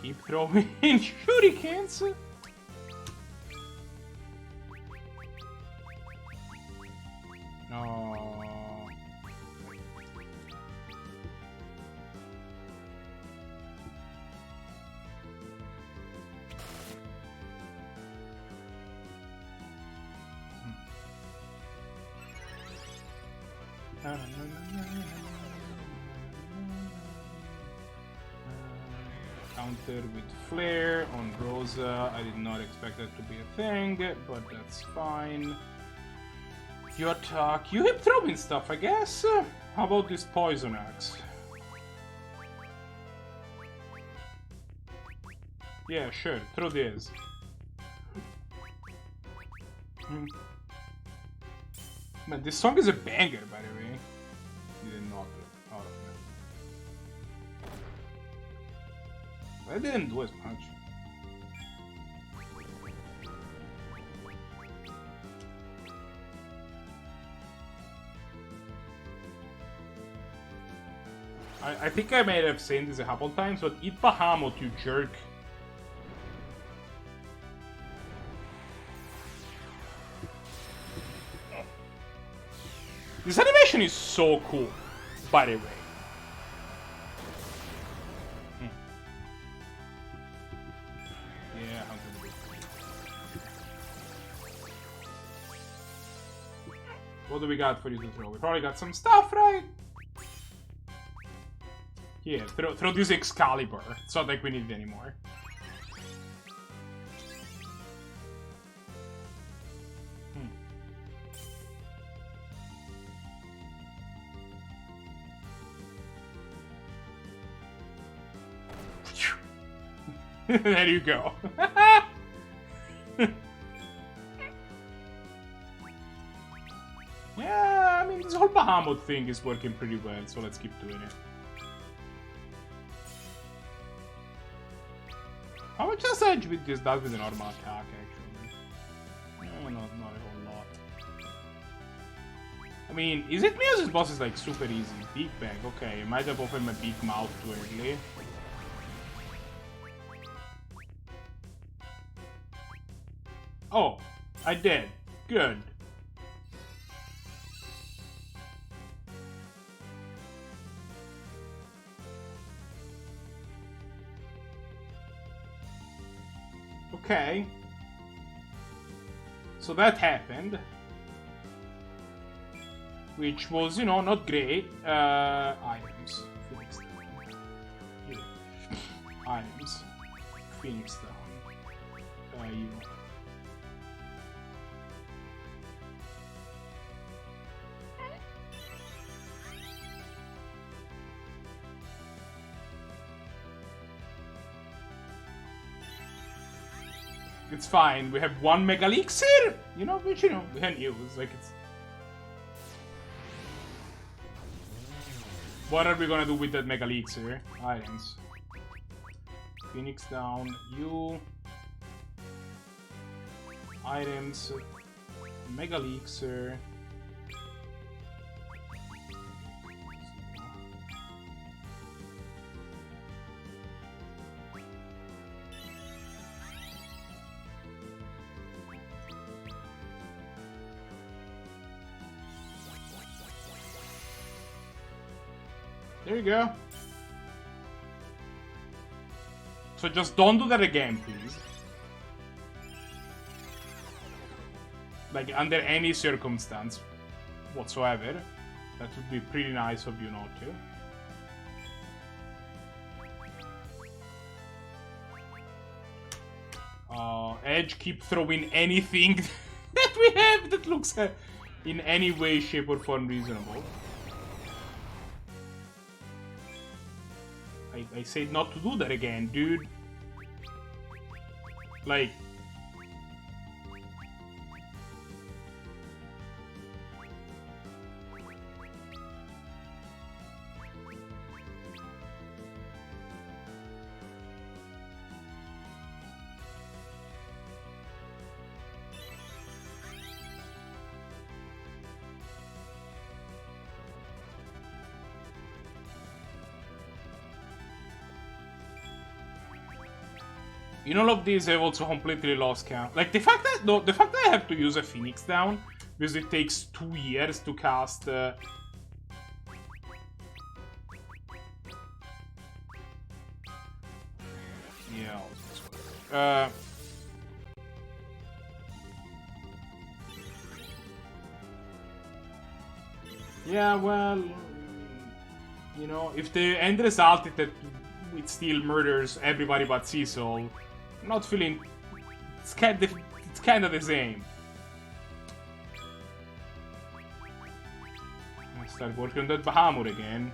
Keep throwing shurikens. No. Counter with Flare on Rosa. I did not expect that to be a thing, but that's fine. You attack. You keep throwing stuff, I guess. How about this Poison Axe? Yeah, sure. Throw this. Man, this song is a banger, by the way. You did not. Oh, I didn't do as much. I think I may have seen this a couple times, but eat Bahamut, you jerk. This animation is so cool, by the way. Yeah, what do we got for you to throw? We probably got some stuff, right? Yeah, throw this Excalibur. It's not like we need it anymore. There you go. Yeah, I mean, this whole Bahamut thing is working pretty well, so let's keep doing it. How much damage with this does with a normal attack, actually? No, not a whole lot. I mean, is it me or this boss is like super easy? Big bag, okay. I might have opened my big mouth too early. Oh, I did. Good. Okay. So that happened. Which was, you know, not great. Items. Phoenix Down. Yeah. Items. Phoenix Down. You. It's fine. We have one Mega Elixir, you know, which, you know, we can use. Like, it's... What are we gonna do with that Mega Elixir? Items. Phoenix Down. You. Items. Mega Elixir. There you go. So just don't do that again, please. Like, under any circumstance whatsoever. That would be pretty nice of you not to. Edge, keep throwing anything that we have that looks in any way, shape, or form reasonable. I said not to do that again, dude. Like... In all of these, I've also completely lost count. Like, the fact that I have to use a Phoenix Down, because it takes 2 years to cast... Yeah, yeah, well... You know, if the end result is that it still murders everybody but Cecil... I'm not feeling... It's kind of the same. I'll start working on that Bahamut again.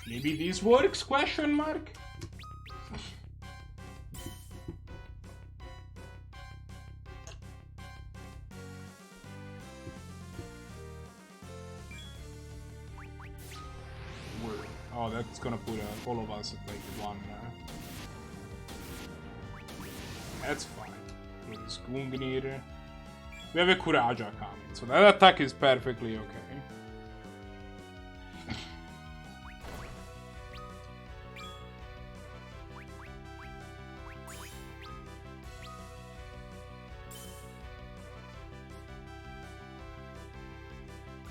Maybe this works? Question mark? Oh, that's gonna put all of us at like 1. That's fine. With this Gungnir. We have a Kuraja coming, so that attack is perfectly okay.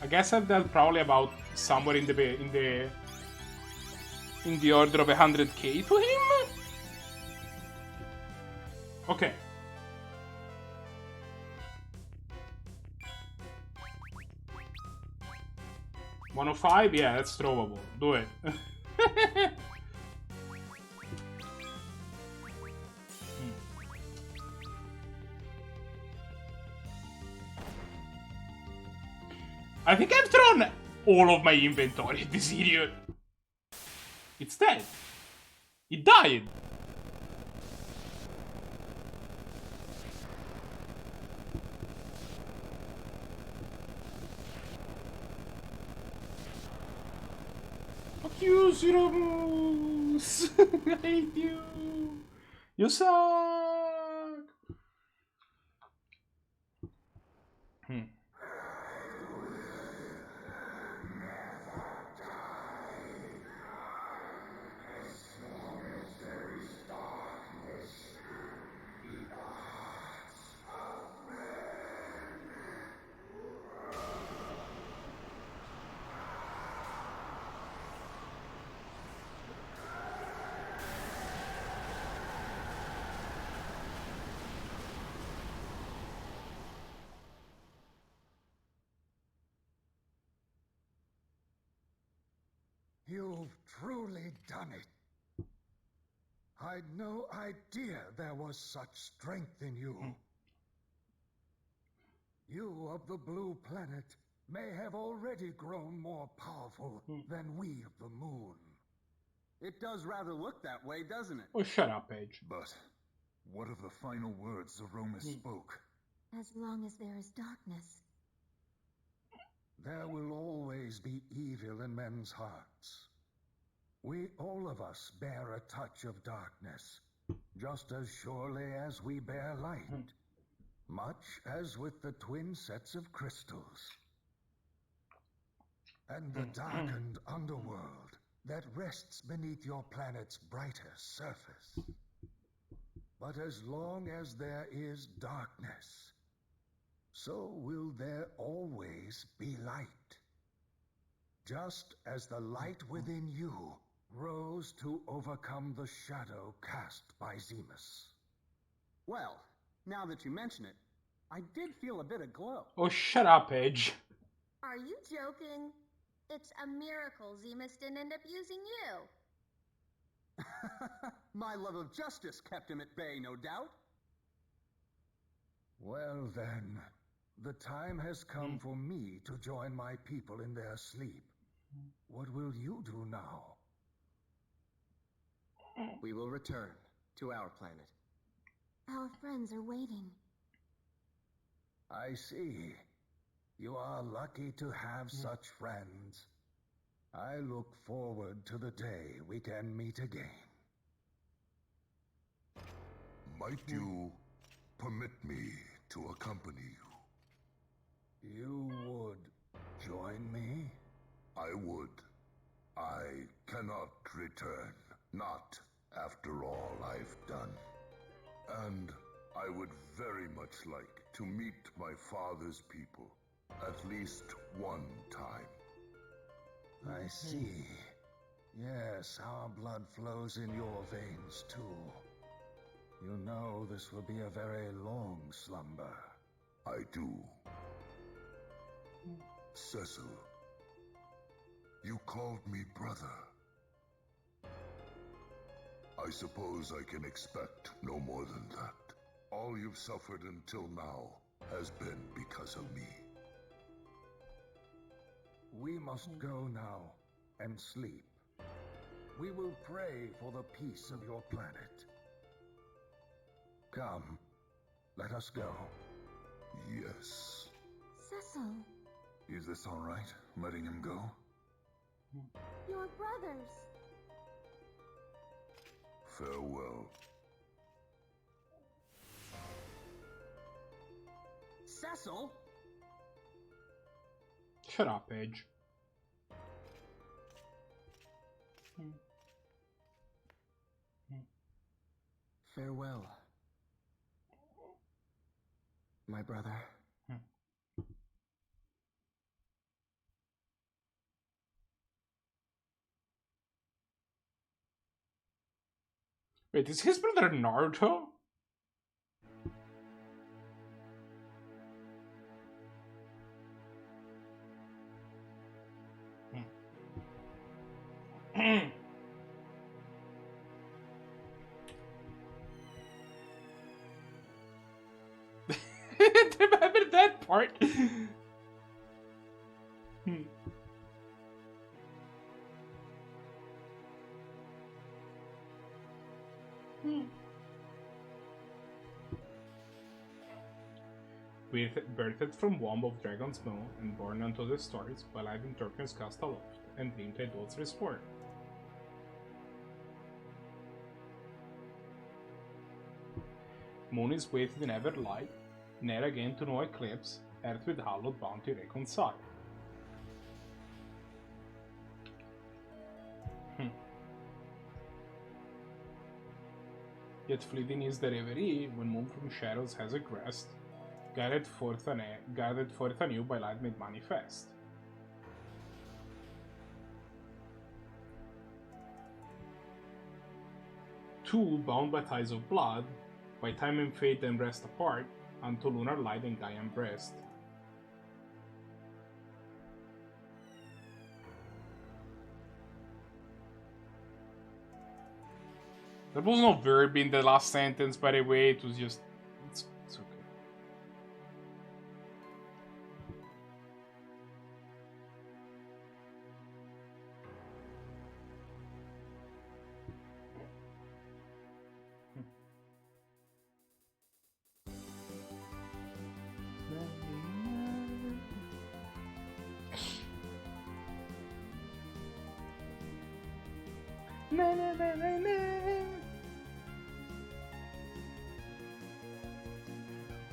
I guess I've dealt probably about somewhere in the order of 100k to him. Okay. $105? Yeah, that's throwable. Do it. I think I've thrown all of my inventory at this idiot. It's dead. It died. Fuck you, Zemus. I hate you. You suck. You've truly done it. I'd no idea there was such strength in you. You of the blue planet may have already grown more powerful than we of the moon. It does rather look that way, doesn't it? Oh, shut up, Paige. But what of the final words Zeromus spoke? As long as there is darkness. There will always be evil in men's hearts. We, all of us, bear a touch of darkness, just as surely as we bear light, much as with the twin sets of crystals. And the darkened underworld that rests beneath your planet's brighter surface. But as long as there is darkness, so will there always be light. Just as the light within you rose to overcome the shadow cast by Zemus. Well, now that you mention it, I did feel a bit of glow. Oh, shut up, Paige. Are you joking? It's a miracle Zemus didn't end up using you. My love of justice kept him at bay, no doubt. Well then, the time has come for me to join my people in their sleep. What will you do now? We will return to our planet. Our friends are waiting. I see. You are lucky to have such friends. I look forward to the day we can meet again. Might you permit me to accompany you? You would join me? I would. I cannot return, not after all I've done. And I would very much like to meet my father's people at least one time. I see. Yes, our blood flows in your veins too. You know this will be a very long slumber. I do. Cecil, you called me brother. I suppose I can expect no more than that. All you've suffered until now has been because of me. We must go now and sleep. We will pray for the peace of your planet. Come, let us go. Yes. Cecil. Is this all right, letting him go? Your brothers. Farewell. Cecil? Shut up, Edge. Farewell, my brother. Wait, is his brother Naruto? Remember that part? Birthed from womb of dragon's moon and born unto the stars, while I in darkness cast aloft, and dreamed I doth restore. Moon is weighted in ever light, ne'er again to no eclipse, earth with hallowed bounty reconcile. Yet fleeting is the reverie, when moon from shadows has aggressed, guided forth anew by light made manifest. Two, bound by ties of blood, by time and fate then rest apart, unto lunar light and Gaian breast. That was not verb in the last sentence, by the way, it was just... It's okay.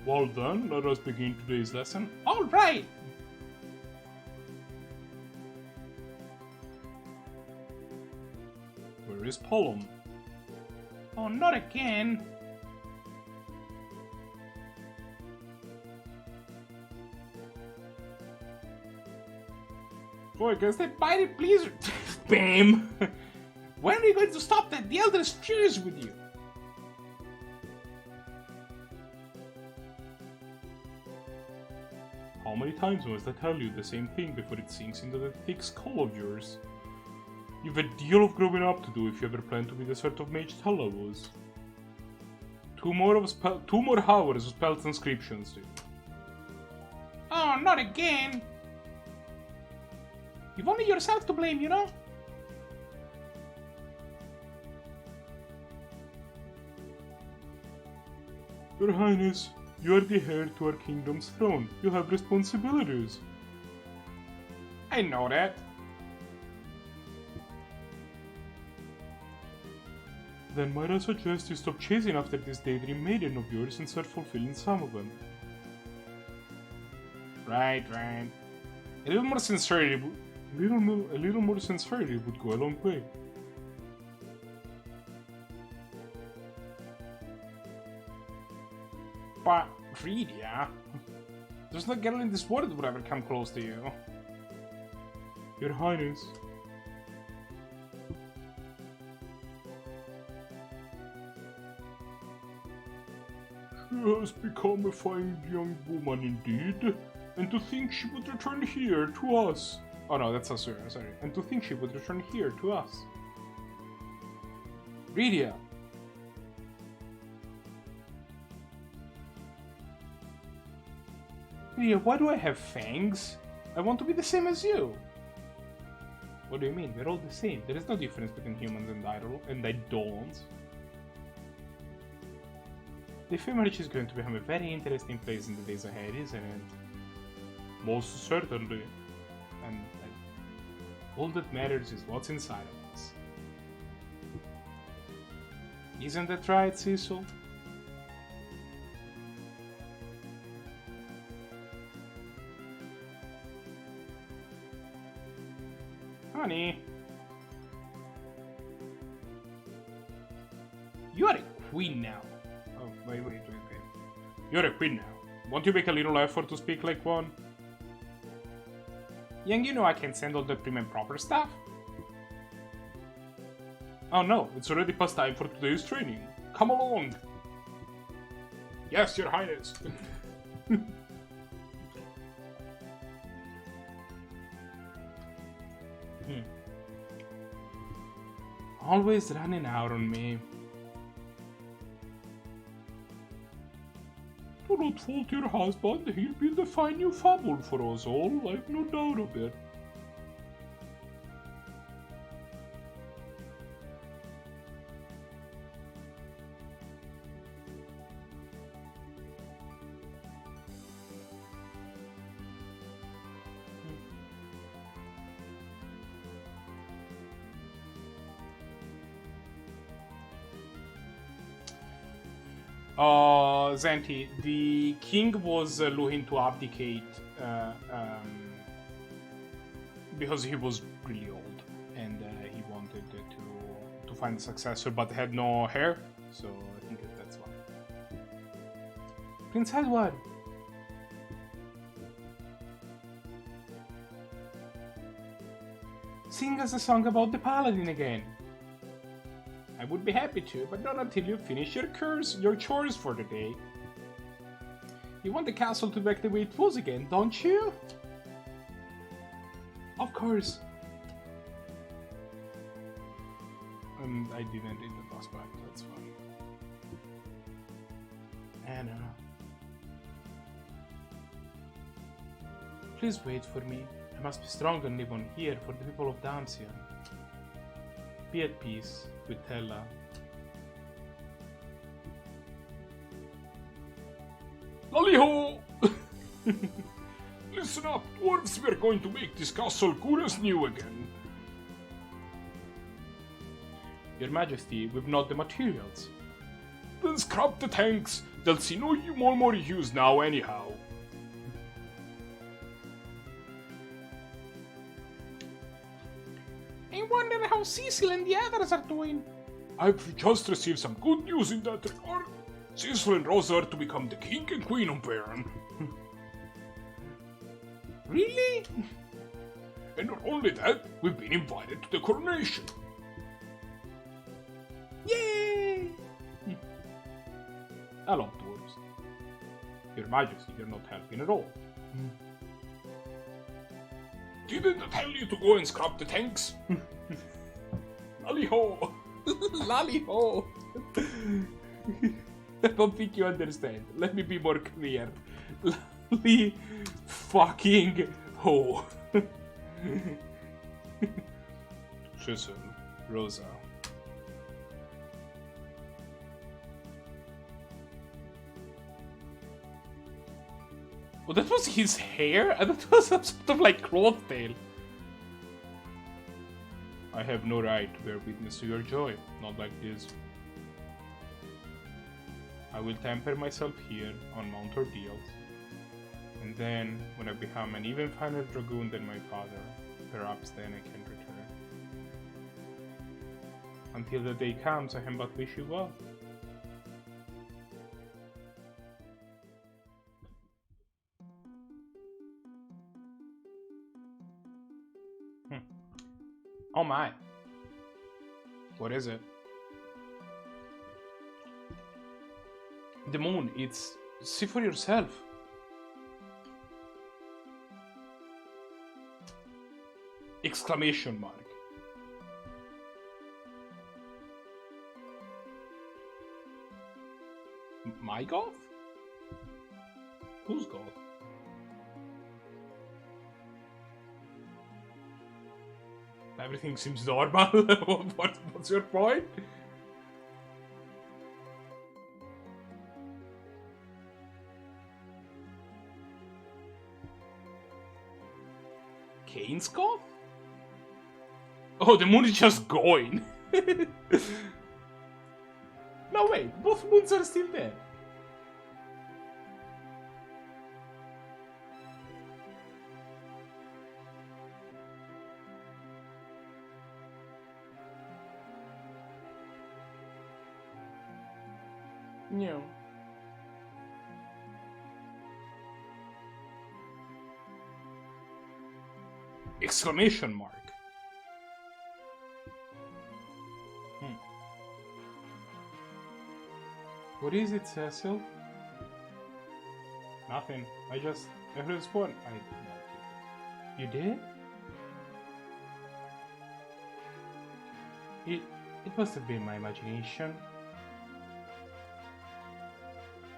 Well then, let us begin today's lesson. Alright! Where is Pollum? Oh, not again! Boy, guys, that mighty blizzard! Bam! When are you going to stop that? The Elder is furious with you! How many times must I tell you the same thing before it sinks into that thick skull of yours? You've a deal of growing up to do if you ever plan to be the sort of mage Tella was. Two more hours of spell transcriptions, dude. Oh, not again! You've only yourself to blame, you know? Your Highness, you are the heir to our kingdom's throne. You have responsibilities. I know that. Then might I suggest you stop chasing after this daydream maiden of yours and start fulfilling some of them. Right. A little more sincerity would go a long way. But, really, yeah? There's no girl in this world that would ever come close to you. Your Highness. She has become a fine young woman indeed, and to think she would return here to us. Oh no, that's Asura, sorry. And to think she would return here to us. Rydia. Rydia, why do I have fangs? I want to be the same as you. What do you mean? We're all the same. There is no difference between humans and Eidolons. The ephemerage is going to become a very interesting place in the days ahead, isn't it? Most certainly. And All that matters is what's inside of us. Isn't that right, Cecil? Honey. You are a queen now. Oh, wait. You're a queen now. Won't you make a little effort to speak like one? Young, you know I can send all the prim and proper stuff. Oh no, it's already past time for today's training. Come along. Yes, your highness. Always running out on me. Do not fault your husband, he'll build a fine new fable for us all, I've no doubt of it. Zenti, the king was looking to abdicate because he was really old and he wanted to find a successor but had no heir, so I think that's why. Prince Edward! Sing us a song about the paladin again. I would be happy to, but not until you finish your chores for the day. You want the castle to back the way it was again, don't you? Of course. I didn't read the boss back, that's fine. Anna. Please wait for me. I must be strong and live on here for the people of Damsia. Be at peace with Tella. Lolly-ho! Listen up, dwarves, we're going to make this castle good as new again. Your Majesty, we've not the materials. Then scrap the tanks, they'll see no more use now anyhow. I wonder how Cecil and the others are doing. I've just received some good news in that regard. Cecil and Rosa are to become the king and queen of Bern. Really? And not only that, we've been invited to the coronation. Yay! I love dwarves. Your Majesty, you're not helping at all. Didn't I tell you to go and scrap the tanks? Lolly-ho! Lolly-ho! I don't think you understand. Let me be more clear. Lolly fucking ho. Chisel, Rosa. Oh, that was his hair? I thought it was some sort of like cloth tail. I have no right to bear witness to your joy, not like this. I will temper myself here on Mount Ordeals, and then, when I become an even finer dragoon than my father, perhaps then I can return. Until the day comes, I can but wish you well. Oh my. What is it? The moon, it's... See for yourself. Exclamation mark. My goth? Who's goth? Everything seems normal. What's your point? Kane's goth? Oh, the moon is just going. No, wait, both moons are still there. No. Exclamation mark. What is it, Cecil? Nothing. I heard this one. You did? It must have been my imagination.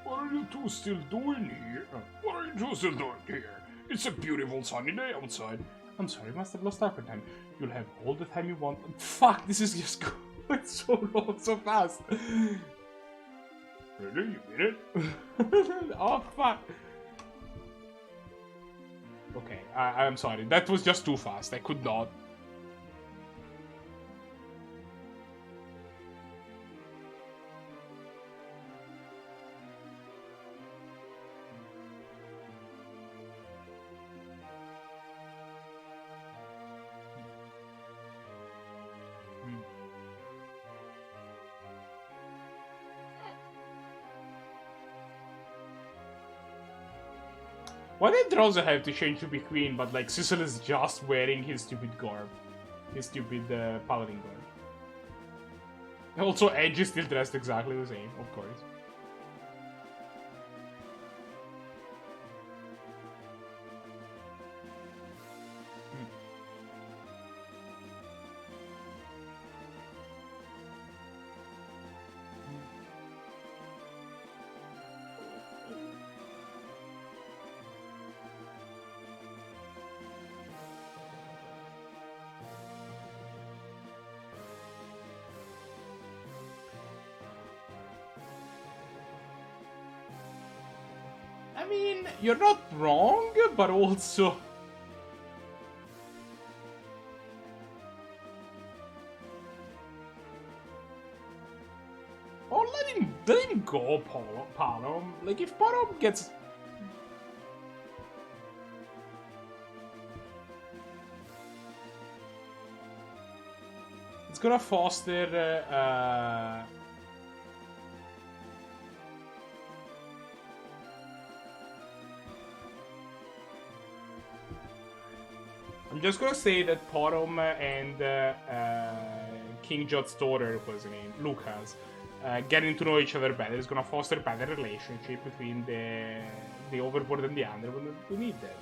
What are you two still doing here? What are you two still doing here? It's a beautiful sunny day outside. I'm sorry, I must have lost track of time. You'll have all the time you want. Fuck, this is just going so long, so fast. Really? You did it? Oh, fuck. Okay, I'm sorry. That was just too fast. I could not. Why did Rosa have to change to be queen, but like Cecil is just wearing his stupid garb? His stupid paladin garb. Also, Edge is still dressed exactly the same, of course. I mean, you're not wrong, but also... Oh, let him go, Palom. Like, if Palom gets... It's gonna foster, I'm just gonna say that Porom and King Jot's daughter, what's her name, Lucas, getting to know each other better is gonna foster a better relationship between the Overboard and the Underworld. We need that.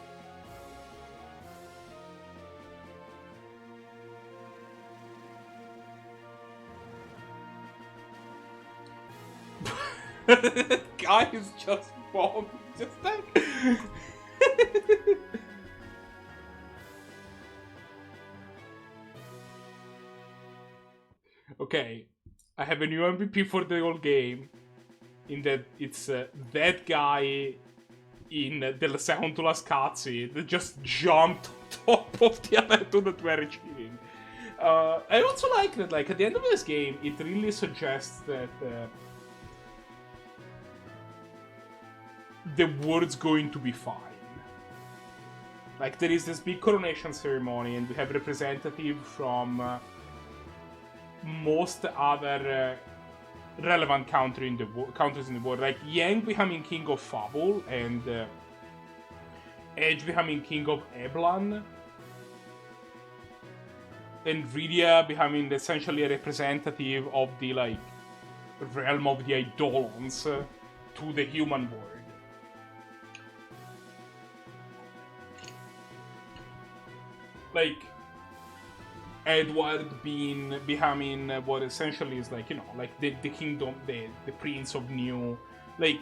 Guy is just bomb, just like. Okay, I have a new MVP for the whole game. In that it's that guy in the second to last cutscene that just jumped on top of the other two that were cheating. I also like that, like, at the end of this game, it really suggests that the world's going to be fine. Like, there is this big coronation ceremony, and we have representative from most other relevant countries in the world, like Yang becoming king of Fable and Edge becoming king of Eblan, and Rydia becoming essentially a representative of the like realm of the Eidolons to the human world. Like Edward becoming what essentially is like, you know, like the kingdom, the prince of New. Like,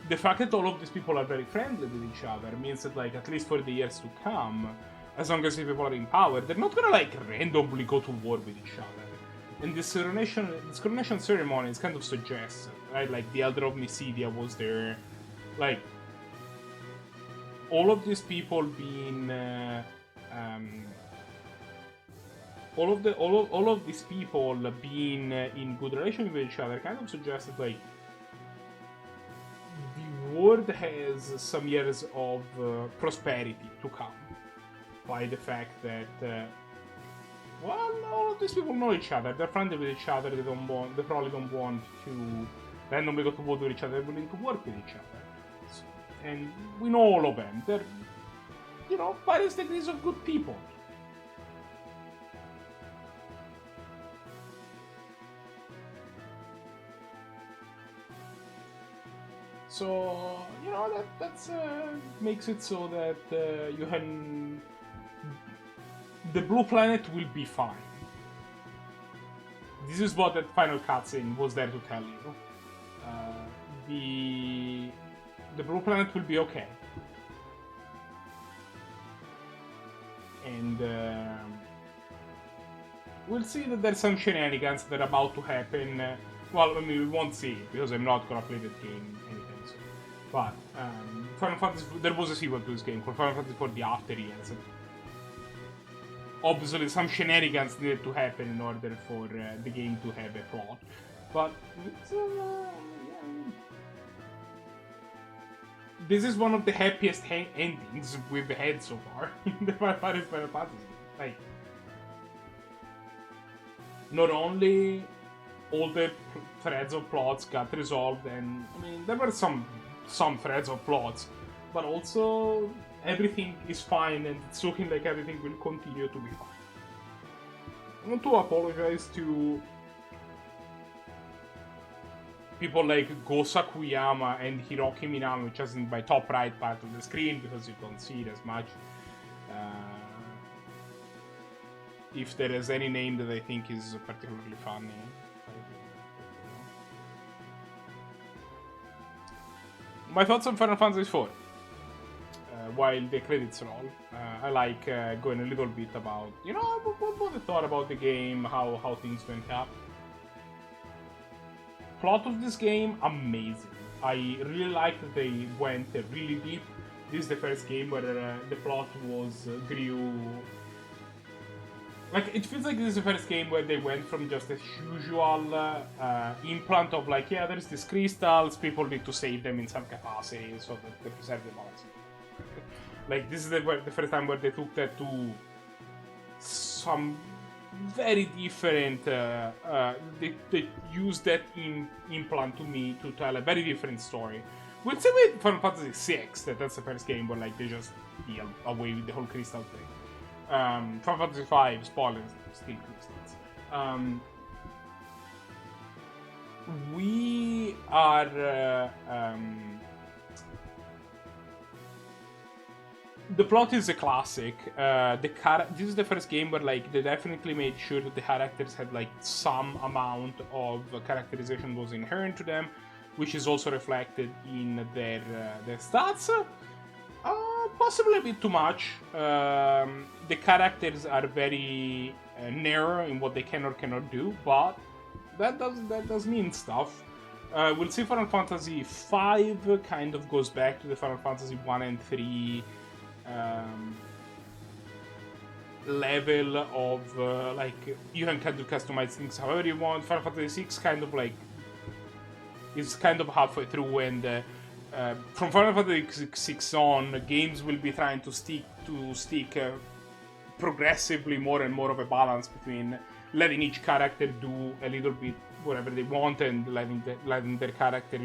the fact that all of these people are very friendly with each other means that, like, at least for the years to come, as long as the people are in power, they're not gonna, like, randomly go to war with each other. And this coronation ceremony is kind of suggests, right? Like, the Elder of Mysidia was there. Like, all of these people being... all of these people being in good relation with each other kind of suggests that like the world has some years of prosperity to come by the fact that well, all of these people know each other. They're friendly with each other. They probably don't want to randomly go to war with each other. They're willing to work with each other, and we know all of them. They're various degrees of good people. So that's makes it so that you can. The blue planet will be fine. This is what that final cutscene was there to tell you. The blue planet will be okay. And we'll see that there's some shenanigans that are about to happen. Well, I mean, we won't see it because I'm not gonna play that game anytime soon. But Final Fantasy, there was a sequel to this game called Final Fantasy IV: The After Years. Obviously, some shenanigans needed to happen in order for the game to have a plot. But it's, this is one of the happiest endings we've had so far in the Final Fantasy. Like, not only all the threads of plots got resolved, and I mean there were some threads of plots, but also everything is fine, and it's looking like everything will continue to be fine. I want to apologize to people like Go Sakuyama and Hiroki Minami, which is in my top right part of the screen because you don't see it as much. If there is any name that I think is particularly funny. My thoughts on Final Fantasy IV. While the credits roll, I like going a little bit about, what I thought about the game, how things went up. Plot of this game, amazing. I really like that they went really deep. This is the first game where the plot grew. Like, it feels like this is the first game where they went from just a usual implant of like, yeah, there's these crystals, people need to save them in some capacity so that they preserve the balance. Like, this is the first time where they took that to some very different. They used that implant to me to tell a very different story. We'll see with Final Fantasy VI that's the first game where like they just deal away with the whole crystal thing. Final Fantasy V, spoilers, still crystals. We are. The plot is a classic. This is the first game where like they definitely made sure that the characters had like some amount of characterization was inherent to them, which is also reflected in their stats. Possibly a bit too much. The characters are very narrow in what they can or cannot do, but that does mean stuff. We'll see Final Fantasy V kind of goes back to the Final Fantasy 1 and 3 level of like you can kind of customize things however you want. Final Fantasy VI kind of like is kind of halfway through, and from Final Fantasy VI on, games will be trying to stick progressively more and more of a balance between letting each character do a little bit whatever they want and letting their character,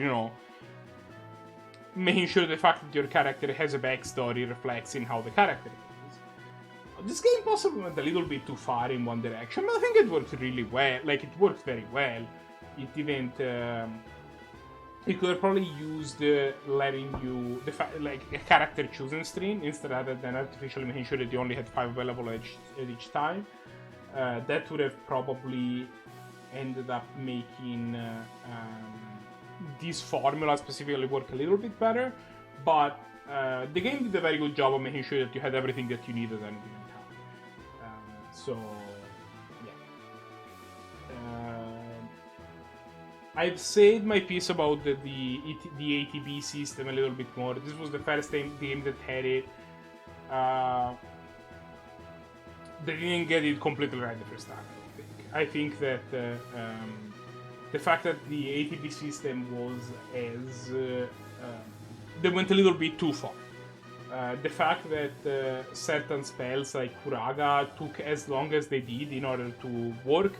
making sure the fact that your character has a backstory reflects in how the character is. This game possibly went a little bit too far in one direction, but I think it worked really well. Like, it worked very well. It didn't. It could have probably used letting you like a character choosing screen instead rather than artificially making sure that you only had 5 available at each time. That would have probably ended up making this formula specifically work a little bit better, but the game did a very good job of making sure that you had everything that you needed at any given time. So, yeah. I've said my piece about the ATB system a little bit more. This was the first game that had it. they didn't get it completely right the first time. I think that the fact that the ATB system was as they went a little bit too far. The fact that certain spells like Kuraga took as long as they did in order to work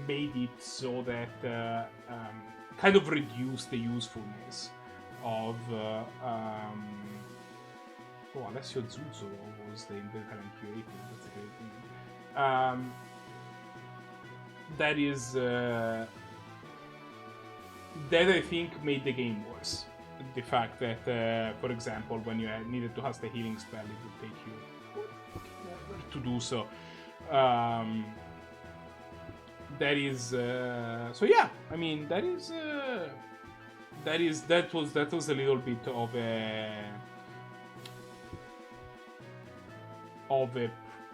made it so that kind of reduced the usefulness of Alessio Zuzzo was the independent curator. That's a great thing. That is that I think made the game worse. The fact that, for example, when you needed to cast a healing spell, it would take you forever to do so. That is so. Yeah, I mean that was a little bit of a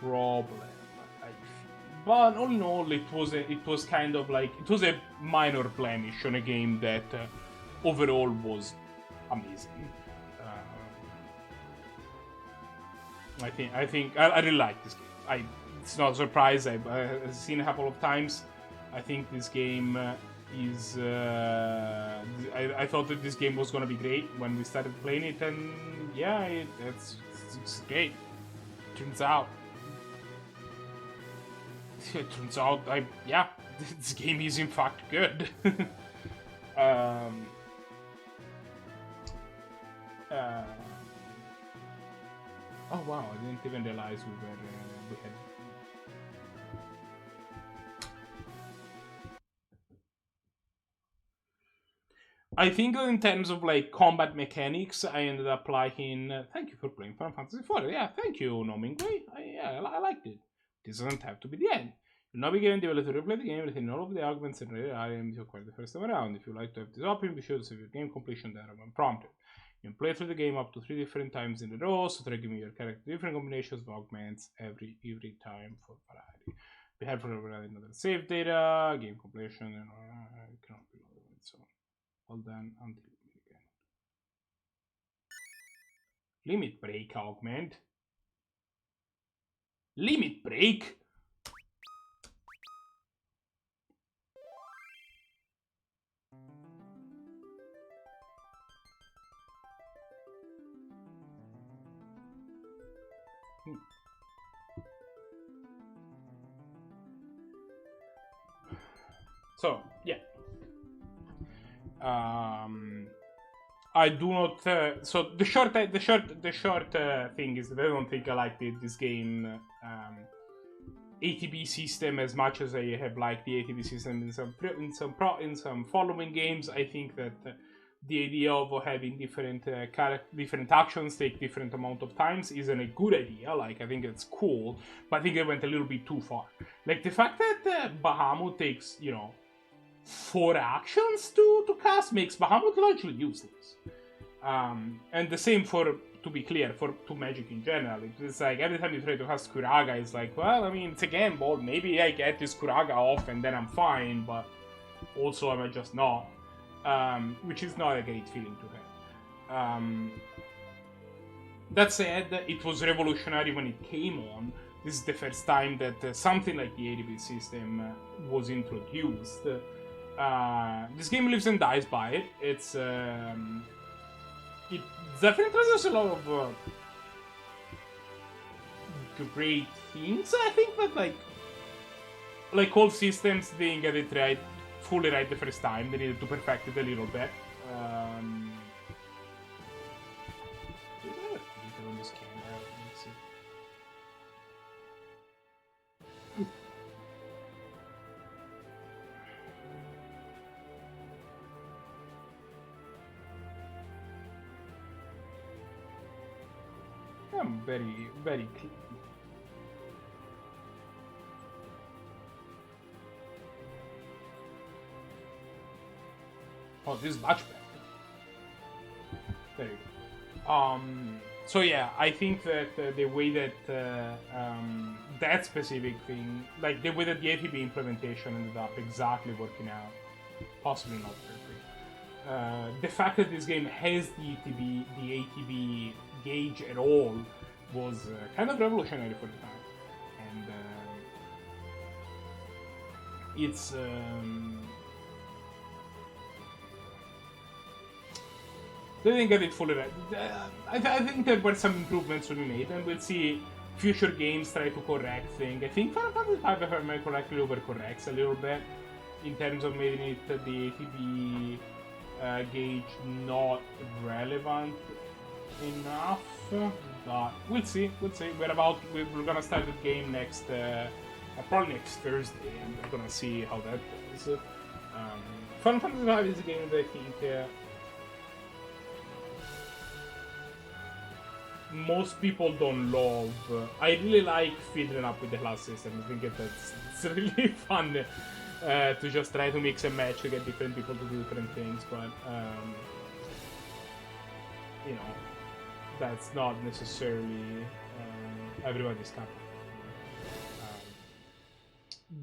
problem. But all in all, it was kind of like it was a minor blemish on a game that overall was amazing. I think I really like this game. It's not a surprise. I've seen a couple of times. I think this game is. I thought that this game was gonna be great when we started playing it, and yeah, it's great. Turns out, this game is in fact good. Oh wow! I didn't even realize we had. I think in terms of like combat mechanics, I ended up liking. Thank you for playing Final Fantasy IV. Yeah, thank you, Nomingway. I liked it. This doesn't have to be the end. You'll not be given the ability to replay the game within all of the arguments and rare items you acquired the first time around. If you like to have this option, be sure to save your game completion data when prompted. You can play through the game up to 3 different times in a row, so try giving your character different combinations of augments every time for variety. Be helpful to provide another save data, game completion, and cannot be loaded. So, all done until we meet again. Limit break augment. Limit break. So yeah, I do not. So the short thing is that I don't think I like this game ATB system as much as I have liked the ATB system in some following games. I think that the idea of having different actions take different amount of times isn't a good idea. Like, I think it's cool, but I think it went a little bit too far. Like the fact that Bahamut takes 4 actions to cast makes Bahamut largely useless. And the same to be clear, to Magic in general. It's like every time you try to cast Kuraga, it's like, well, I mean, it's a gamble. Maybe I get this Kuraga off and then I'm fine, but also I might just not. Which is not a great feeling to have. That said, it was revolutionary when it came on. This is the first time that something like the ATB system was introduced. This game lives and dies by it. It definitely has a lot of great things. I think that like all systems, they didn't get it right, fully right the first time. They needed to perfect it a little bit. I'm very, very clean. Oh, this is much better. Very good. So yeah, I think that the way that that specific thing, like the way that the ATB implementation ended up exactly working out, possibly not perfect. The fact that this game has the ATB gauge at all was kind of revolutionary for the time, and it's they didn't get it fully right. I think there were some improvements to be made, and we'll see future games try to correct things. I think Final Fantasy V, if I remember correctly, overcorrects a little bit in terms of making it the ATB gauge not relevant enough. But we'll see. We're gonna start the game next, probably next Thursday, and we're gonna see how that goes. Final Fantasy V is a game that I think most people don't love. I really like fiddling up with the class system. I think it's really fun to just try to mix and match to get different people to do different things, but you know, that's not necessarily everybody's cup.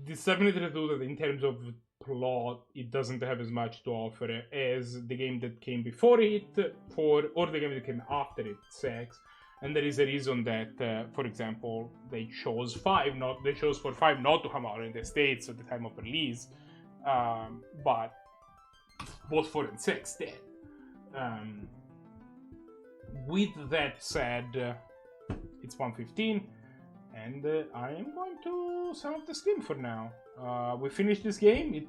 This definitely true that in terms of plot, it doesn't have as much to offer as the game that came before it, or the game that came after it, 6. And there is a reason that, for example, they chose for 5 not to come out in the States at the time of release, but both 4 and 6 did. With that said, it's 1:15, and I am going to sum up the stream for now. We finished this game. It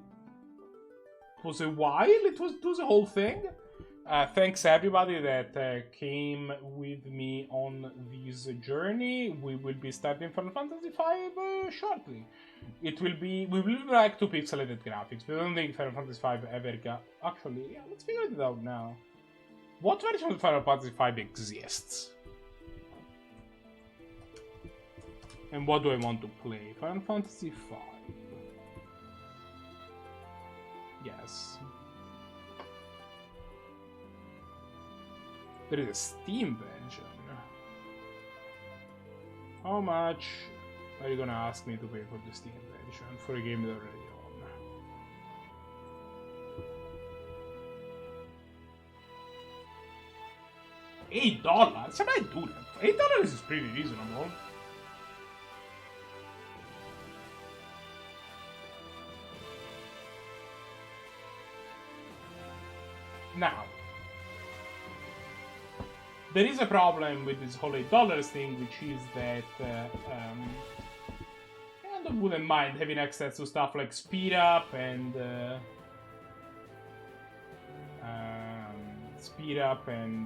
was a while. It was a whole thing. Thanks everybody that came with me on this journey. We will be starting Final Fantasy V shortly. We will be back to pixelated graphics, but I don't think Final Fantasy V ever got... Actually, yeah, let's figure it out now. What version of Final Fantasy V exists? And what do I want to play? Final Fantasy V. Yes. There is a Steam version. How much are you gonna ask me to pay for the Steam version for a game that I already own? $8? Can I do that? $8 is pretty reasonable. Now, there is a problem with this whole $8 thing, which is that I kind of wouldn't mind having access to stuff like speed up and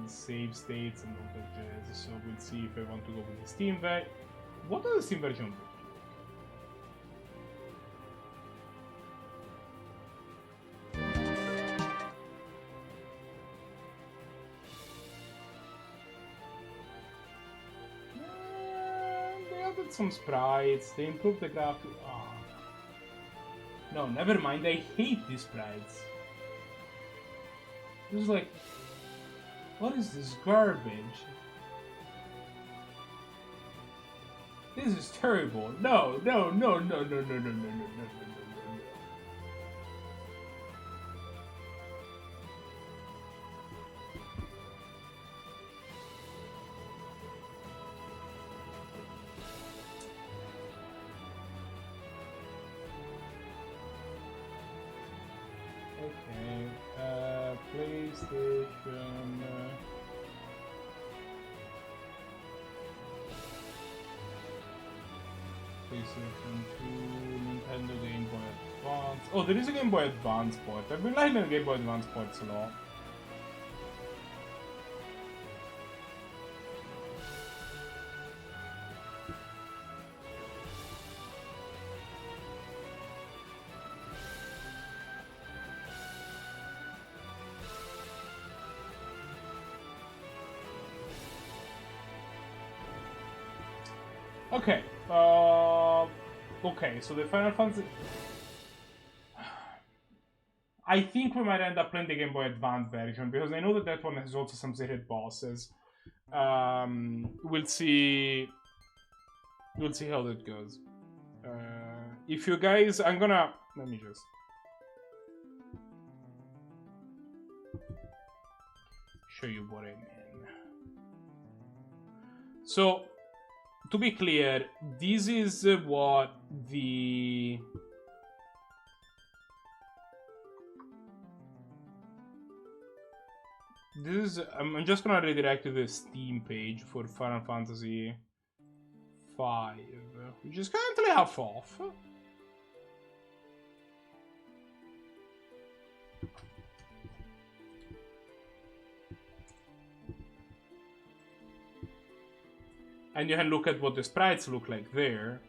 save states and all that jazz. So we'll see if I want to go with the Steam version. What does the Steam version do? Some sprites, they improved the graphics. Oh. No, never mind, I hate these sprites. It was like, what is this garbage? This is terrible. No. PlayStation 2, Nintendo Game Boy Advance. Oh, there is a Game Boy Advance port. I've been liking the Game Boy Advance ports a lot. Okay. Okay, so the Final Fantasy... I think we might end up playing the Game Boy Advance version, because I know that that one has also some secret bosses. We'll see... We'll see how that goes. If you guys... I'm gonna... Let me just... show you what I mean. So... to be clear, this is what the This is. I'm just gonna redirect to the Steam page for Final Fantasy V, which is currently half off. And you can look at what the sprites look like there.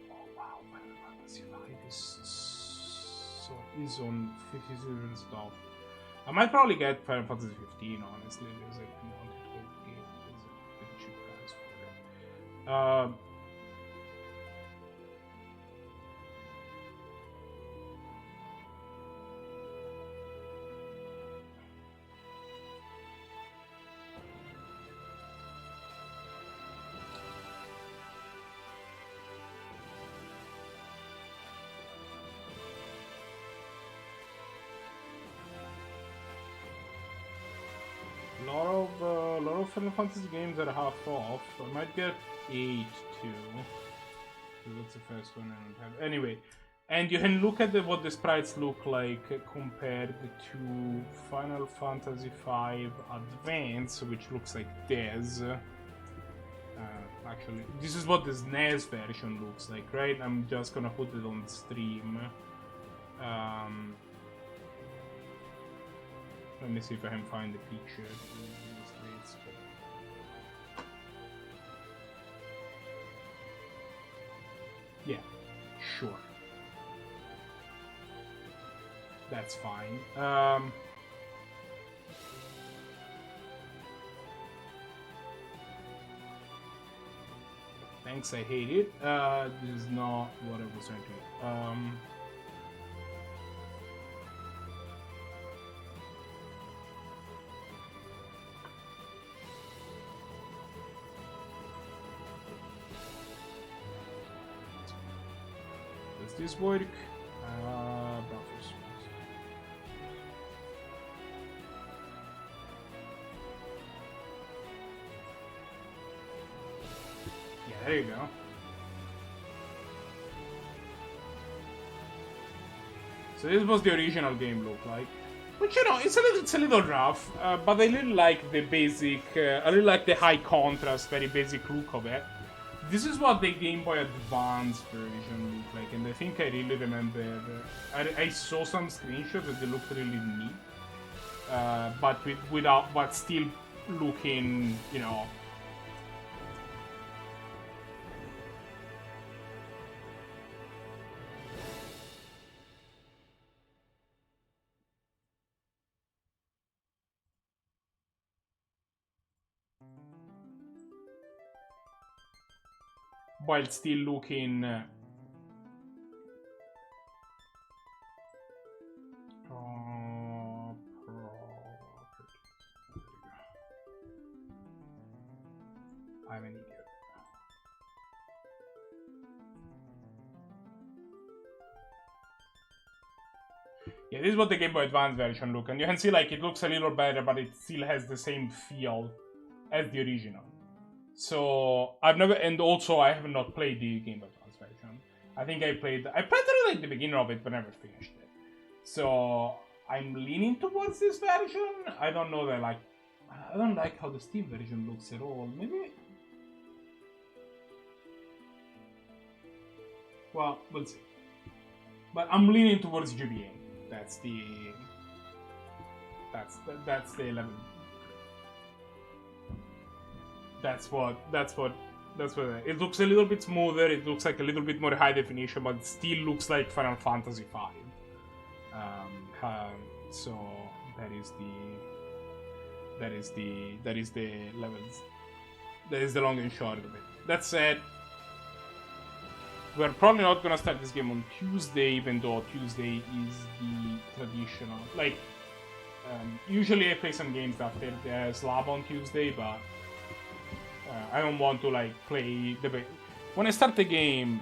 Oh wow, Final Fantasy V is on 50s and stuff. I might probably get Final Fantasy 15, honestly, because I want it to get a cheap price for it. A lot of Final Fantasy games are half off. I might get 8 too. That's the first one I don't have. Anyway, and you can look at what the sprites look like compared to Final Fantasy V Advance, which looks like this. Actually, this is what the SNES version looks like, right? I'm just gonna put it on stream. Let me see if I can find the picture. Yeah, sure. That's fine. Thanks, I hate it. This is not what I was trying to do. Does this work? Buffers. Yeah, there you go. So this was the original game look like, which you know it's a little rough, but I really like the basic, I really like the high contrast, very basic look of it. This is what the Game Boy Advance version looked like, and I think I really remember. I saw some screenshots that they looked really neat, but still looking, you know. While still looking I'm an idiot. Yeah, this is what the Game Boy Advance version look, and you can see like it looks a little better, but it still has the same feel as the original. So I've never, and also I have not played the Game Boy Advance version. I think I played it at the beginning of it, but never finished it. So I'm leaning towards this version. I don't know that I don't like how the Steam version looks at all. Maybe. Well, we'll see. But I'm leaning towards GBA. That's the 11. That's what it looks a little bit smoother. It looks like a little bit more high definition, but it still looks like Final Fantasy V. So that is the levels. That is the long and short of it. That said, we're probably not gonna start this game on Tuesday, even though Tuesday is the traditional. Like, usually I play some games after the slab on Tuesday, but I don't want to like play the. When I start the game,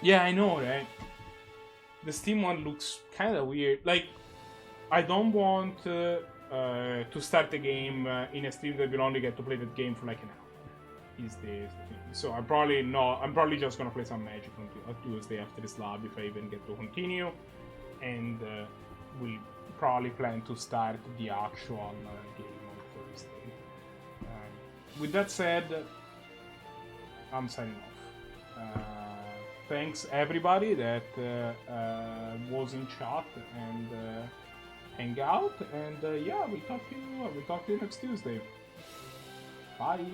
yeah, I know, right? The Steam one looks kind of weird. Like, I don't want to start the game in a stream that will only get to play that game for like an hour. Is the thing. So I'm probably not. I'm probably just gonna play some Magic on Tuesday after this lab if I even get to continue, and we'll probably plan to start the actual game on Thursday. With that said, I'm signing off. Thanks everybody that was in chat and hang out, and yeah, we'll talk to you next Tuesday. Bye.